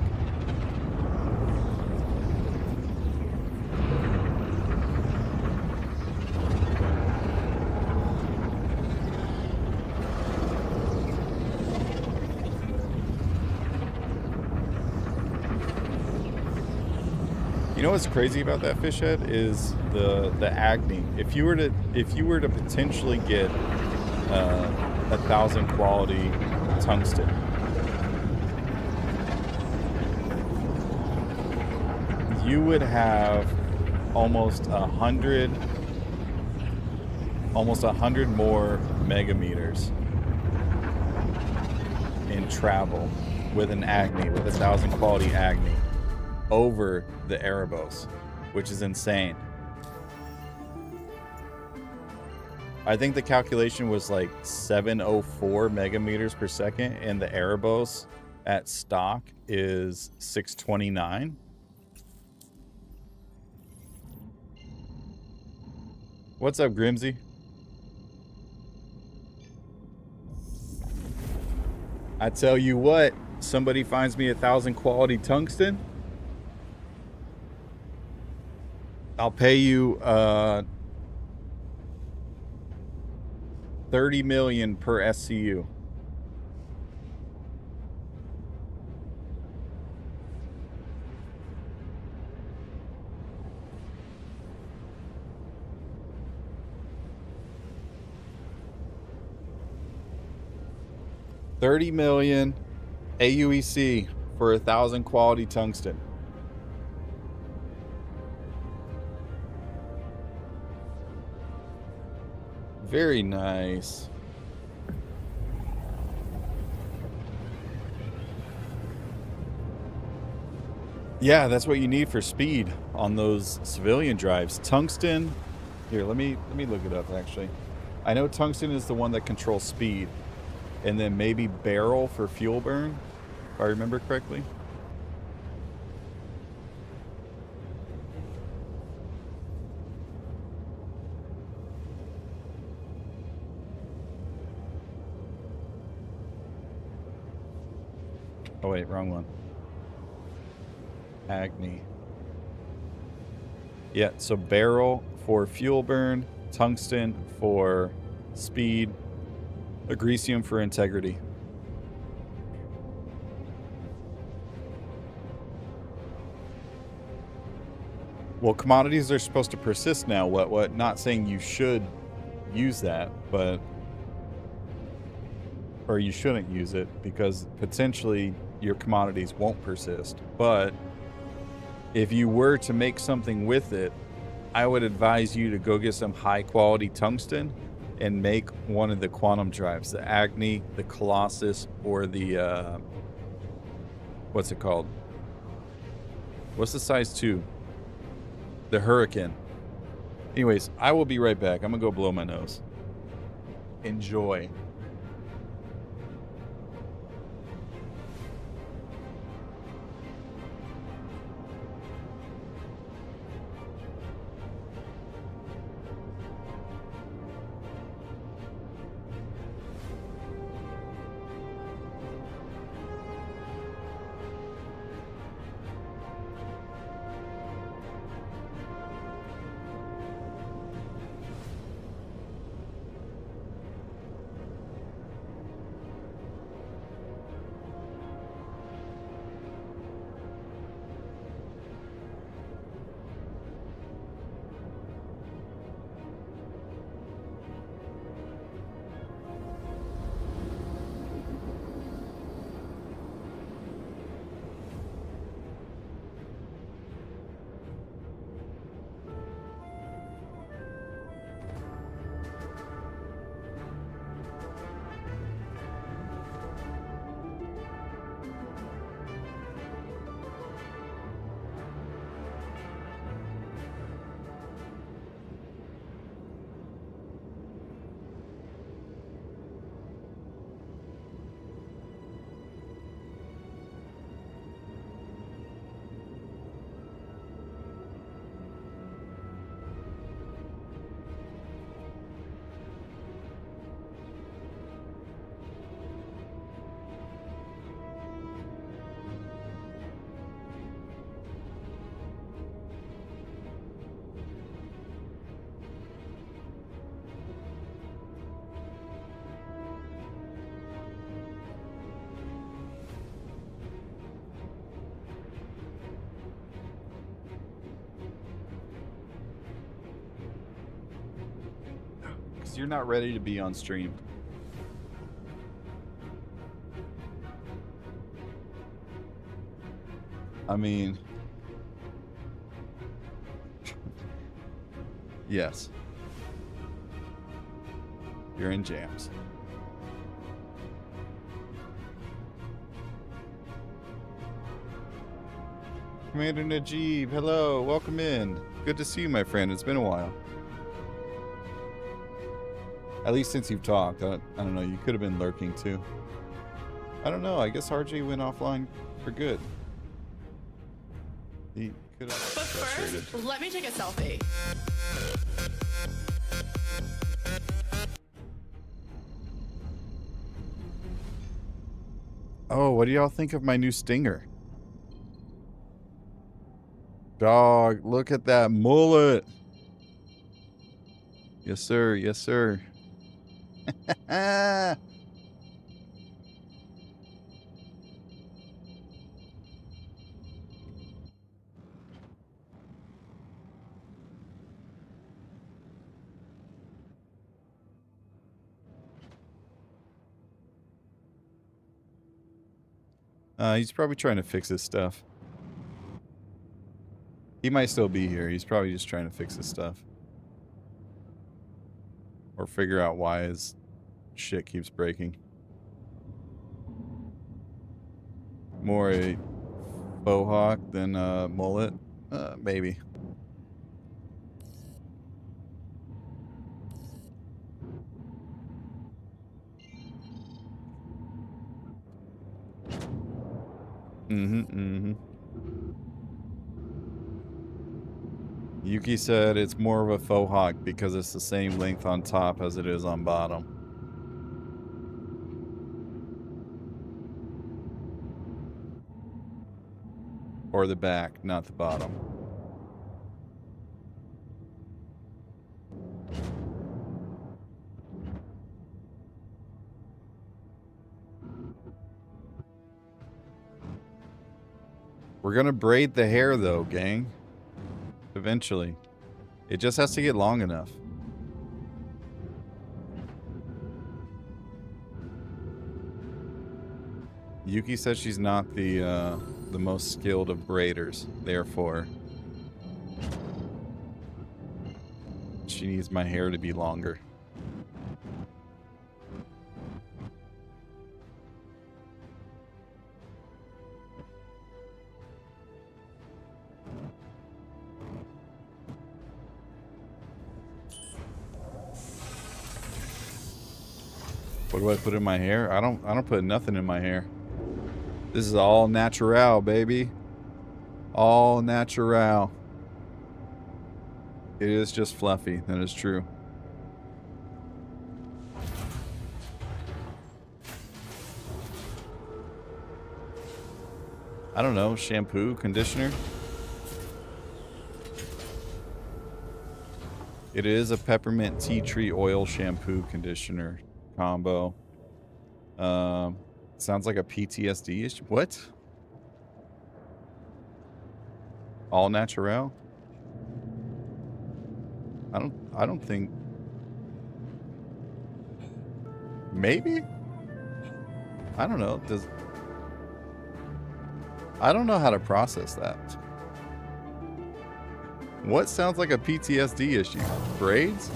You know what's crazy about that fish head is the Agni. If you were to potentially get 1,000 quality tungsten, you would have almost 100 more megameters in travel with an Agni, with 1,000 quality Agni, over the Erebos, which is insane. I think the calculation was like 704 megameters per second, and the Erebos at stock is 629. What's up, Grimsy? I tell you what, somebody finds me 1,000 quality tungsten, I'll pay you 30 million per SCU. $30 million AUEC for 1,000 quality tungsten. Very nice. Yeah, that's what you need for speed on those civilian drives. Tungsten. Here, let me look it up actually. I know tungsten is the one that controls speed, and then maybe barrel for fuel burn, if I remember correctly. Oh wait, wrong one. Agni. Yeah, so barrel for fuel burn, tungsten for speed, agresium for integrity. Well, commodities are supposed to persist now. What? Not saying you should use that, but or you shouldn't use it, because potentially your commodities won't persist. But if you were to make something with it, I would advise you to go get some high quality tungsten and make one of the quantum drives, the Agni, the Colossus, or the what's it called? What's the size 2? The Hurricane. Anyways, I will be right back. I'm gonna go blow my nose. Enjoy. Because you're not ready to be on stream. I mean... yes. You're in jams. Commander Najib, hello, welcome in. Good to see you, my friend. It's been a while. At least since you've talked. I don't know, you could have been lurking too. I don't know, I guess RJ went offline for good. He could have But frustrated. first, let me take a selfie. Oh, what do y'all think of my new Stinger? Dog, look at that mullet. Yes, sir. Yes, sir. He's probably trying to fix his stuff. He might still be here. He's probably just trying to fix his stuff. Or figure out why his shit keeps breaking. More a faux hawk than a mullet? Maybe. Yuki said it's more of a faux hawk because it's the same length on top as it is on bottom. Or the back, not the bottom. We're gonna braid the hair though, gang. Eventually. It just has to get long enough. Yuki says she's not the most skilled of braiders, therefore she needs my hair to be longer. What do I put in my hair? I don't put nothing in my hair. This is all natural, baby. All natural. It is just fluffy. That is true. I don't know. Shampoo, conditioner. It is a peppermint tea tree oil shampoo conditioner combo. Sounds like a PTSD issue. What? All natural? I don't think. Maybe? I don't know. I don't know how to process that. What sounds like a PTSD issue? Braids?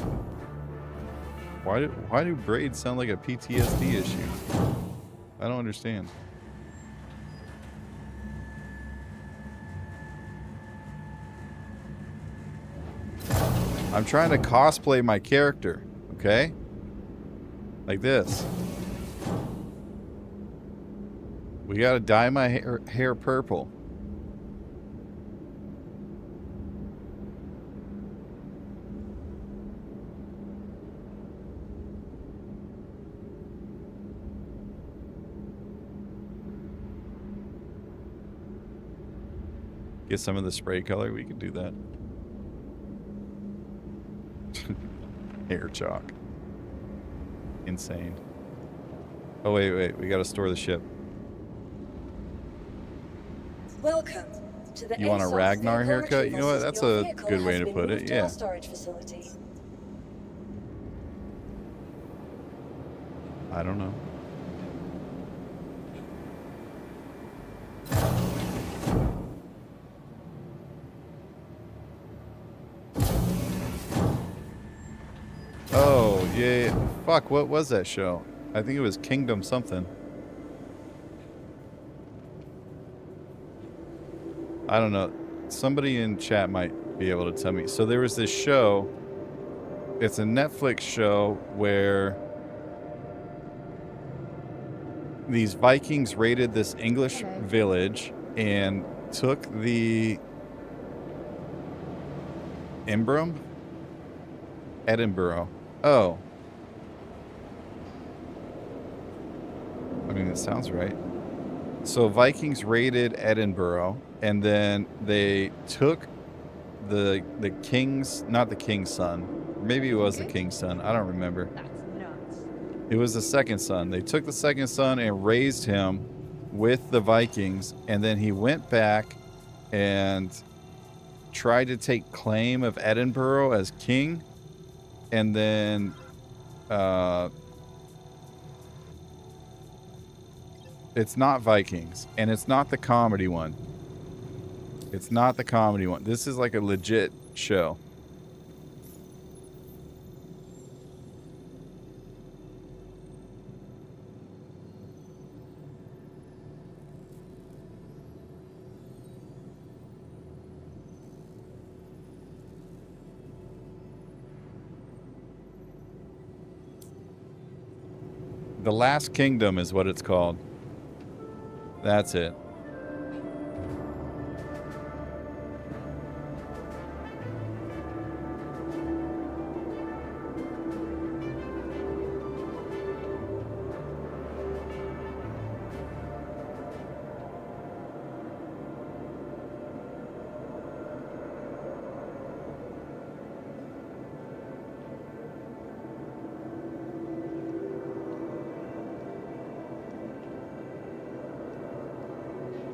Why do braids sound like a PTSD issue? I don't understand. I'm trying to cosplay my character, okay? Like this. We gotta dye my hair purple. Get some of the spray color, we can do that. Hair chalk. Insane. Oh wait, we gotta store the ship. Welcome to the You want a ASOS Ragnar vehicle haircut? You know what? retrieval That's system. Your a vehicle good way has to been put it, moved to our yeah. storage facility. I don't know. Oh, yeah. Fuck, what was that show? I think it was Kingdom something. I don't know. Somebody in chat might be able to tell me. So there was this show. It's a Netflix show where these Vikings raided this English village and took the Edinburgh. Oh. I mean, it sounds right. So Vikings raided Edinburgh, and then they took the king's, not the king's son. Maybe it was the king's son. I don't remember. It was the second son. They took the second son and raised him with the Vikings, and then he went back and tried to take claim of Edinburgh as king, and then it's not Vikings, and it's not the comedy one. It's not the comedy one. This is like a legit show. The Last Kingdom is what it's called. That's it.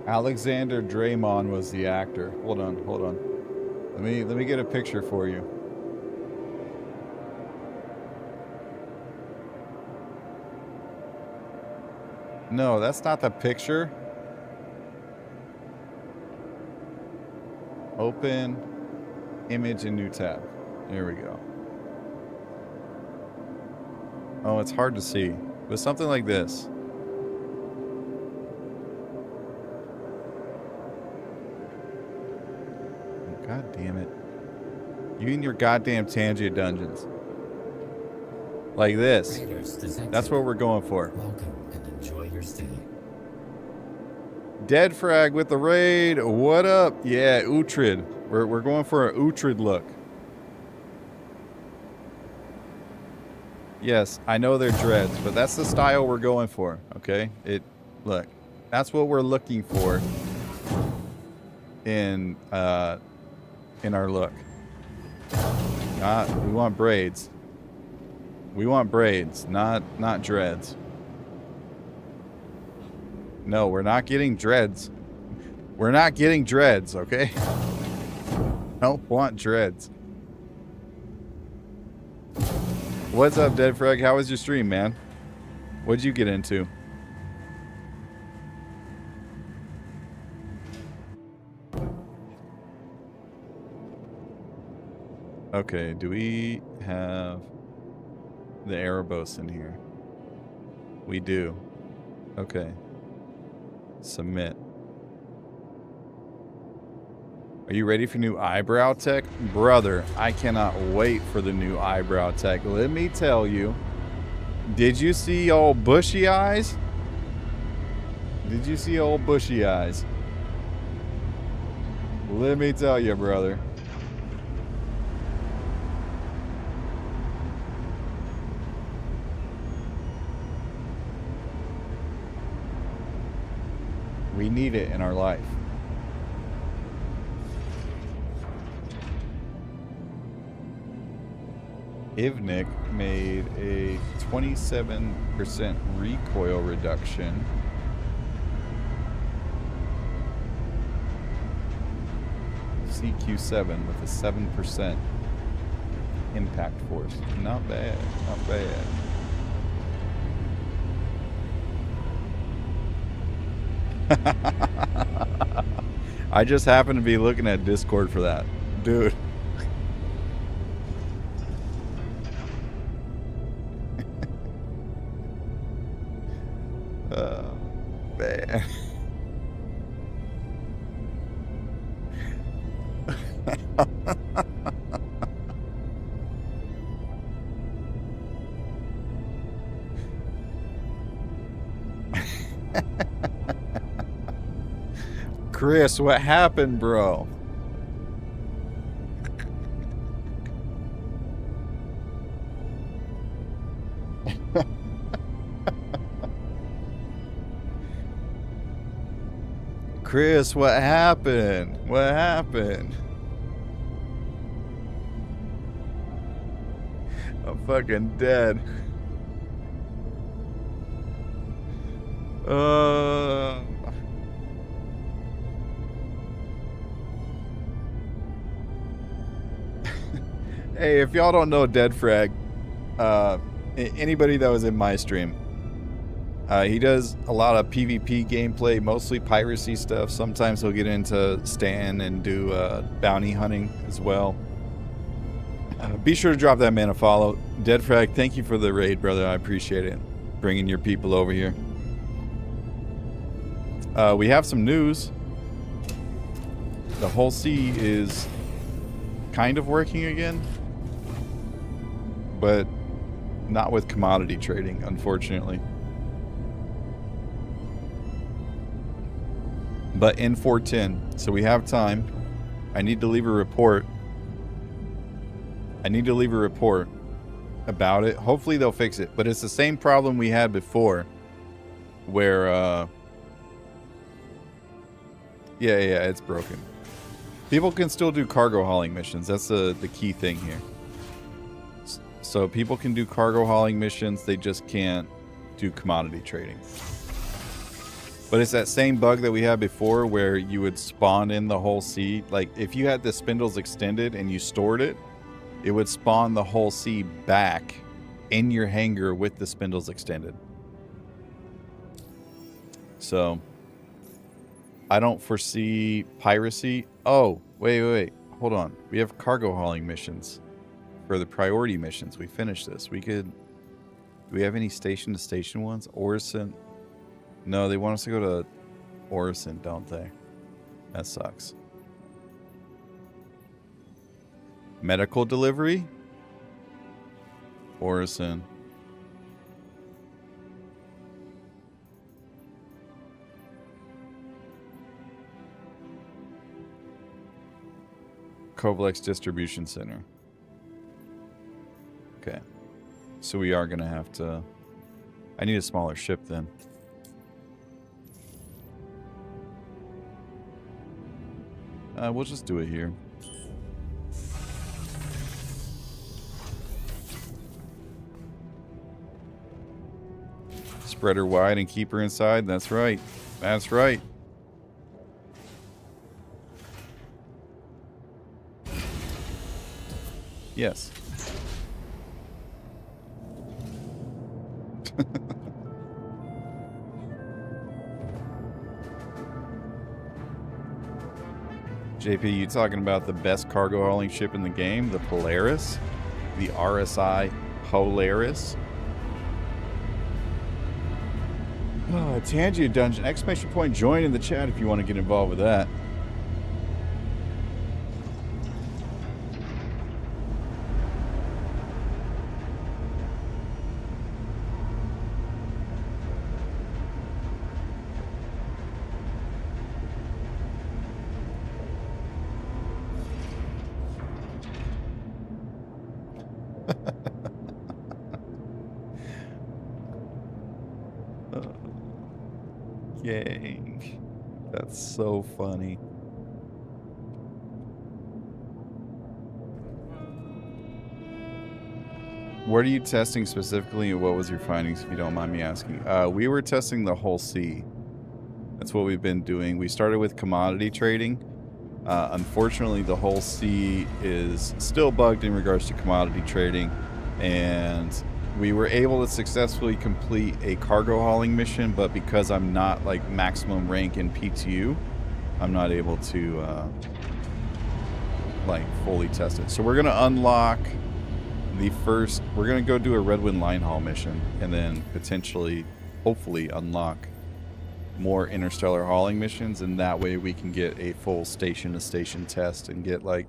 Alexander Draymond was the actor. Hold on. Let me get a picture for you. No, that's not the picture. Open image in new tab. There we go. Oh, it's hard to see. But something like this. God damn it. You and your goddamn Tangia dungeons. Like this. That's what we're going for. Welcome and enjoy your stay. Dead Frag with the raid. What up? Yeah, Uhtred. We're going for an Uhtred look. Yes, I know they're dreads, but that's the style we're going for, okay? Look, that's what we're looking for in our look. We want braids. We want braids, not dreads. No, we're not getting dreads. We're not getting dreads, okay? Don't want dreads. What's up, Dead Frag? How was your stream, man? What'd you get into? Okay, do we have the Erebos in here? We do. Okay. Submit. Are you ready for new eyebrow tech? Brother, I cannot wait for the new eyebrow tech. Let me tell you. Did you see old bushy eyes? Did you see old bushy eyes? Let me tell you, brother. We need it in our life. Ivnik made a 27% recoil reduction. CQ7 with a 7% impact force. Not bad, not bad. I just happened to be looking at Discord for that. Dude. Man. Chris, what happened, bro? Chris, what happened? What happened? I'm fucking dead. Hey, if y'all don't know Dead Frag, anybody that was in my stream, he does a lot of PvP gameplay, mostly piracy stuff. Sometimes he'll get into Stan and do bounty hunting as well. Be sure to drop that man a follow. Dead Frag, thank you for the raid, brother. I appreciate it. Bringing your people over here. We have some news. The whole sea is kind of working again, but not with commodity trading, unfortunately. But in 410, so we have time. I need to leave a report. I need to leave a report about it. Hopefully they'll fix it, but it's the same problem we had before, where yeah, it's broken. People can still do cargo hauling missions. That's the key thing here. So people can do cargo hauling missions, they just can't do commodity trading. But it's that same bug that we had before where you would spawn in the whole sea. Like if you had the spindles extended and you stored it, it would spawn the whole sea back in your hangar with the spindles extended. So I don't foresee piracy. Oh, wait. Hold on. We have cargo hauling missions. For the priority missions, we finished this. We could... Do we have any station-to-station ones? Orison... No, they want us to go to Orison, don't they? That sucks. Medical delivery? Orison. Covlex Distribution Center. Okay. So we are going to have to... I need a smaller ship then. We'll just do it here. Spread her wide and keep her inside. That's right. That's right. Yes. JP, you talking about the best cargo hauling ship in the game, the Polaris? The RSI Polaris? Oh, Tangia Dungeon! Exclamation point! Join in the chat if you want to get involved with that. Gang. That's so funny. What are you testing specifically, and what was your findings, if you don't mind me asking? We were testing the whole sea. That's what we've been doing. We started with commodity trading. Unfortunately, the whole sea is still bugged in regards to commodity trading, and we were able to successfully complete a cargo hauling mission, but because I'm not like maximum rank in PTU, I'm not able to like fully test it. So we're gonna unlock the first. We're gonna go do a Redwind line haul mission, and then potentially, hopefully, unlock more interstellar hauling missions, and that way we can get a full station to station test and get like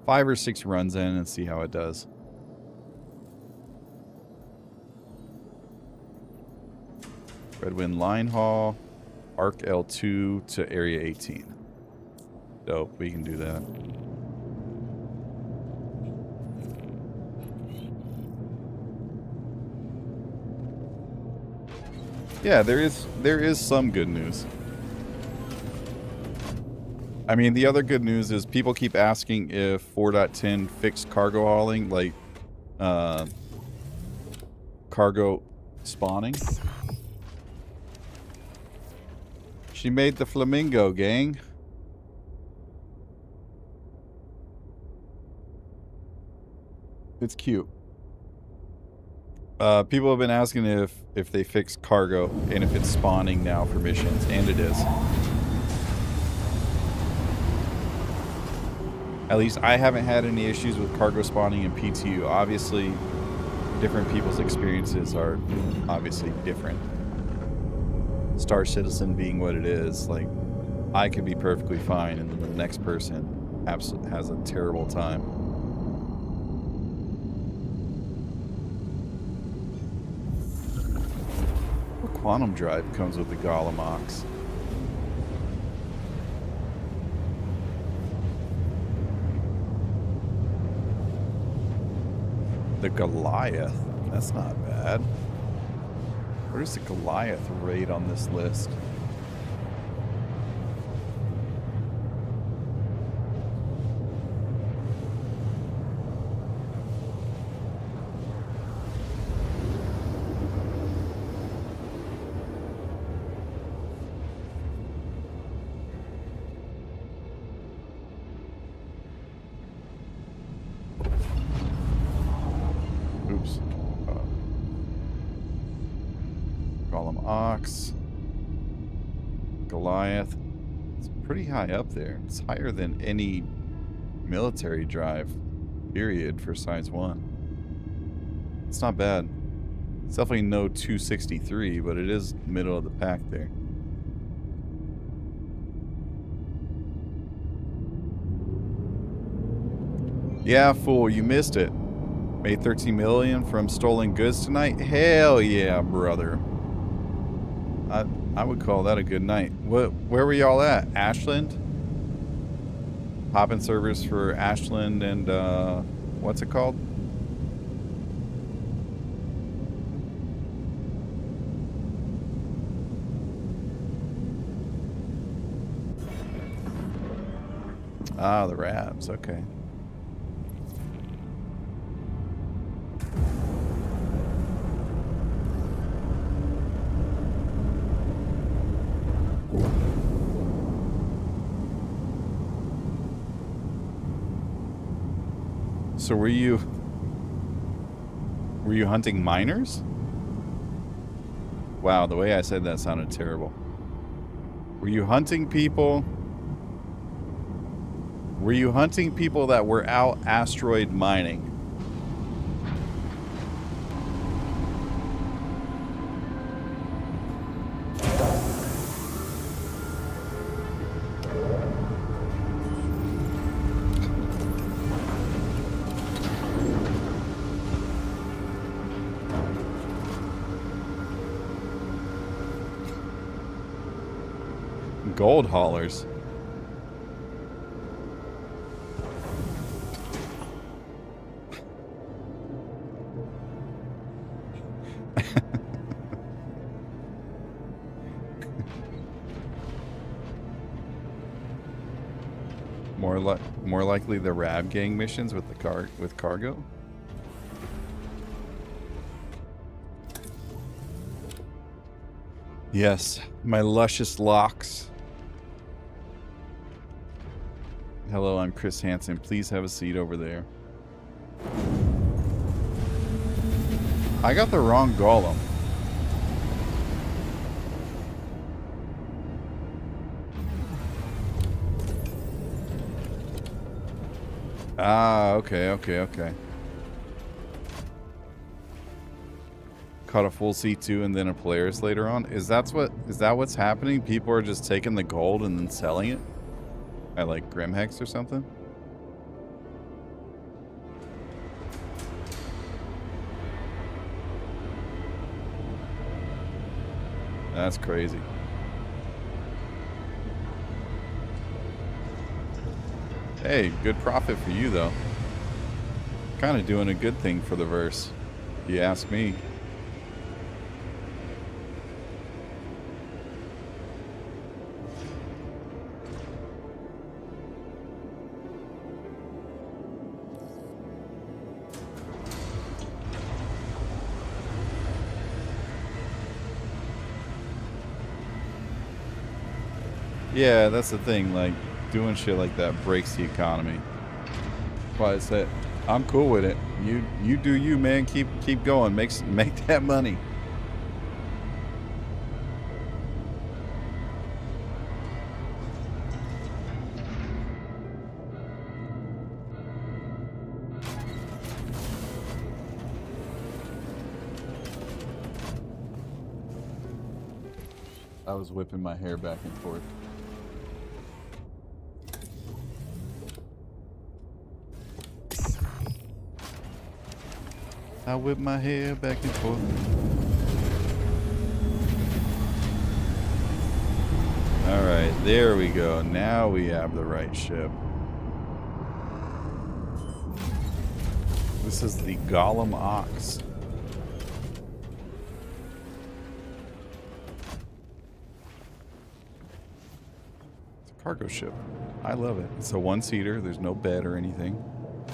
5 or 6 runs in and see how it does. Redwind line haul, Arc L2 to Area 18. Dope, we can do that. Yeah, there is some good news. I mean, the other good news is people keep asking if 4.10 fixed cargo hauling, like cargo spawning. She made the flamingo, gang. It's cute. People have been asking if they fixed cargo and if it's spawning now for missions, and it is. At least I haven't had any issues with cargo spawning in PTU. Obviously, different people's experiences are obviously different. Star Citizen being what it is, like, I could be perfectly fine and then the next person absolutely has a terrible time. Quantum Drive comes with the Golem Ox. The Goliath. That's not bad. Where's the Goliath raid on this list? Oops. Golem Ox. Goliath. It's pretty high up there. It's higher than any military drive, period, for size 1. It's not bad. It's definitely no 263, but it is middle of the pack there. Yeah, fool, you missed it. Made 13 million from stolen goods tonight? Hell yeah, brother. I would call that a good night. Where were y'all at? Ashland? Popping servers for Ashland and what's it called? Ah, the Rabs, okay. So were you hunting miners? Wow, the way I said that sounded terrible. Were you hunting people? Were you hunting people that were out asteroid mining? Gold haulers. More likely the Rab gang missions with the cargo. Yes, my luscious locks. Hello, I'm Chris Hansen. Please have a seat over there. I got the wrong golem. Ah, okay. Caught a full C2 and then a Polaris later on. Is that what's happening? People are just taking the gold and then selling it at like Grimhex or something? That's crazy. Hey, good profit for you though. Kind of doing a good thing for the verse, if you ask me. Yeah, that's the thing, like, doing shit like that breaks the economy. Why I said, I'm cool with it. You do you, man. Keep going. Make that money. I was whipping my hair back and forth. I whip my hair back and forth. Alright, there we go. Now we have the right ship. This is the Golem Ox. It's a cargo ship. I love it. It's a one-seater. There's no bed or anything.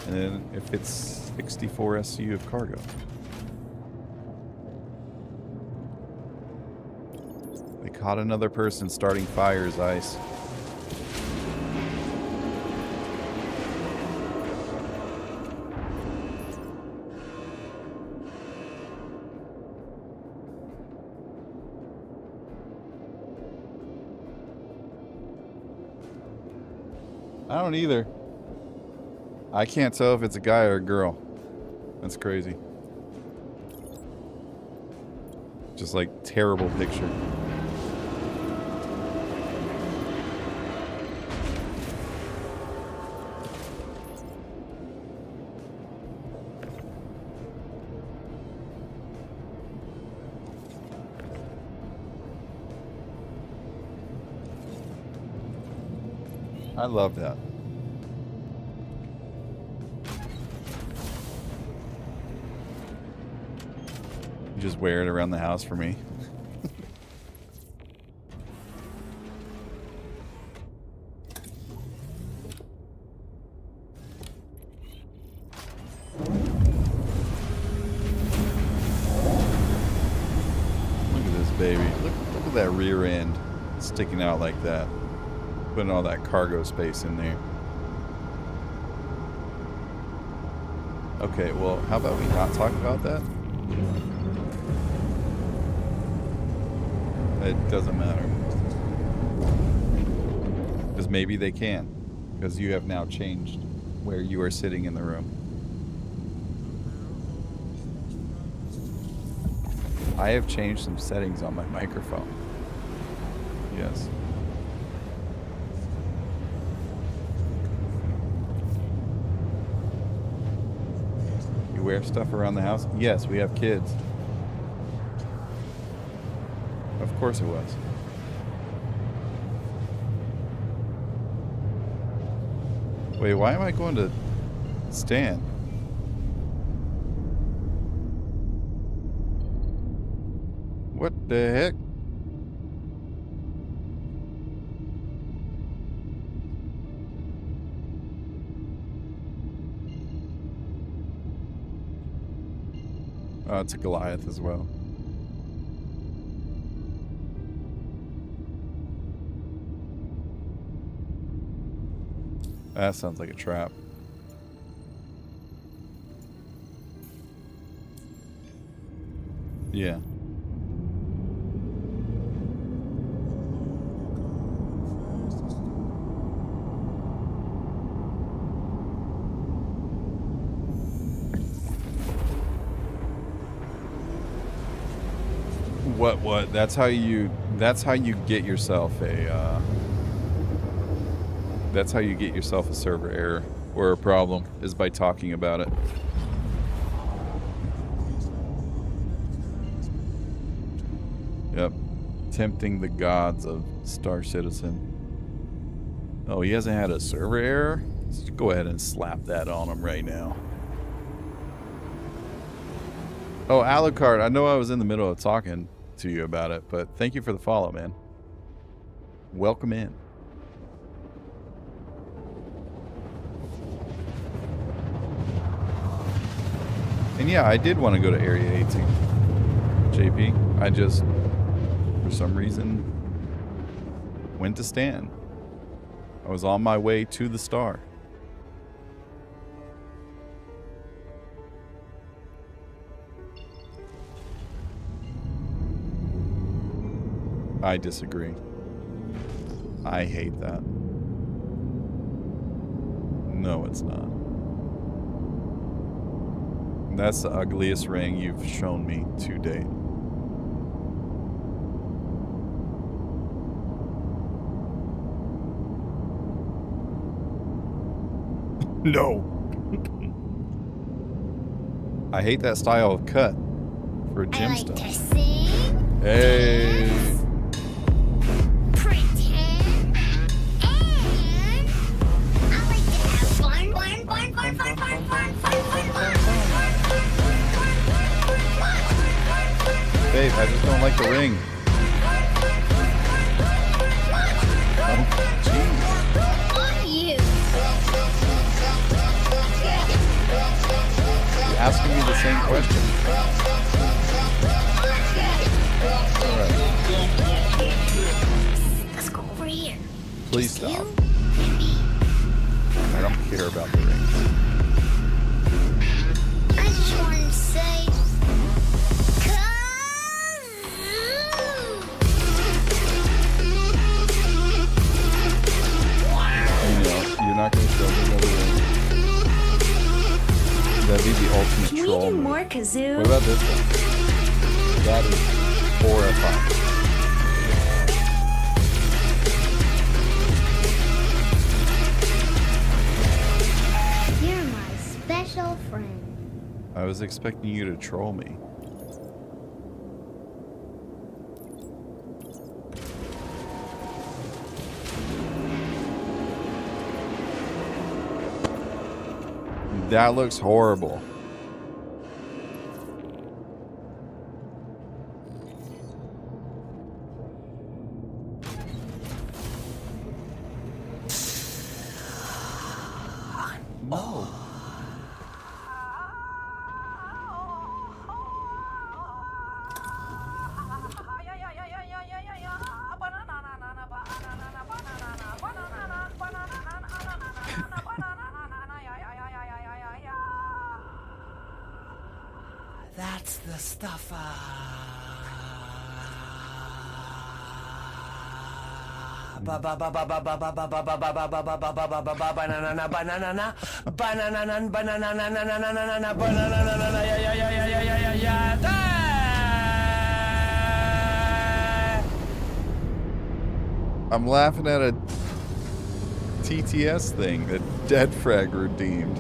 And then if it's 64 SCU of cargo. They caught another person starting fires, Ice. I don't either. I can't tell if it's a guy or a girl. That's crazy. Just like terrible picture. I love that. Just wear it around the house for me. Look at this baby. Look at that rear end sticking out like that. Putting all that cargo space in there. Okay, well, how about we not talk about that? It doesn't matter. Because maybe they can. Because you have now changed where you are sitting in the room. I have changed some settings on my microphone. Yes. You wear stuff around the house? Yes, we have kids. Of course it was. Wait, why am I going to Stan? What the heck? Oh, it's a Goliath as well. That sounds like a trap. Yeah. What? That's how you get yourself a that's how you get yourself a server error or a problem, is by talking about it. Yep. Tempting the gods of Star Citizen. Oh, he hasn't had a server error? Let's go ahead and slap that on him right now. Oh, Alucard, I know I was in the middle of talking to you about it, but thank you for the follow, man. Welcome in. And yeah, I did want to go to Area 18. JP, I just, for some reason, went to Stan. I was on my way to the star. I disagree. I hate that. No, it's not. That's the ugliest ring you've shown me to date. No. I hate that style of cut for gemstone. I like to sing. Hey. Pretend. And I like to have fun. Babe, I just don't like the ring. Oh, jeez. On you. You're asking me the same question. Alright. Let's go over here. Please stop. I don't care about the rings. I just wanted to say. You're not going to show me another ring. That'd be the ultimate Can we troll do move. more kazoo? What about this one? That is horrifying. You're my special friend. I was expecting you to troll me. That looks horrible. No. That's the stuff. I'm laughing at a TTS thing that Dead Frag redeemed.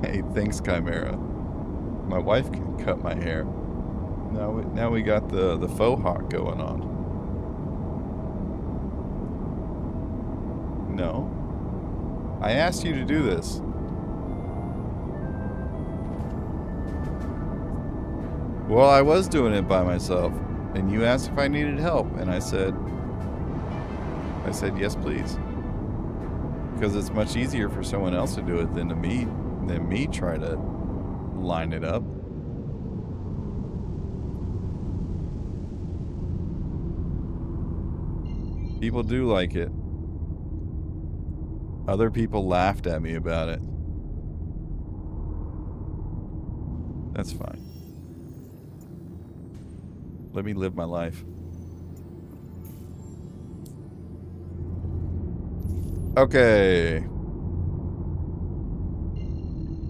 Hey, thanks, Chimera. My wife can cut my hair. Now we got the faux hawk going on. No. I asked you to do this. Well, I was doing it by myself, and you asked if I needed help, and I said yes, please. Because it's much easier for someone else to do it than me try to line it up. People do like it. Other people laughed at me about it. That's fine. Let me live my life. Okay.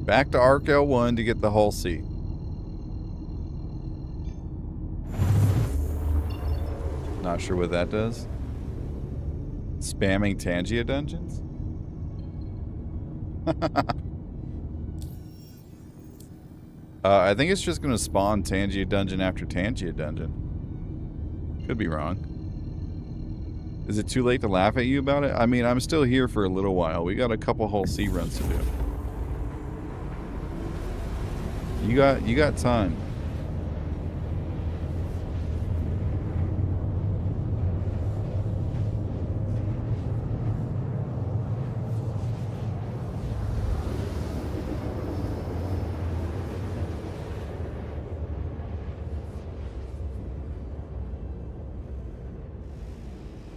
Back to Arc L1 to get the hull seat. Not sure what that does. Spamming Tangia dungeons? I think it's just going to spawn Tangia dungeon after Tangia dungeon. Could be wrong. Is it too late to laugh at you about it? I mean, I'm still here for a little while. We got a couple whole sea runs to do. You got time.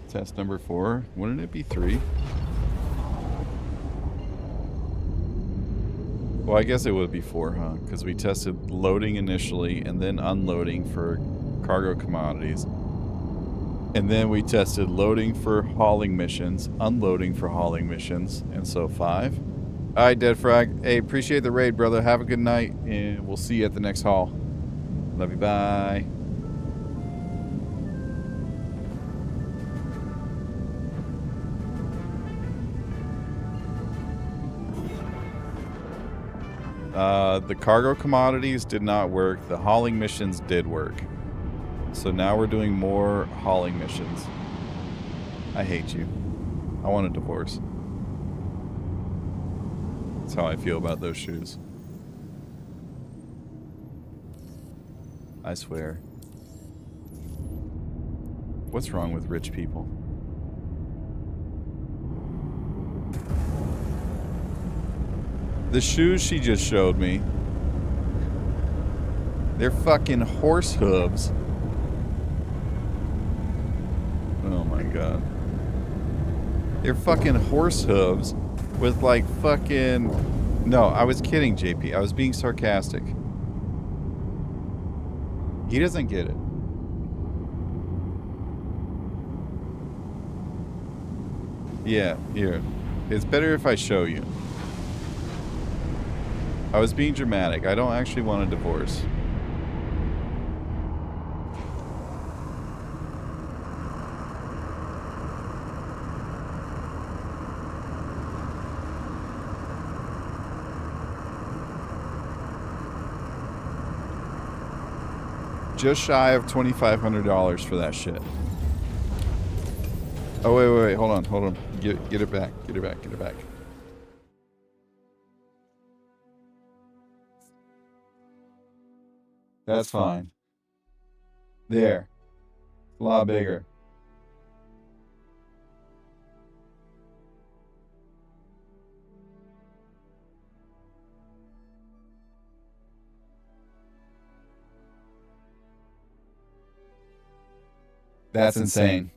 Test number 4. Wouldn't it be 3? Well, I guess it would be 4, huh? Because we tested loading initially and then unloading for cargo commodities. And then we tested loading for hauling missions, unloading for hauling missions, and so 5. Alright, Dead Frag. Hey, appreciate the raid, brother. Have a good night, and we'll see you at the next haul. Love you, bye. The cargo commodities did not work. The hauling missions did work. So now we're doing more hauling missions. I hate you. I want a divorce. That's how I feel about those shoes. I swear. What's wrong with rich people? The shoes she just showed me, they're fucking horse hooves. Oh my god. They're fucking horse hooves with like fucking... No, I was kidding, JP. I was being sarcastic. He doesn't get it. Yeah, here. It's better if I show you. I was being dramatic. I don't actually want a divorce. Just shy of $2,500 for that shit. Oh, wait. Hold on. Get it back. Get it back. That's fine. There. A lot bigger. That's insane.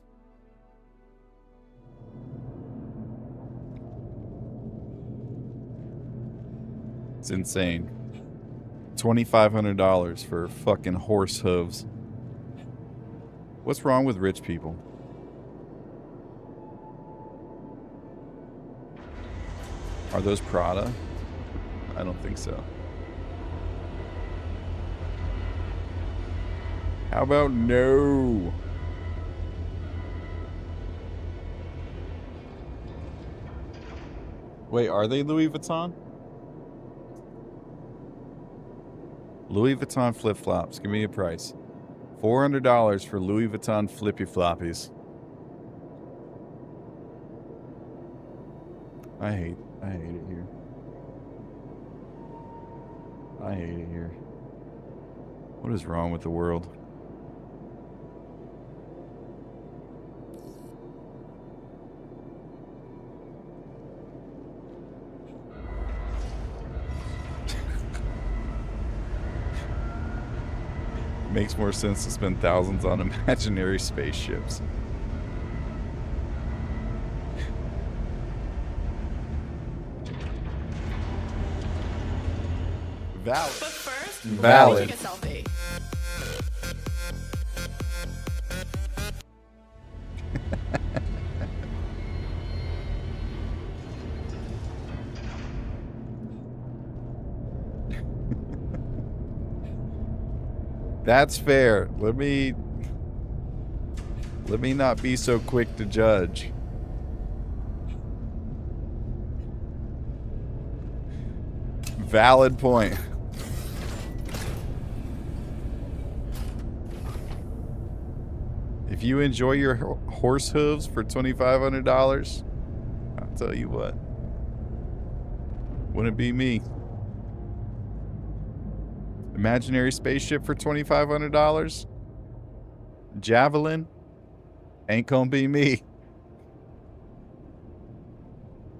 It's insane. $2,500 for fucking horse hooves. What's wrong with rich people? Are those Prada? I don't think so. How about no? Wait, are they Louis Vuitton? Louis Vuitton flip-flops. Give me a price. $400 for Louis Vuitton flippy-floppies. I hate it here. I hate it here. What is wrong with the world? Makes more sense to spend thousands on imaginary spaceships. Valid. But first, Valid. take a selfie. That's fair. Let me not be so quick to judge. Valid point. If you enjoy your horse hooves for $2,500, I'll tell you what. Wouldn't be me. Imaginary spaceship for $2,500? Javelin? Ain't gonna be me.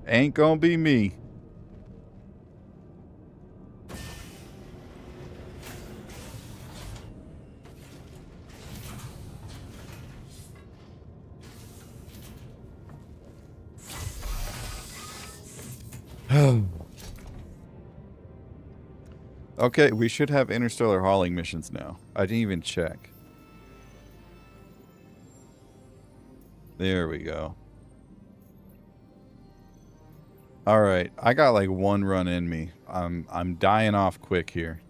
Ain't gonna be me. Okay, we should have interstellar hauling missions now. I didn't even check. There we go. All right, I got like one run in me. I'm dying off quick here.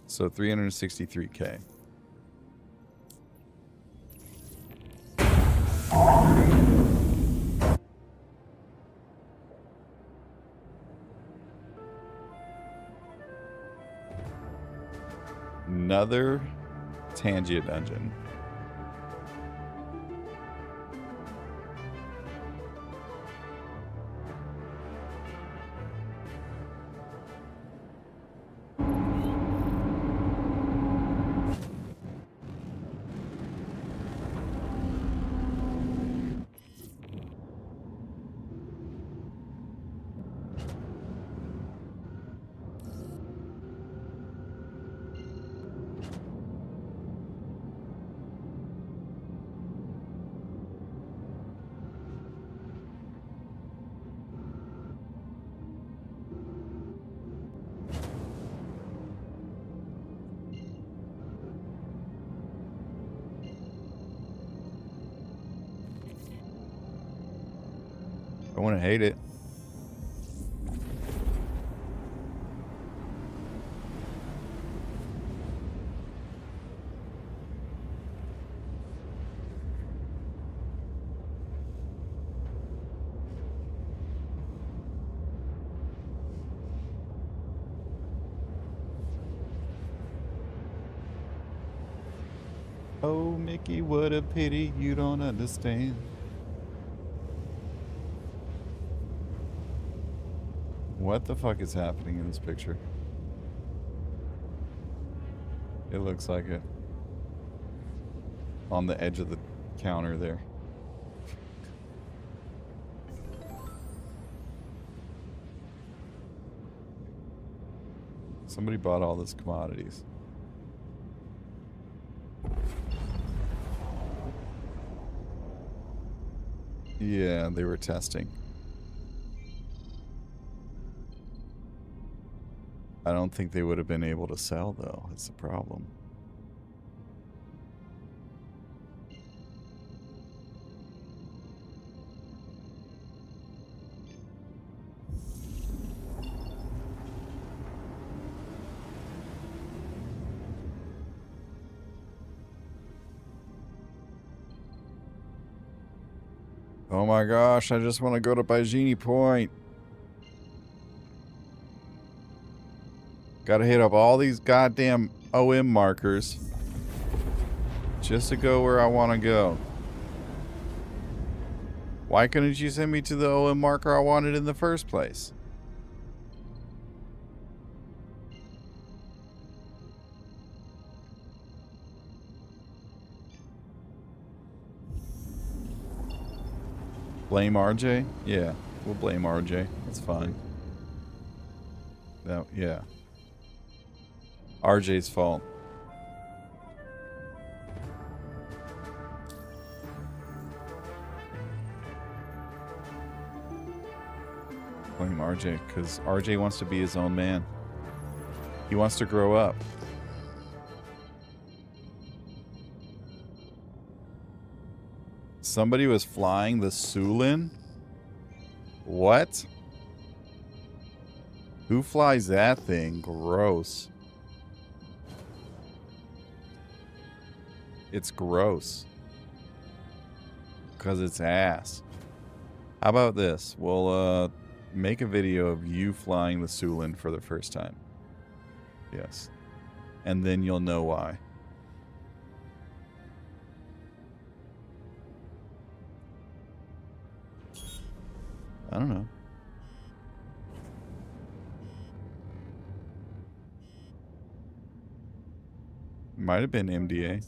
So 363K. Another Tangia dungeon. I want to hate it. Oh, Mickey, what a pity you don't understand. What the fuck is happening in this picture? It looks like it. On the edge of the counter there. Somebody bought all these commodities. Yeah, they were testing. I don't think they would have been able to sell, though. That's the problem. Oh my gosh, I just want to go to Baijini Point. Gotta hit up all these goddamn OM markers just to go where I want to go. Why couldn't you send me to the OM marker I wanted in the first place? Blame RJ? Yeah, we'll blame RJ. That's fine. No, yeah. RJ's fault. blame RJ, because RJ wants to be his own man. He wants to grow up. Somebody was flying the Sulin? What? Who flies that thing? Gross. It's gross. Because it's ass. How about this? We'll make a video of you flying the Sulin for the first time. Yes. And then you'll know why. I don't know. Might have been MDA.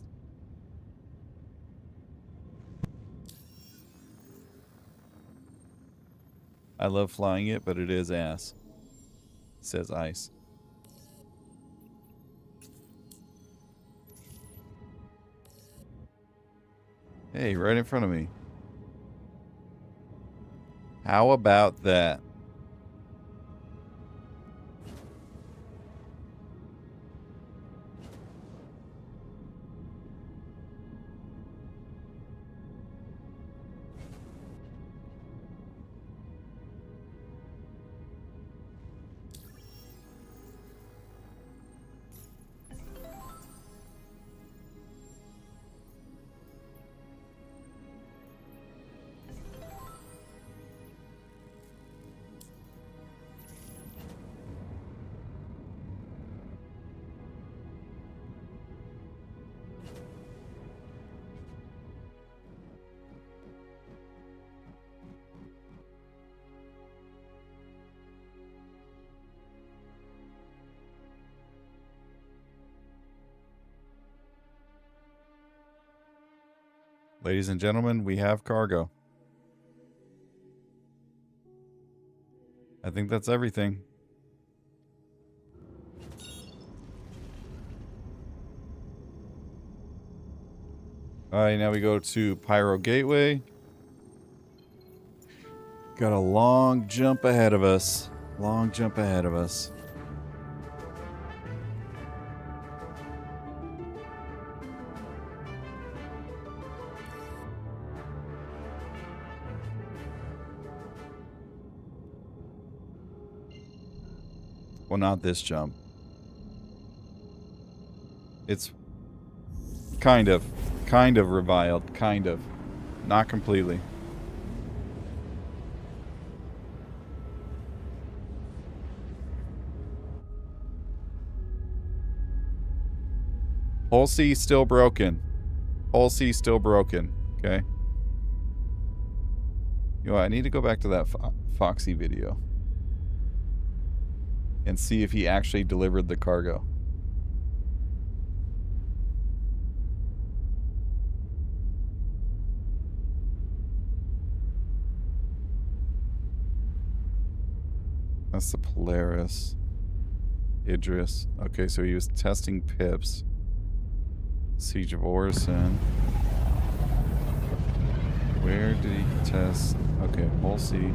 I love flying it, but it is ass. Says Ice. Hey, right in front of me. How about that? Ladies and gentlemen, we have cargo. I think that's everything. Alright, now we go to Pyro Gateway. Got a long jump ahead of us. Long jump ahead of us. Well, not this jump. It's kind of reviled, kind of. Not completely. Hull C still broken. Hull C still broken. Okay. You know what, I need to go back to that Foxy video and see if he actually delivered the cargo. That's the Polaris. Idris. Okay, so he was testing pips. Siege of Orison. Where did he test? Okay, we'll see.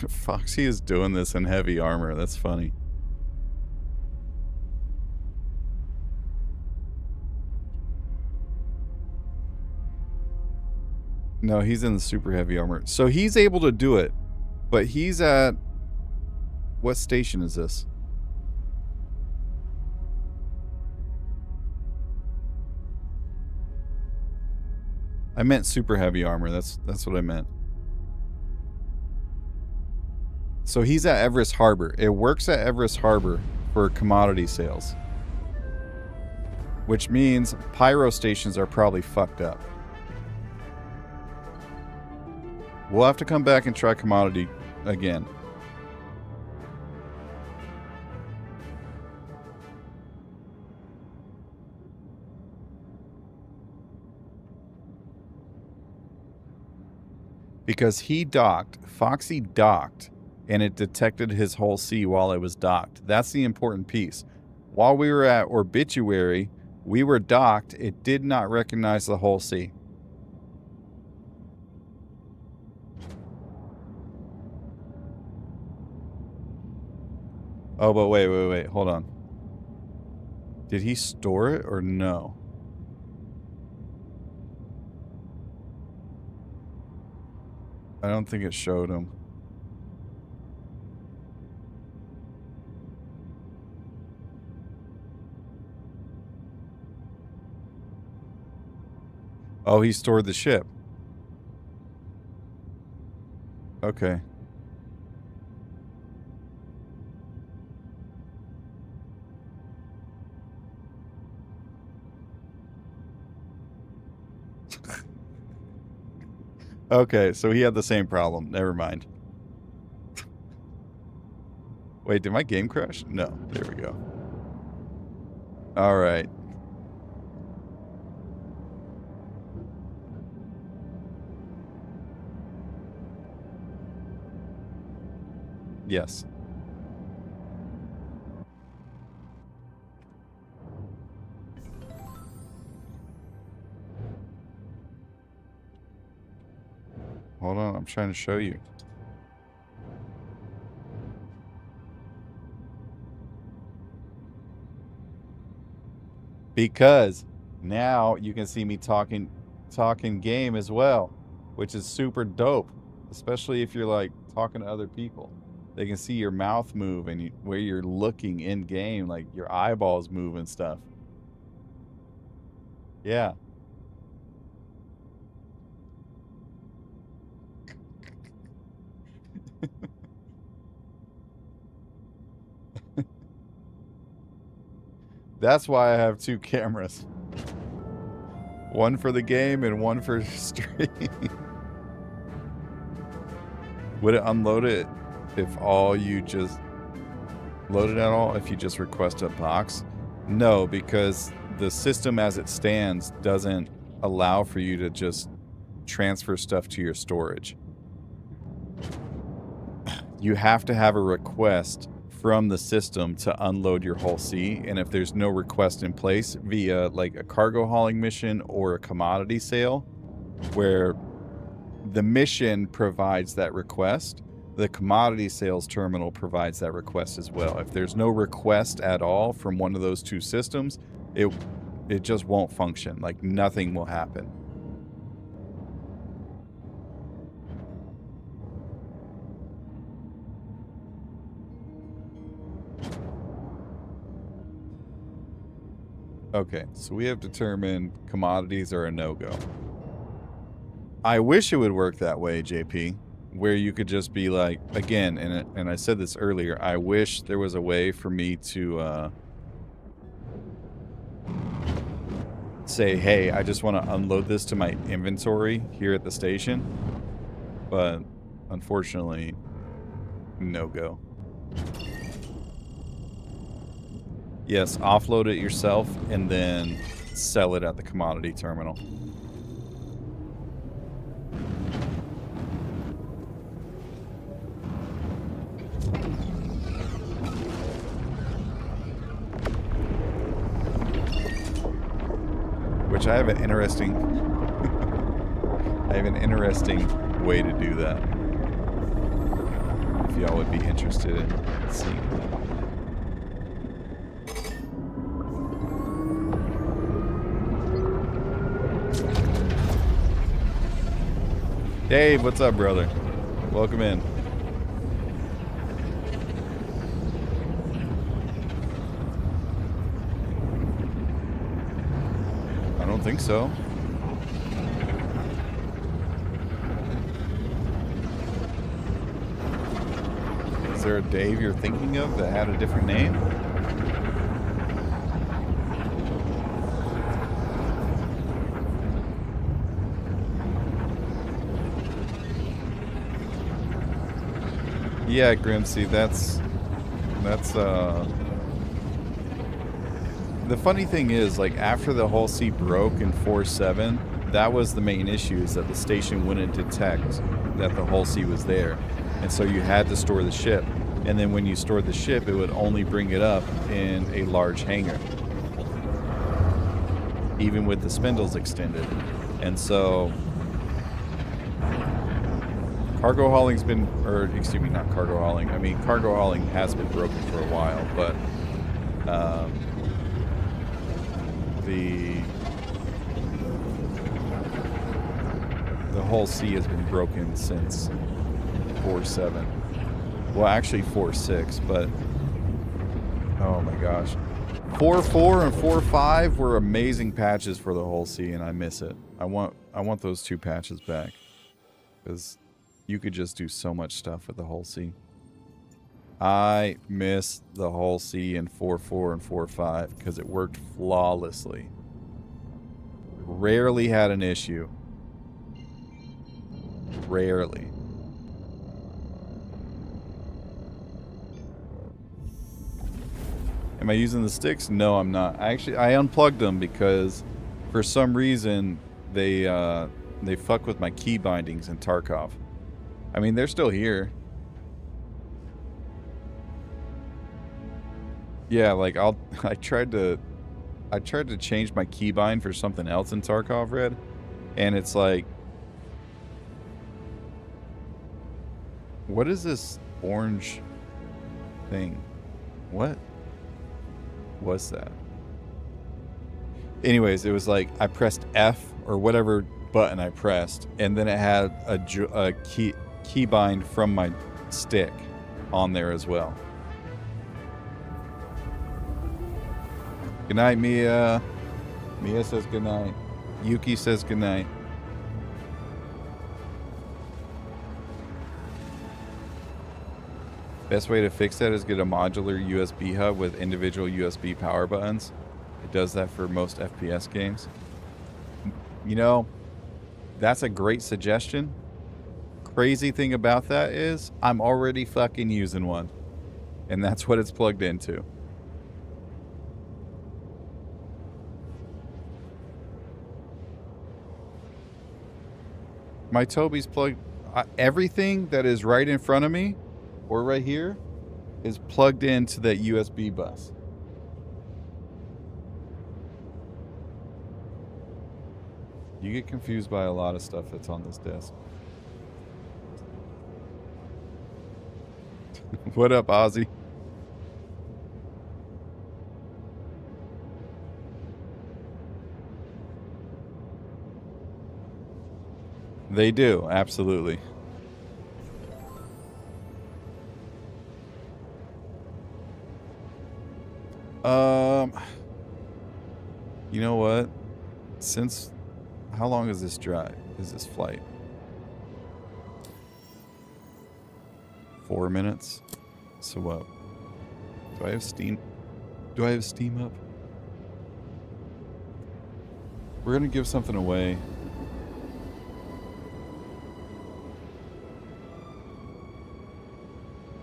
Foxy is doing this in heavy armor. That's funny. No, he's in the super heavy armor. So he's able to do it. But he's at... What station is this? I meant super heavy armor. That's what I meant. So he's at Everest Harbor. It works at Everest Harbor for commodity sales. Which means pyro stations are probably fucked up. We'll have to come back and try commodity again. Because he docked, Foxy docked, and it detected his whole C while it was docked. That's the important piece. While we were at Obituary, we were docked. It did not recognize the whole C. Oh, but wait. Hold on. Did he store it or no? I don't think it showed him. Oh, he stored the ship. Okay. Okay, so he had the same problem. Never mind. Wait, did my game crash? No. There we go. All right. Yes. Hold on, I'm trying to show you. Because now you can see me talking game as well, which is super dope, especially if you're like talking to other people. They can see your mouth move and where you're looking in game, like your eyeballs move and stuff. Yeah. That's why I have two cameras. One for the game and one for stream. Would it unload it if all you just load it at all if you just request a box? No, because the system as it stands doesn't allow for you to just transfer stuff to your storage. You have to have a request from the system to unload your whole C, and if there's no request in place via like a cargo hauling mission or a commodity sale where the mission provides that request, the commodity sales terminal provides that request as well. If there's no request at all from one of those two systems, it just won't function. Like nothing will happen. Okay, so we have determined commodities are a no-go. I wish it would work that way, JP, where you could just be like, again, and I said this earlier, I wish there was a way for me to say, hey, I just want to unload this to my inventory here at the station. But unfortunately, no-go. Yes, offload it yourself and then sell it at the commodity terminal. Which I have an interesting way to do that. If y'all would be interested in seeing that. Dave, what's up, brother? Welcome in. I don't think so. Is there a Dave you're thinking of that had a different name? Yeah, Grimsy, that's the funny thing is, like, after the Hull C broke in 4.7, that was the main issue, is that the station wouldn't detect that the Hull C was there. And so you had to store the ship. And then when you stored the ship, it would only bring it up in a large hangar, even with the spindles extended. And so cargo hauling's been, or excuse me, not cargo hauling. I mean, cargo hauling has been broken for a while, but the Hull C has been broken since 4.7. Well, actually 4.6, but oh my gosh. 4.4 and 4.5 were amazing patches for the Hull C, and I miss it. I want those two patches back, because you could just do so much stuff with the Hull C. I miss the Hull C in 4.4 and 4.5 because it worked flawlessly. Rarely had an issue. Rarely. Am I using the sticks? No, I'm not. I unplugged them because for some reason they fuck with my key bindings in Tarkov. I mean, they're still here. Yeah, like I tried to change my keybind for something else in Tarkov Red, and it's like, what is this orange thing? What was that? Anyways, it was like I pressed F or whatever button I pressed, and then it had a keybind from my stick on there as well. Good night, Mia. Mia says good night. Yuki says good night. Best way to fix that is get a modular USB hub with individual USB power buttons. It does that for most FPS games. You know, that's a great suggestion. Crazy thing about that is I'm already fucking using one. And that's what it's plugged into. My Toby's plugged. Everything that is right in front of me or right here is plugged into that USB bus. You get confused by a lot of stuff that's on this desk. What up, Ozzy? They do, absolutely. You know what? Since how long is this drive? Is this flight? 4 minutes. So what? Do I have Steam? Do I have Steam up? We're gonna give something away.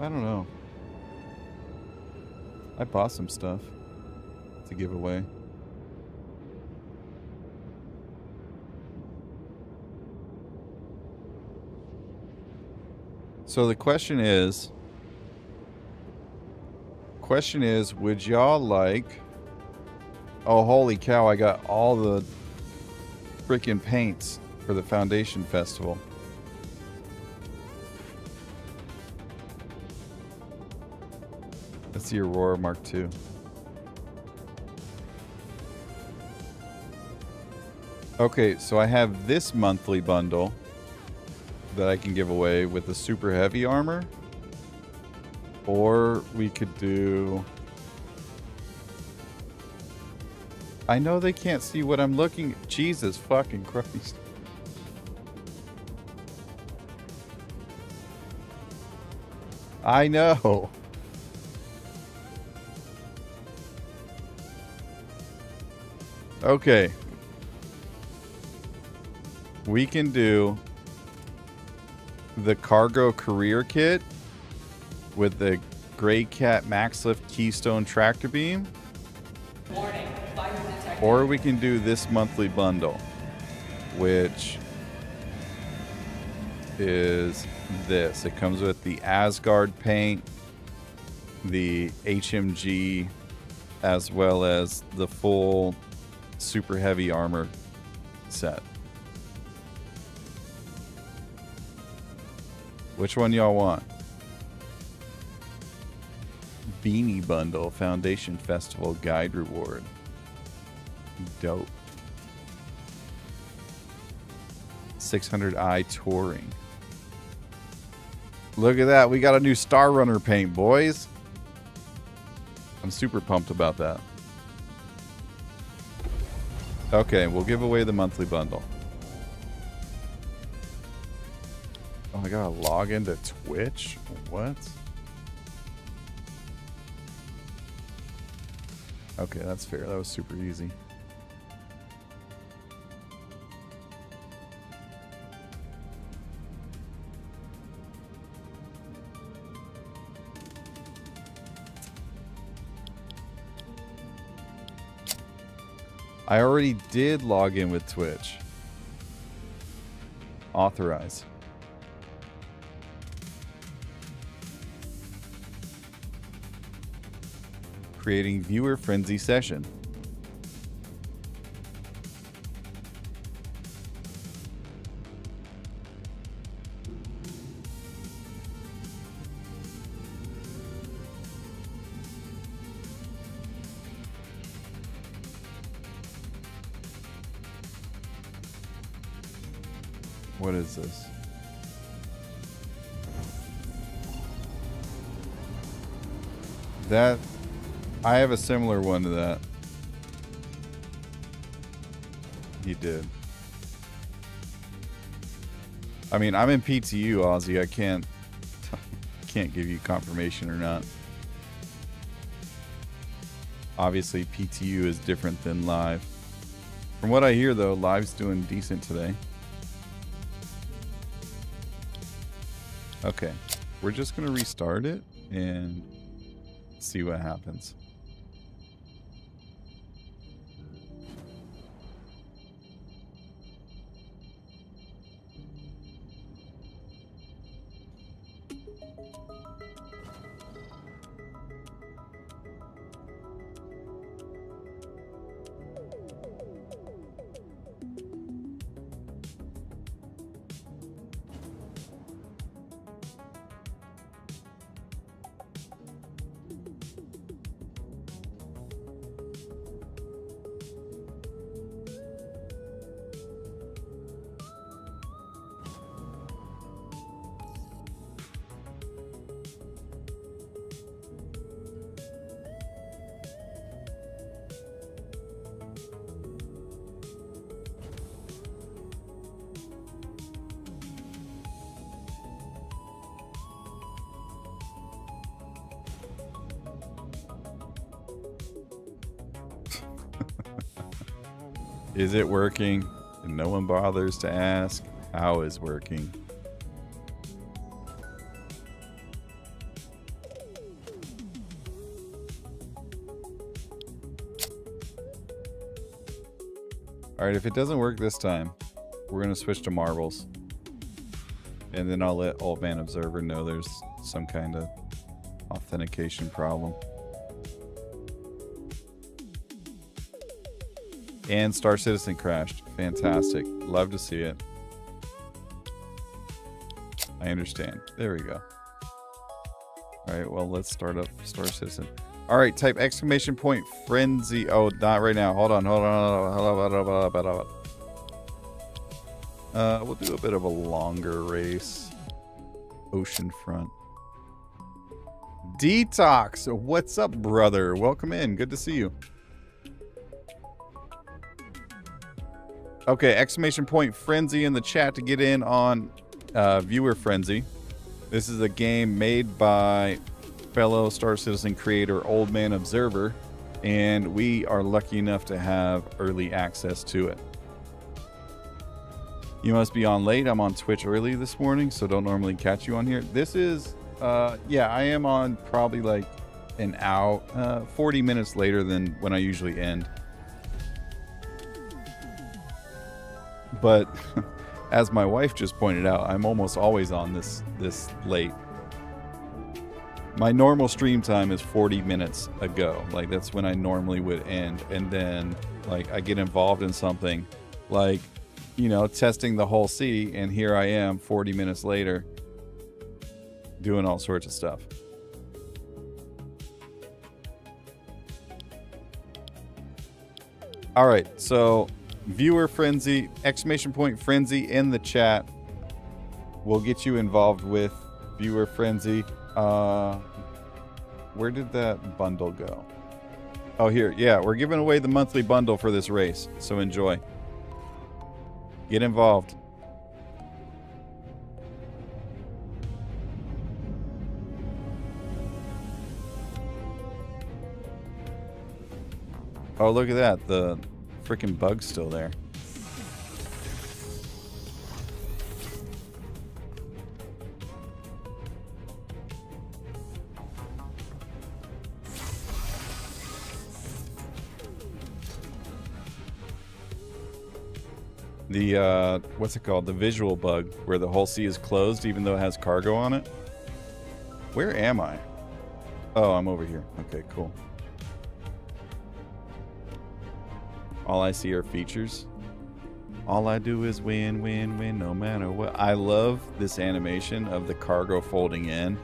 I don't know. I bought some stuff to give away. So the question is, would y'all like... Oh, holy cow, I got all the freaking paints for the Foundation Festival. That's the Aurora Mark II. Okay, so I have this monthly bundle that I can give away with the super heavy armor. Or we could do... I know they can't see what I'm looking... Jesus fucking Christ. I know. Okay. We can do the cargo career kit with the Gray Cat Max Lift Keystone Tractor Beam. Or we can do this monthly bundle, which is this. It comes with the Asgard paint, the HMG, as well as the full super heavy armor set. Which one y'all want? Beanie Bundle Foundation Festival Guide Reward. Dope. 600i Touring. Look at that. We got a new Star Runner paint, boys. I'm super pumped about that. Okay, we'll give away the monthly bundle. Oh, I gotta log into Twitch? What? Okay, that's fair. That was super easy. I already did log in with Twitch. Authorize. Creating viewer frenzy session. What is this? That I have a similar one to that. He did. I mean, I'm in PTU, Ozzy. I can't give you confirmation or not. Obviously, PTU is different than live. From what I hear, though, live's doing decent today. Okay, we're just gonna restart it and see what happens. Is it working? And no one bothers to ask how is working. All right, if it doesn't work this time, we're gonna switch to marbles, and then I'll let Old Man Observer know there's some kind of authentication problem. And Star Citizen crashed. Fantastic. Love to see it. I understand. There we go. All right, well, let's start up Star Citizen. All right, type exclamation point frenzy. Oh, not right now. Hold on. We'll do a bit of a longer race. Oceanfront. Detox. What's up, brother? Welcome in. Good to see you. Okay, exclamation point frenzy in the chat to get in on Viewer Frenzy. This is a game made by fellow Star Citizen creator Old Man Observer, and we are lucky enough to have early access to it. You must be on late. I'm on Twitch early this morning, so don't normally catch you on here. This is Yeah, I am on probably like an hour, 40 minutes later than when I usually end. But as my wife just pointed out, I'm almost always on this late. My normal stream time is 40 minutes ago. Like that's when I normally would end. And then like I get involved in something like, you know, testing the Hull C, and here I am 40 minutes later doing all sorts of stuff. All right, so viewer frenzy, exclamation point frenzy in the chat will get you involved with viewer frenzy. Where did that bundle go? Oh, here. Yeah, we're giving away the monthly bundle for this race, so enjoy. Get involved. Oh, look at that. The freaking bug's still there. The, what's it called? The visual bug, where the Hull C is closed even though it has cargo on it. Where am I? Oh, I'm over here. Okay, cool. All I see are features. All I do is win, win, win, no matter what. I love this animation of the cargo folding in.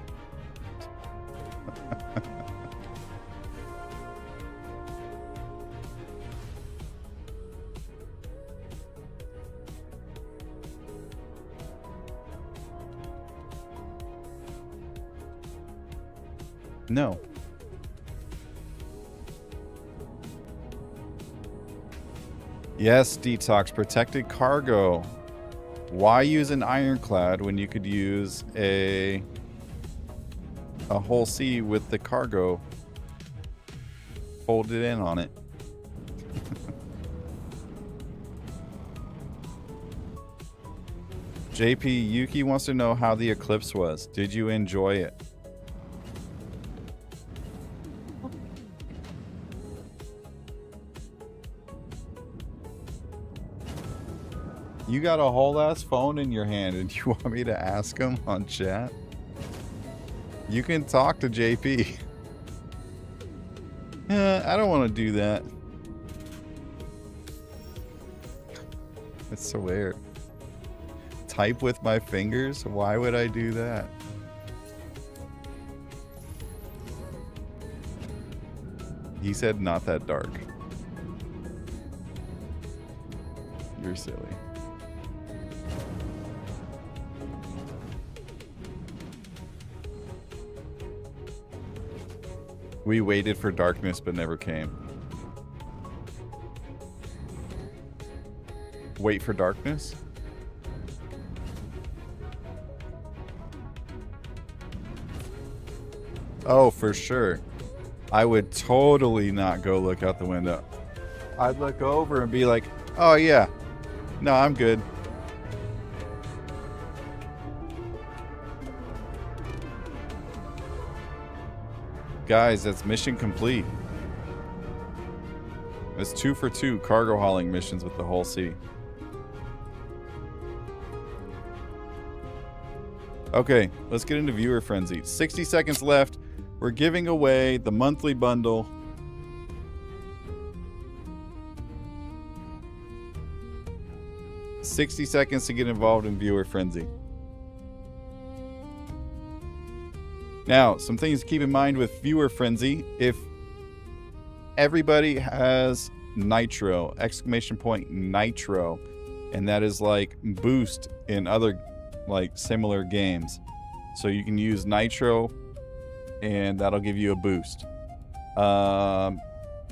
No. Yes, Detox, protected cargo. Why use an ironclad when you could use a Hull C with the cargo folded in on it? JP Yuki wants to know how the eclipse was. Did you enjoy it? You got a whole ass phone in your hand and you want me to ask him on chat? You can talk to JP. I don't want to do that. It's so weird. Type with my fingers? Why would I do that? He said not that dark. You're silly. We waited for darkness but never came. Wait for darkness? Oh, for sure. I would totally not go look out the window. I'd look over and be like, oh yeah, no, I'm good. Guys, that's mission complete. That's 2 for 2 cargo hauling missions with the Hull C. Okay, let's get into viewer frenzy. 60 seconds left. We're giving away the monthly bundle. $60 seconds to get involved in viewer frenzy. Now, some things to keep in mind with viewer frenzy. If everybody has nitro, exclamation point nitro, and that is like boost in other like similar games. So you can use nitro and that'll give you a boost.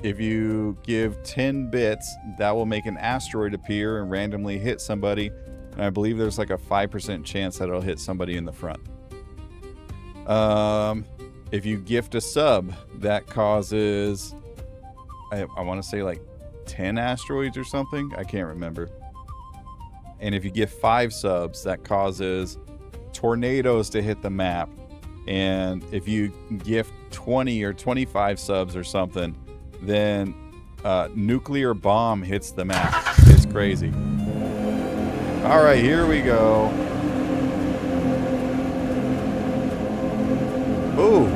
If you give 10 bits, that will make an asteroid appear and randomly hit somebody. And I believe there's like a 5% chance that it'll hit somebody in the front. If you gift a sub, that causes, I want to say like 10 asteroids or something. I can't remember. And if you give 5 subs, that causes tornadoes to hit the map And if you gift 20 or 25 subs or something, then nuclear bomb hits the map. It's crazy. All right, here we go. Ooh.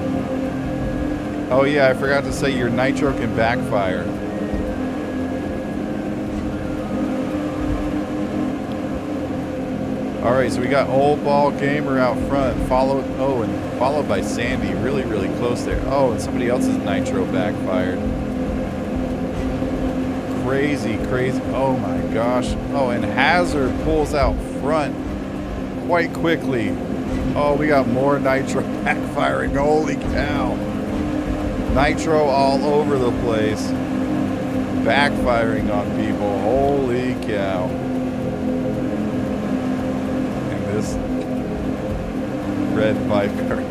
Oh yeah, I forgot to say your nitro can backfire. All right, so we got Old Ball Gamer out front, followed by Sandy, really close there. Oh, and somebody else's nitro backfired. Crazy. Oh my gosh. Oh, and Hazard pulls out front quite quickly. Oh, we got more nitro backfiring. Holy cow. Nitro all over the place. Backfiring on people. Holy cow. This Red Viper.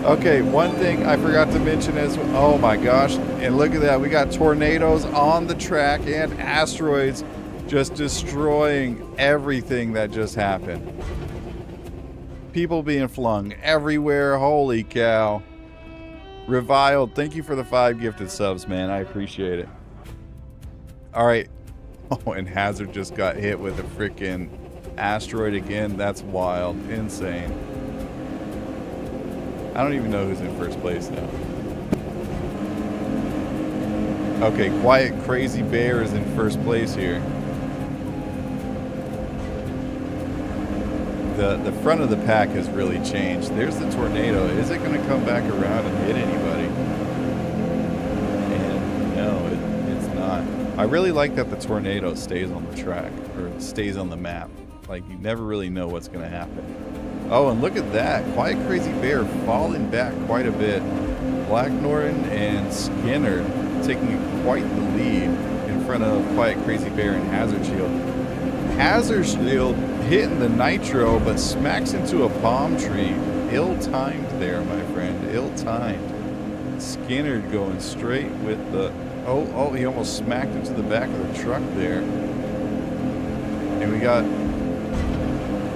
Okay, one thing I forgot to mention is, oh my gosh, and look at that, we got tornadoes on the track and asteroids just destroying everything that just happened. People being flung everywhere, holy cow. Reviled, thank you for the 5 gifted subs, man, I appreciate it. All right, oh, and Hazard just got hit with a freaking asteroid again. That's wild. Insane. I don't even know who's in first place now. Okay, Quiet Crazy Bear is in first place here. The front of the pack has really changed. There's the tornado. Is it going to come back around and hit anybody? And no, it's not. I really like that the tornado stays on the track, or stays on the map. Like, you never really know what's going to happen. Oh, and look at that. Quiet Crazy Bear falling back quite a bit. Black Norton and Skinner taking quite the lead in front of Quiet Crazy Bear and Hazard Shield. Hazard Shield hitting the nitro, but smacks into a palm tree. Ill-timed there, my friend. Ill-timed. Skinner going straight with the... Oh, he almost smacked into the back of the truck there. And we got...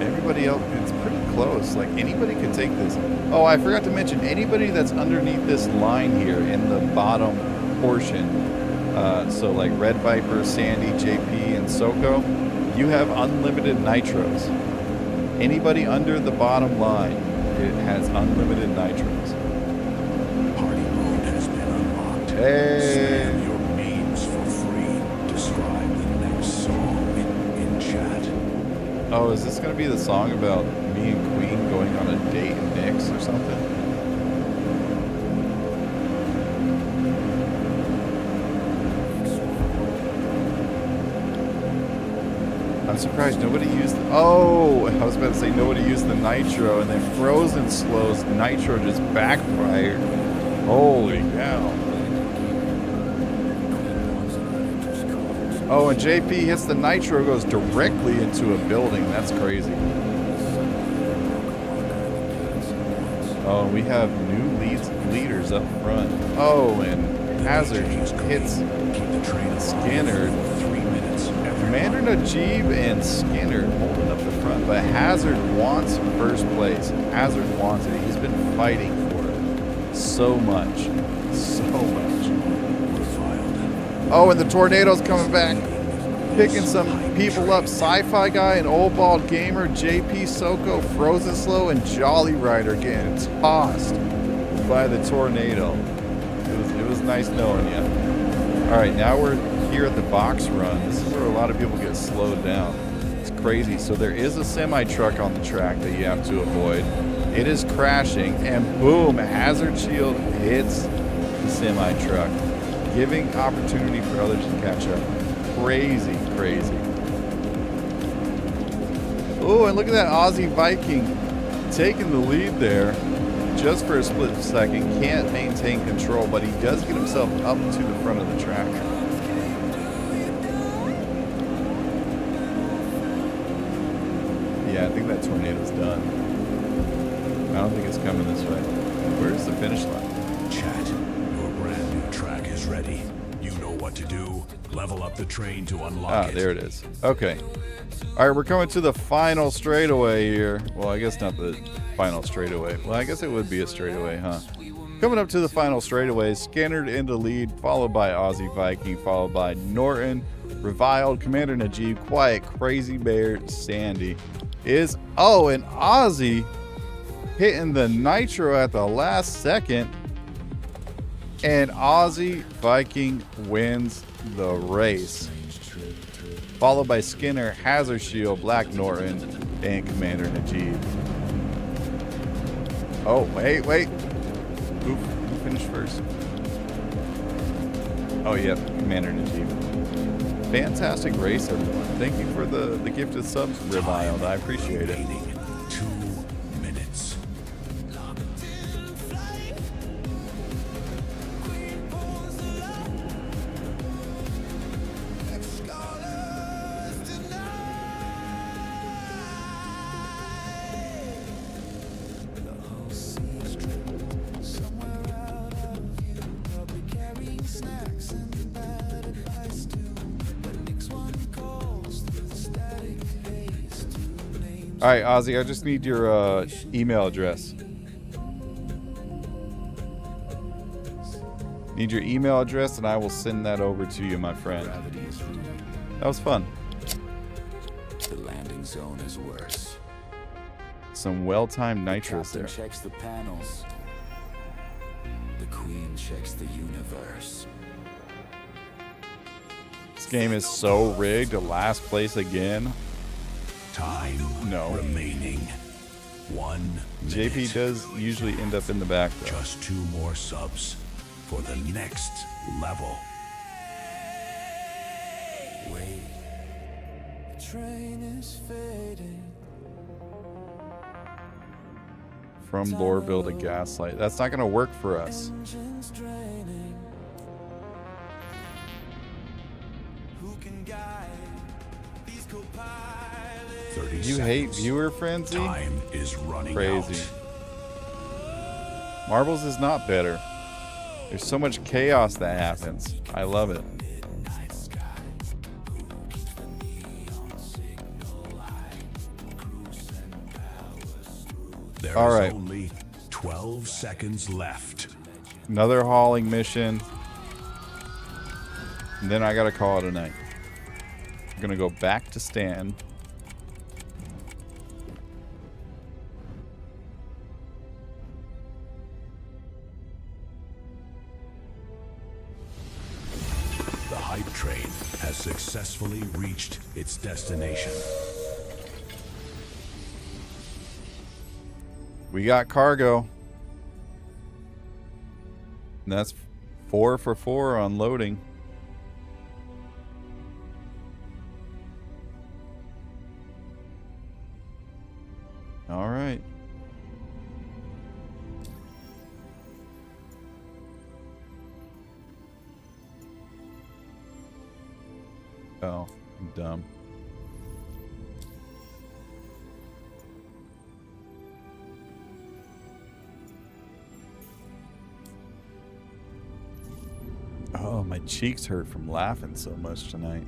everybody else, it's pretty close. Like, anybody could take this. Oh, I forgot to mention, anybody that's underneath this line here in the bottom portion, so like Red Viper, Sandy, JP, and Soko, you have unlimited nitros. Anybody under the bottom line, it has unlimited nitros. Party mode has been unlocked. Hey! Slam your memes for free. Describe the next song in chat. Oh, is this going to be the song about me and Queen going on a date in Nick's or something? I'm surprised nobody used... Oh, I was about to say nobody used the nitro, and then Frozen Slow's nitro just backfired. Holy cow. Oh, and JP hits the nitro, goes directly into a building. That's crazy. Oh, we have new leaders up front. Oh, and Hazard hits Skinner. 3 minutes. Commander Najib and Skinner holding up the front, but Hazard wants first place. Hazard wants it. He's been fighting for it so much. So much. Oh, and the tornado's coming back. Picking some people up. Sci-Fi Guy and Old Bald Gamer, JP Soko, Frozen Slow, and Jolly Rider getting tossed by the tornado. It was nice knowing you. All right, now we're here at the box run. This is where a lot of people get slowed down. It's crazy. So there is a semi-truck on the track that you have to avoid. It is crashing, and boom, Hazard Shield hits the semi-truck, giving opportunity for others to catch up. Crazy. Oh, and look at that Aussie Viking taking the lead there just for a split second. Can't maintain control, but he does get himself up to the front of the track. Yeah, I think that tornado's done. I don't think it's coming this way. Where's the finish line? Chat, your brand new track is ready. You know what to do. Level up the train to unlock it. There it is. Okay. All right, we're coming to the final straightaway here. Well, I guess not the final straightaway. Well, I guess it would be a straightaway, huh? Coming up to the final straightaway, Skinner in the lead, followed by Aussie Viking, followed by Norton, Reviled, Commander Najib, Quiet, Crazy Bear, Sandy. And Aussie hitting the nitro at the last second. And Aussie Viking wins the race. Followed by Skinner, Hazard Shield, Black Norton, and Commander Najib. Oh, wait. Who finished first? Oh, yeah, Commander Najib. Fantastic race, everyone. Thank you for the gifted subs, Reviled. I appreciate it. 2 minutes. All right, Ozzy, I just need your email address. Need your email address, and I will send that over to you, my friend. That was fun. The landing zone is worse. Some well-timed nitros there. Checks the panels. The queen checks the universe. This game is so rigged. Last place again. Time remaining. 1 minute. JP does usually end up in the back, though. Just 2 more subs for the next level. Wait. The train is fading. From Loreville to Gaslight. That's not going to work for us. Engines draining. Who can guide these co-pilots? You hate viewer frenzy? Time is running Crazy. Marbles is not better. There's so much chaos that happens. I love it. There All is right. only 12 seconds left. Another hauling mission. And then I gotta call it a night. I'm gonna go back to Stan. The hype train has successfully reached its destination. We got cargo. And that's 4 for 4 on loading. All right. Oh, I'm dumb. Oh, my cheeks hurt from laughing so much tonight.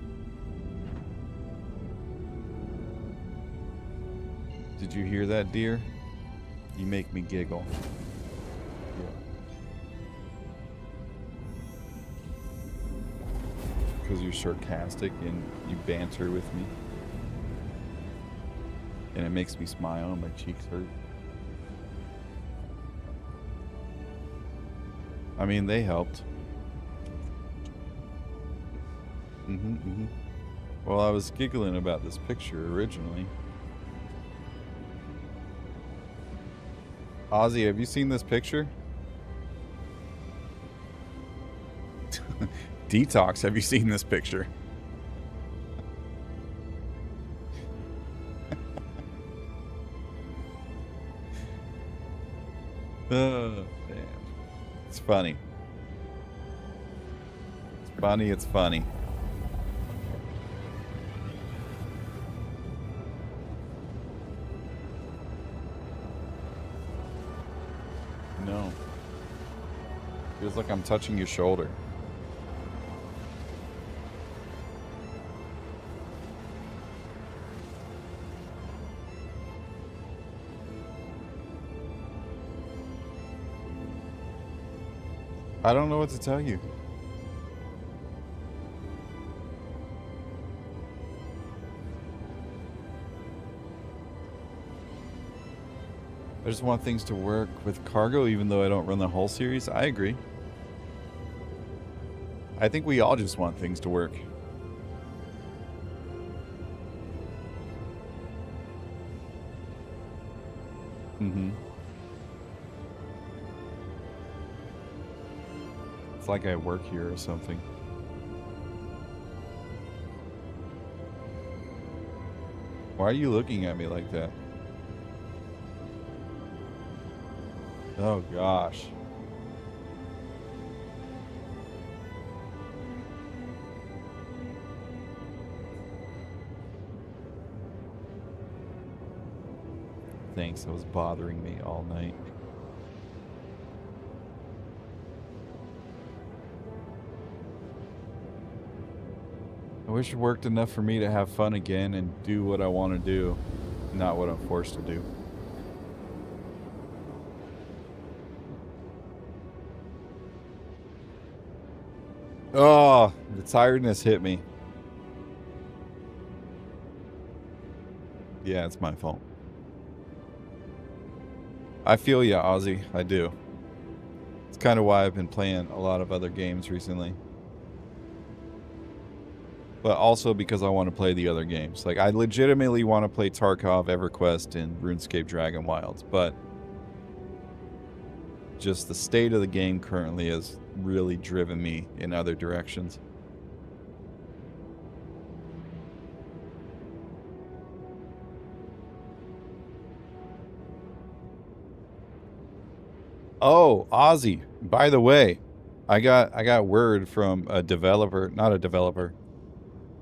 Did you hear that, dear? You make me giggle. Because you're sarcastic and you banter with me. And it makes me smile and my cheeks hurt. I mean, they helped. Well, I was giggling about this picture originally. Ozzy, have you seen this picture? Detox, have you seen this picture? Oh, damn. It's funny. It's funny, it's funny. No. Feels like I'm touching your shoulder. I don't know what to tell you. I just want things to work with cargo, even though I don't run the whole series. I agree. I think we all just want things to work. Mm-hmm. It's like I work here or something. Why are you looking at me like that? Oh gosh. Thanks, that was bothering me all night. I wish it worked enough for me to have fun again and do what I want to do, not what I'm forced to do. Oh, the tiredness hit me. Yeah, it's my fault. I feel ya, Ozzy. I do. It's kind of why I've been playing a lot of other games recently. But also because I want to play the other games. Like, I legitimately want to play Tarkov, EverQuest, and RuneScape Dragon Wilds. But just the state of the game currently has really driven me in other directions. Oh, Ozzy, by the way, I got word from a developer, not a developer.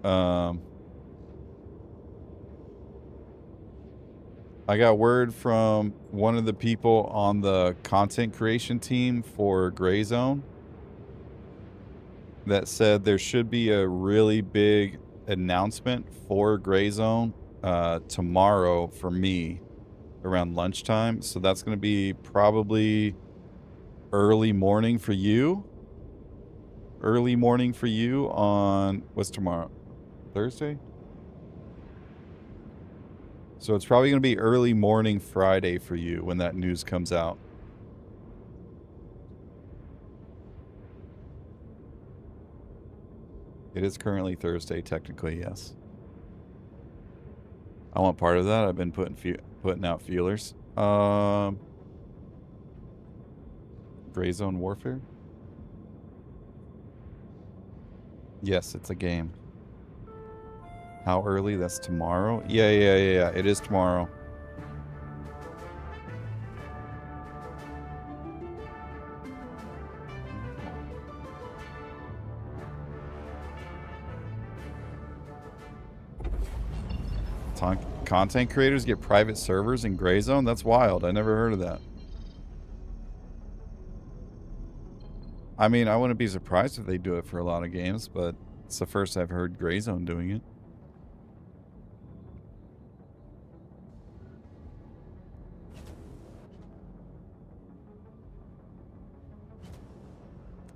I got word from one of the people on the content creation team for Grayzone that said there should be a really big announcement for Grayzone tomorrow for me around lunchtime. So that's going to be probably early morning for you. Early morning for you on, what's tomorrow? Thursday? So it's probably going to be early morning Friday for you when that news comes out. It is currently Thursday, technically, yes. I want part of that. I've been putting out feelers. Gray Zone Warfare? Yes, it's a game. How early? That's tomorrow? Yeah. It is tomorrow. Content creators get private servers in Grayzone? That's wild. I never heard of that. I mean, I wouldn't be surprised if they do it for a lot of games, but it's the first I've heard Grayzone doing it.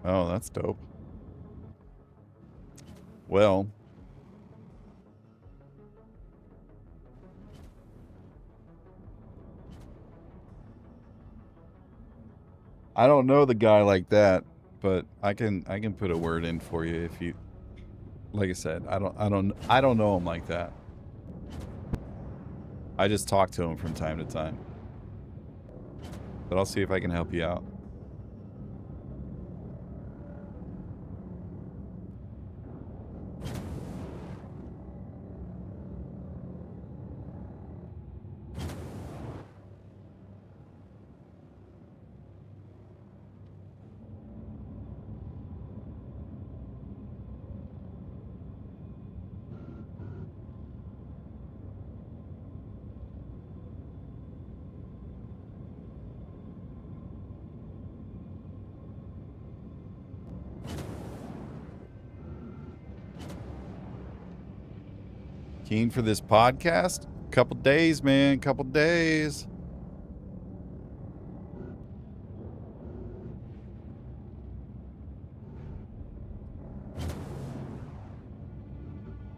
Oh, that's dope. Well, I don't know the guy like that, but I can put a word in for you if you, like I said, I don't know him like that. I just talk to him from time to time. But I'll see if I can help you out. Keen for this podcast? Couple days, man. Couple days.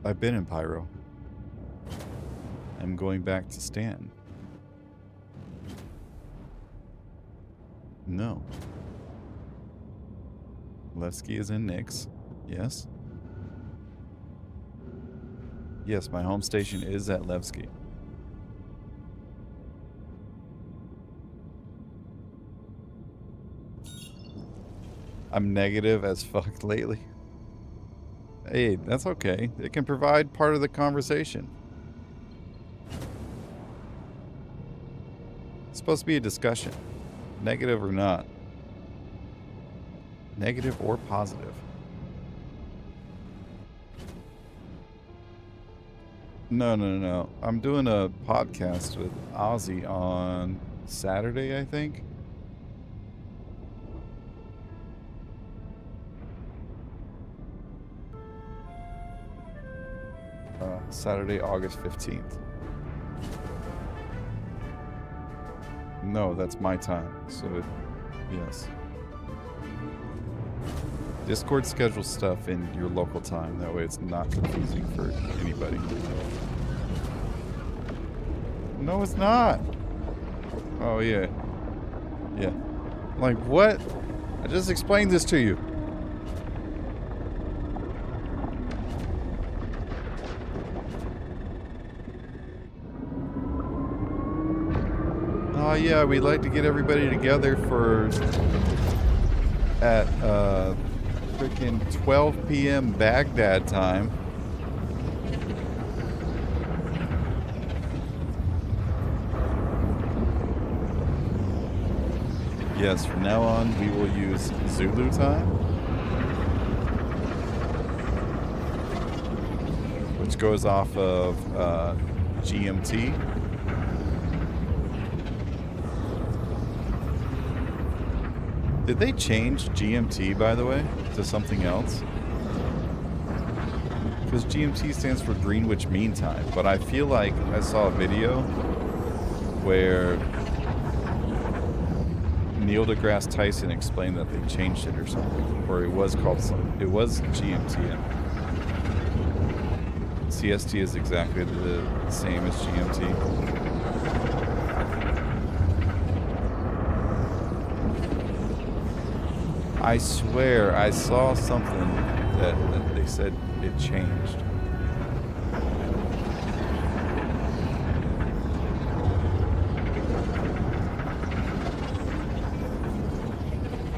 I've been in Pyro. I'm going back to Stan. No. Levski is in Nix. Yes. Yes, my home station is at Levski. I'm negative as fuck lately. Hey, that's okay. It can provide part of the conversation. It's supposed to be a discussion. Negative or not. Negative or positive. No. I'm doing a podcast with Ozzy on Saturday, I think. Saturday, August 15th. No, that's my time. So, yes. Discord schedules stuff in your local time. That way it's not confusing for anybody. No, it's not. Oh, yeah. Yeah. Like, what? I just explained this to you. Oh, yeah, we'd like to get everybody together for at freaking 12 p.m. Baghdad time. Yes, from now on we will use Zulu time, which goes off of GMT. Did they change GMT, by the way, to something else? Because GMT stands for Greenwich Mean Time, but I feel like I saw a video where Neil deGrasse Tyson explained that they changed it or something, or it was called something. It was GMT. And CST is exactly the same as GMT. I swear I saw something that they said it changed.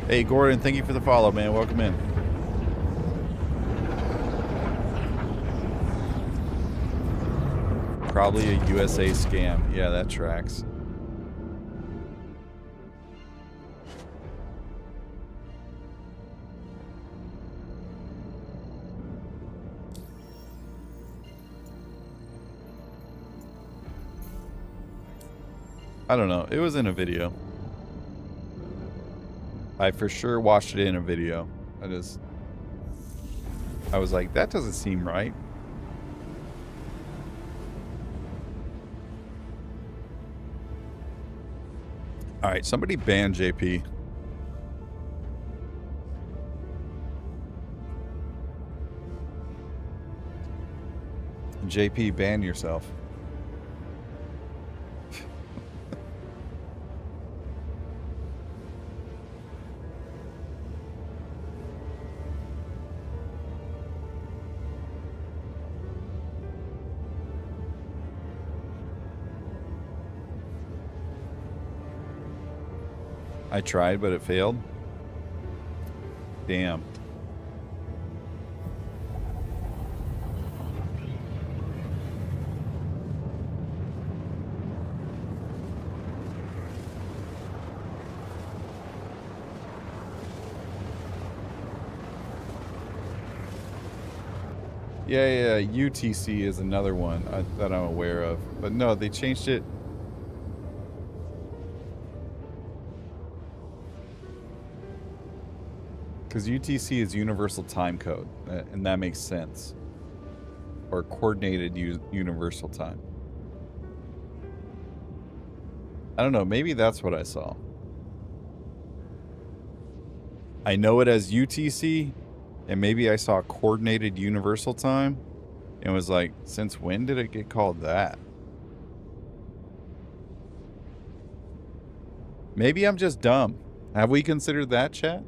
Hey Gordon, thank you for the follow, man. Welcome in. Probably a USA scam. Yeah, that tracks. I don't know. It was in a video. I for sure watched it in a video. I was like, that doesn't seem right. All right, somebody ban JP. JP, ban yourself. I tried, but it failed. Damn. Yeah, UTC is another one that I'm aware of. But no, they changed it. Because UTC is Universal Time Code, and that makes sense. Or Coordinated Universal Time. I don't know, maybe that's what I saw. I know it as UTC, and maybe I saw Coordinated Universal Time, and was like, since when did it get called that? Maybe I'm just dumb. Have we considered that, chat?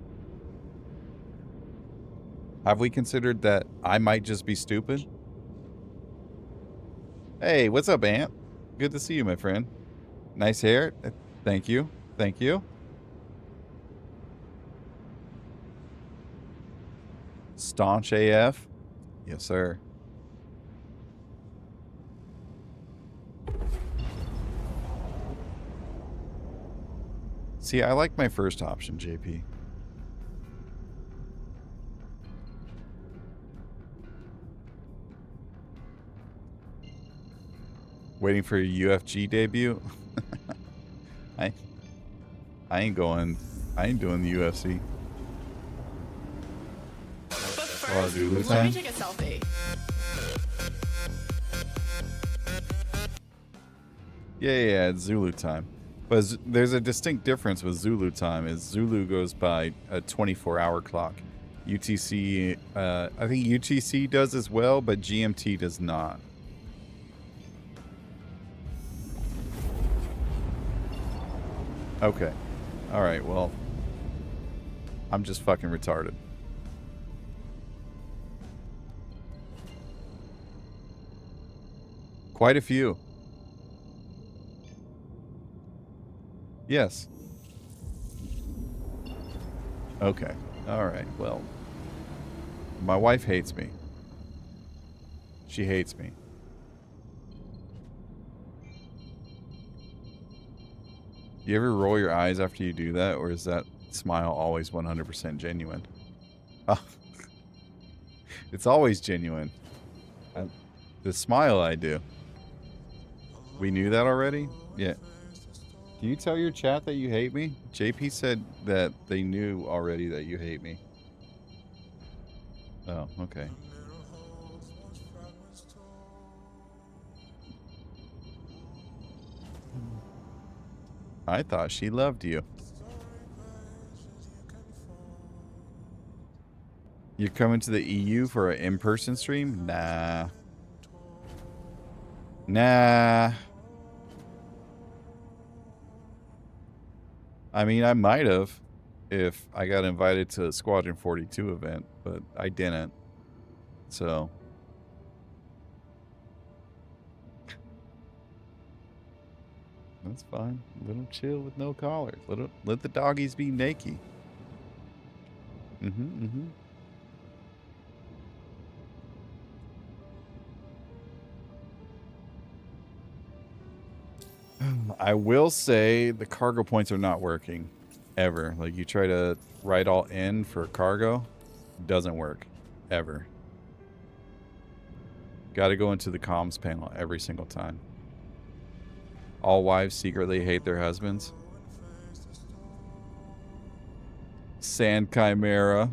Have we considered that I might just be stupid? Hey, what's up, Ant? Good to see you, my friend. Nice hair. Thank you. Thank you. Staunch AF. Yes, sir. See, I like my first option, JP. Waiting for a UFG debut? I ain't doing the UFC. But first, let me take a selfie. Yeah, it's Zulu time. But there's a distinct difference with Zulu time. Is Zulu goes by a 24-hour clock. UTC, I think UTC does as well, but GMT does not. Okay. All right, well, I'm just fucking retarded. Quite a few. Yes. Okay. All right. Well, my wife hates me. She hates me. You ever roll your eyes after you do that, or is that smile always 100% genuine? Oh. It's always genuine. The smile I do. We knew that already? Yeah. Can you tell your chat that you hate me? JP said that they knew already that you hate me. Oh, okay. I thought she loved you. You're coming to the EU for an in-person stream? Nah. Nah. I mean, I might have if I got invited to a Squadron 42 event, but I didn't. So. That's fine. Little chill with no collar. Let the doggies be naked. I will say the cargo points are not working ever. Like you try to write all in for cargo, doesn't work ever. Got to go into the comms panel every single time. All wives secretly hate their husbands. Sand Chimera.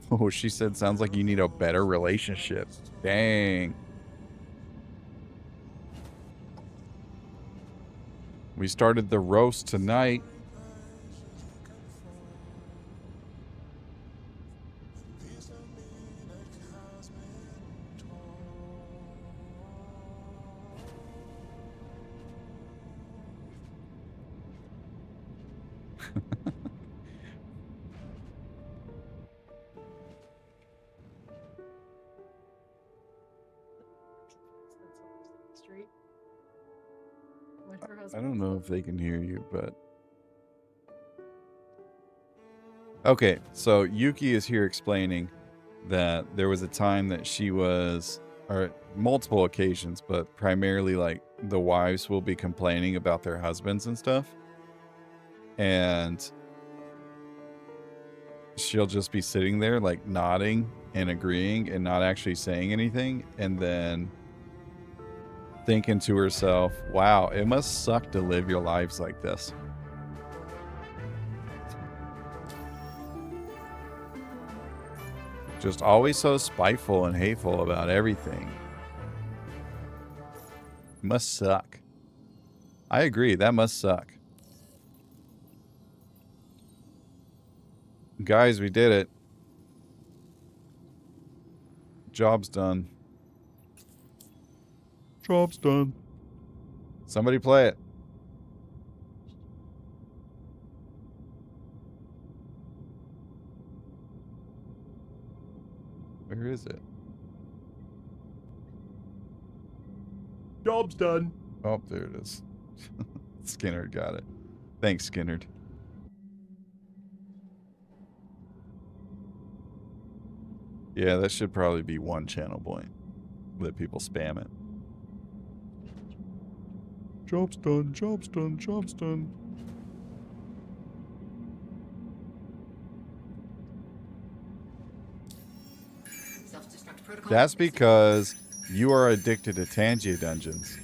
Oh, she said, sounds like you need a better relationship. Dang. We started the roast tonight. I don't know if they can hear you, but... Okay, so Yuki is here explaining that there was a time that she was, or multiple occasions, but primarily like the wives will be complaining about their husbands and stuff. And she'll just be sitting there like nodding and agreeing and not actually saying anything. And then thinking to herself, wow, it must suck to live your lives like this. Just always so spiteful and hateful about everything. Must suck. I agree, that must suck. Guys, we did it. Job's done. Job's done. Somebody play it. Where is it? Job's done. Oh, there it is. Skinner got it. Thanks, Skinner. Yeah, that should probably be one channel point. Let people spam it. Job's done, job's done, job's done. That's because you are addicted to Tangia dungeons.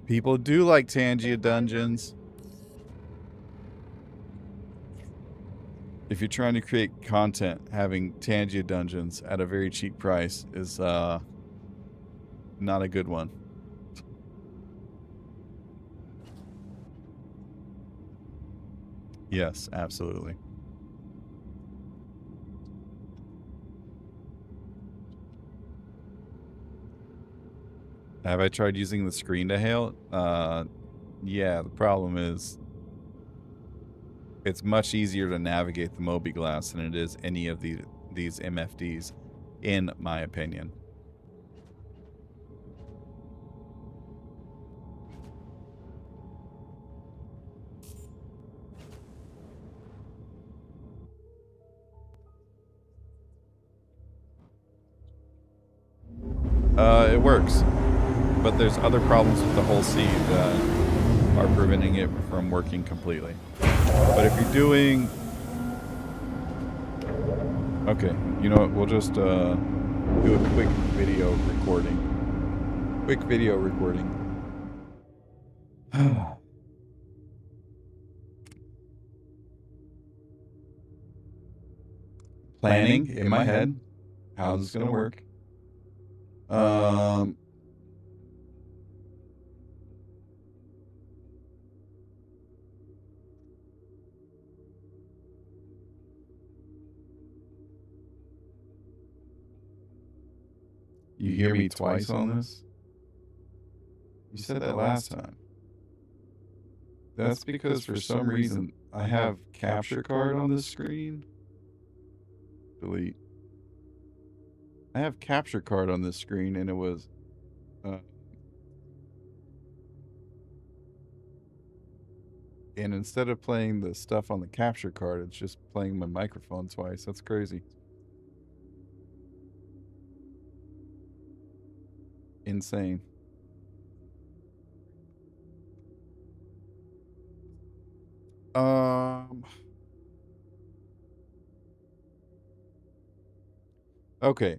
People do like Tangia dungeons. If you're trying to create content, having Tangia dungeons at a very cheap price is not a good one. Yes, absolutely. Have I tried using the screen to hail? Yeah, the problem is it's much easier to navigate the mobiGlas than it is any of these MFDs, in my opinion. It works, but there's other problems with the whole C that are preventing it from working completely. But if you're doing... Okay, you know what, we'll just do a quick video recording. Planning in my head. How's this gonna work? You hear me twice on this? You said that last time. That's because for some reason I have capture card on this screen. Delete. I have capture card on this screen and it was and instead of playing the stuff on the capture card, it's just playing my microphone twice. That's crazy. Insane. Okay.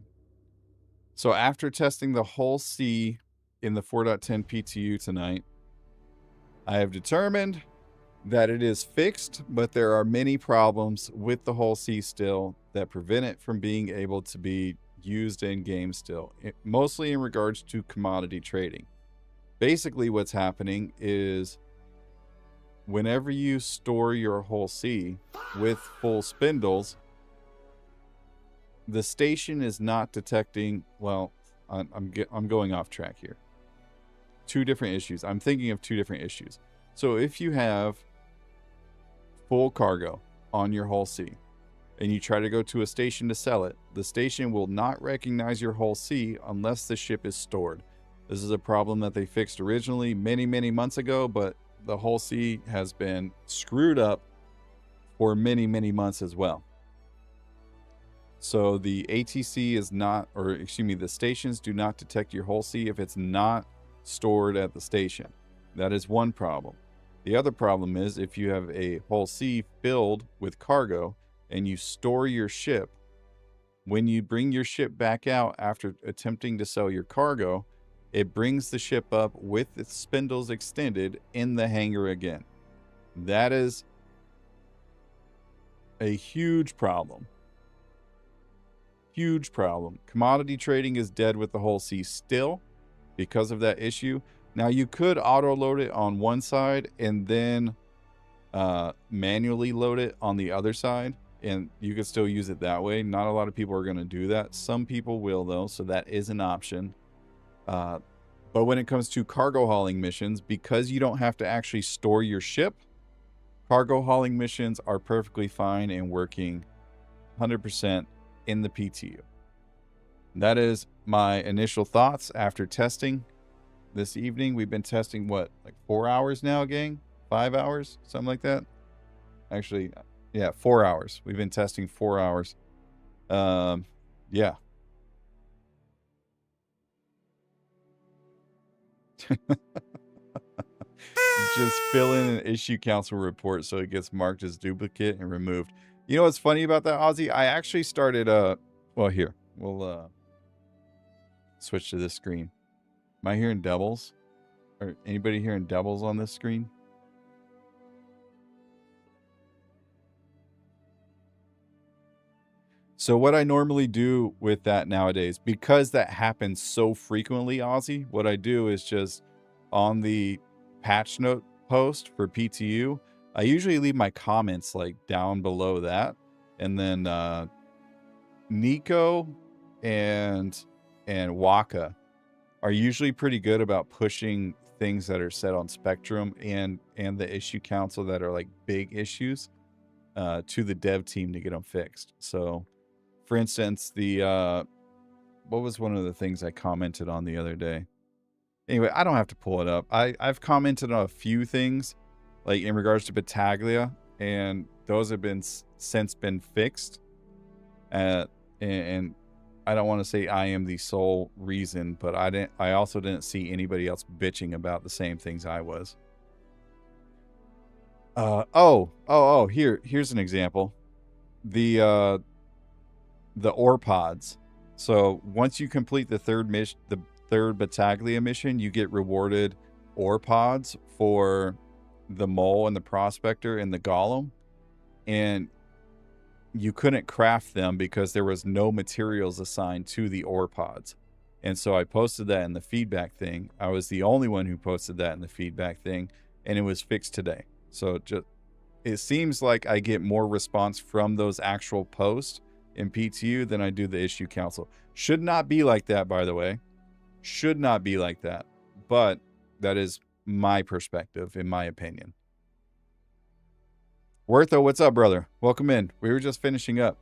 So after testing the whole C in the 4.10 PTU tonight, I have determined that it is fixed, but there are many problems with the whole C still that prevent it from being able to be used in game still, mostly in regards to commodity trading. Basically what's happening is whenever you store your whole C with full spindles, the station is not detecting, well, I'm going off track here. Two different issues. I'm thinking of two different issues. So if you have full cargo on your whole C and you try to go to a station to sell it, the station will not recognize your whole C unless the ship is stored. This is a problem that they fixed originally many months ago, but the whole C has been screwed up for many months as well. So the ATC is not, or excuse me, the stations do not detect your whole C if it's not stored at the station. That is one problem. The other problem is if you have a whole C filled with cargo and you store your ship, when you bring your ship back out after attempting to sell your cargo, it brings the ship up with its spindles extended in the hangar again. That is a huge problem. Huge problem. Commodity trading is dead with the whole C still because of that issue. Now you could auto load it on one side and then manually load it on the other side and you can still use it that way. Not a lot of people are going to do that. Some people will, though, so that is an option. But when it comes to cargo hauling missions, because you don't have to actually store your ship, cargo hauling missions are perfectly fine and working 100% in the PTU. That is my initial thoughts after testing this evening. We've been testing, what, like 4 hours now, gang? 5 hours? Something like that? Actually, yeah, 4 hours. We've been testing 4 hours. Yeah. Just fill in an issue council report so it gets marked as duplicate and removed. You know what's funny about that, Ozzy? I actually started, well, here. We'll switch to this screen. Am I hearing doubles? Or anybody hearing doubles on this screen? So what I normally do with that nowadays, because that happens so frequently, Ozzy, what I do is just on the patch note post for PTU, I usually leave my comments like down below that. And then Nico and Waka are usually pretty good about pushing things that are set on Spectrum and the issue council that are like big issues to the dev team to get them fixed. So for instance, the what was one of the things I commented on the other day? Anyway, I don't have to pull it up. I've commented on a few things, like in regards to Battaglia, and those have been since been fixed. And I don't want to say I am the sole reason, but I also didn't see anybody else bitching about the same things I was. Here's an example. The ore pods. So once you complete the third Battaglia mission, you get rewarded ore pods for the mole and the prospector and the golem, and you couldn't craft them because there was no materials assigned to the ore pods. And so I posted that in the feedback thing. I was the only one who posted that in the feedback thing, and it was fixed today. So it seems like I get more response from those actual posts in PTU than I do the issue council. Should not be like that, by the way. Should not be like that. But that is my perspective, in my opinion. Wortho, what's up, brother? Welcome in. We were just finishing up.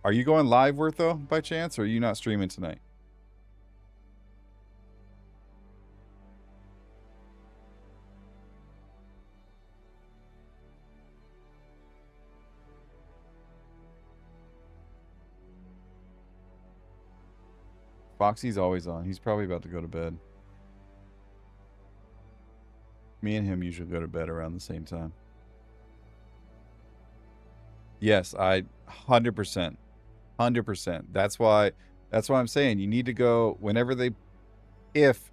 Are you going live, Wortho, by chance, or are you not streaming tonight? Foxy's always on. He's probably about to go to bed. Me and him usually go to bed around the same time. Yes, I 100%. 100%. That's why I'm saying you need to go whenever they, if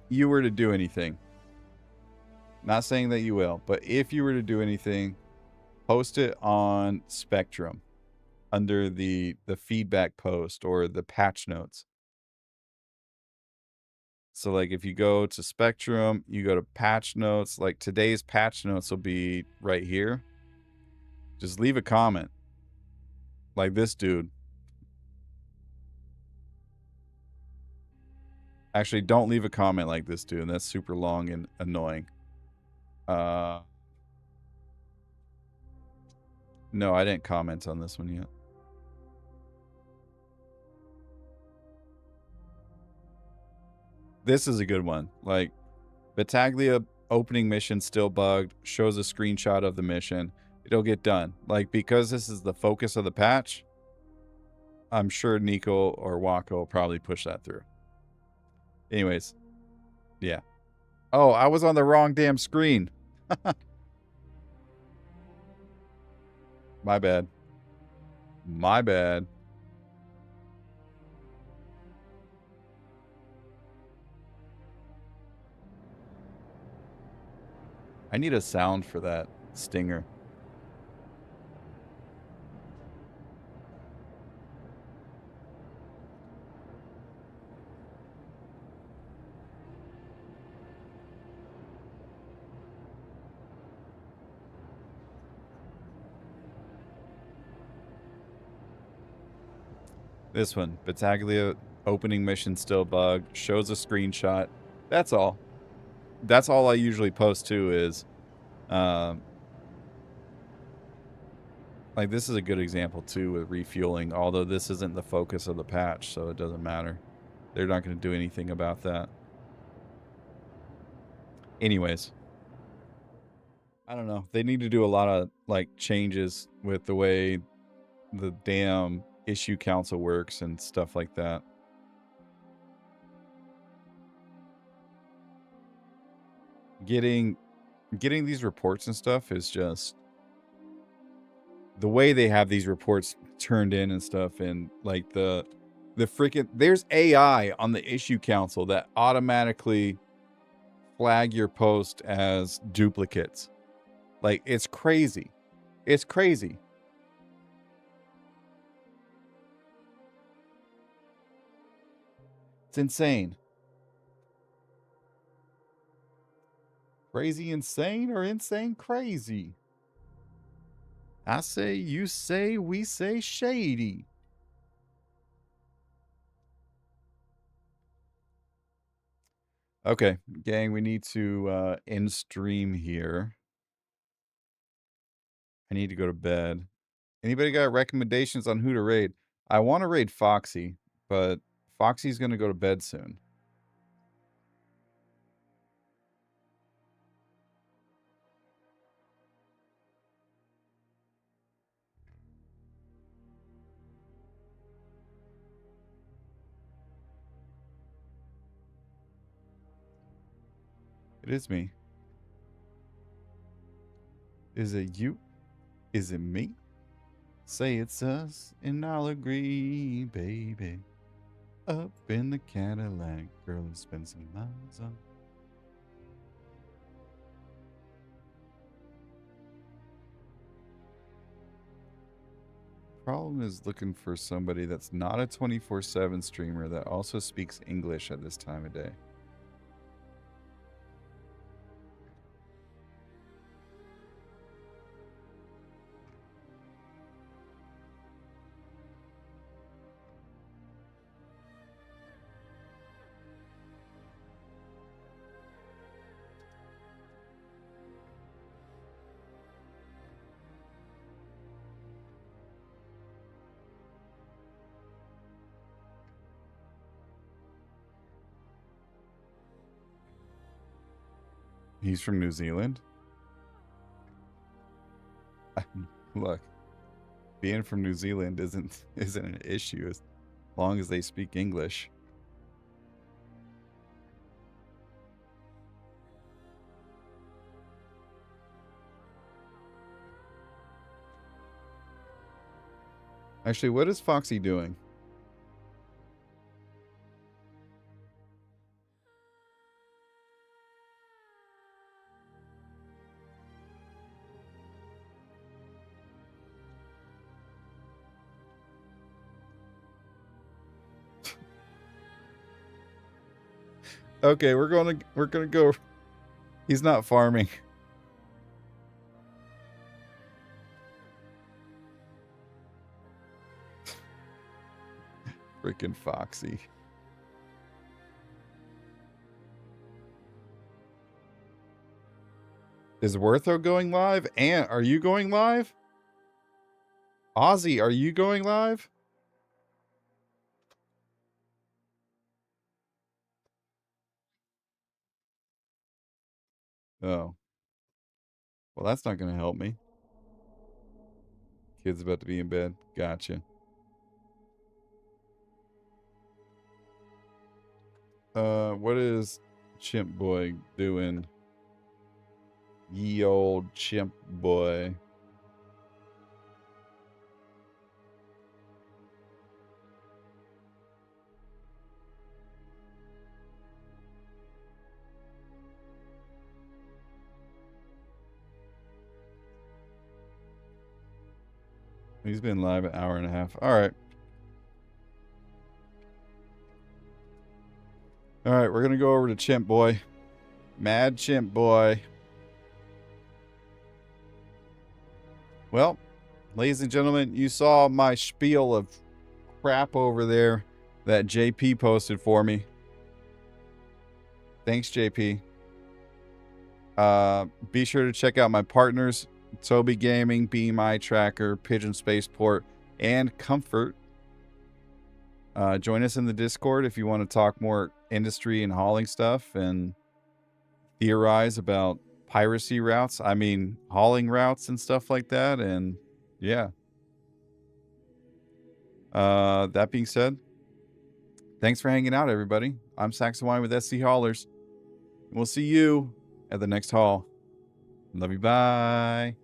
you were to do anything, not saying that you will, but if you were to do anything, post it on Spectrum under the feedback post or the patch notes. So like if you go to Spectrum, you go to patch notes, like today's patch notes will be right here. Just leave a comment. Like this dude. Actually, don't leave a comment like this dude. That's super long and annoying. No, I didn't comment on this one yet. This is a good one. Like, Battaglia opening mission still bugged. Shows a screenshot of the mission. It'll get done. Like, because this is the focus of the patch, I'm sure Nico or Waka will probably push that through. Anyways. Yeah. Oh, I was on the wrong damn screen. My bad. My bad. I need a sound for that stinger. This one. Battaglia opening mission still bugged. Shows a screenshot. That's all. That's all I usually post too is... like, this is a good example, too, with refueling. Although this isn't the focus of the patch, so it doesn't matter. They're not going to do anything about that. Anyways. I don't know. They need to do a lot of, like, changes with the way the damn issue council works and stuff like that. Getting these reports and stuff is just... the way they have these reports turned in and stuff, and like the freaking, there's AI on the issue council that automatically flag your post as duplicates. Like, it's crazy. It's crazy. It's insane. Crazy insane or insane crazy? I say, you say, we say shady. Okay, gang, we need to end stream here. I need to go to bed. Anybody got recommendations on who to raid? I want to raid Foxy, but Foxy's going to go to bed soon. It is me. Is it you? Is it me? Say it's us, and I'll agree, baby. Up in the Cadillac, girl, and spend some miles on. Problem is looking for somebody that's not a 24/7 streamer that also speaks English at this time of day. He's from New Zealand? Look, being from New Zealand isn't an issue as long as they speak English. Actually, what is Foxy doing? Okay, we're gonna go. He's not farming. Freaking Foxy. Is Wertho going live? Ant, are you going live? Ozzy, are you going live? Oh. Well, that's not going to help me. Kid's about to be in bed. Gotcha. What is Chimp Boy doing? Ye old Chimp Boy. He's been live an hour and a half. All right. All right, we're going to go over to Chimp Boy. Mad Chimp Boy. Well, ladies and gentlemen, you saw my spiel of crap over there that JP posted for me. Thanks, JP. Be sure to check out my partners, Toby Gaming, BMI Tracker, Pigeon Spaceport, and Comfort. Join us in the Discord if you want to talk more industry and hauling stuff and theorize about piracy routes. I mean, hauling routes and stuff like that. And yeah. That being said, thanks for hanging out, everybody. I'm Saxon Wine with SC Haulers. We'll see you at the next haul. Love you. Bye.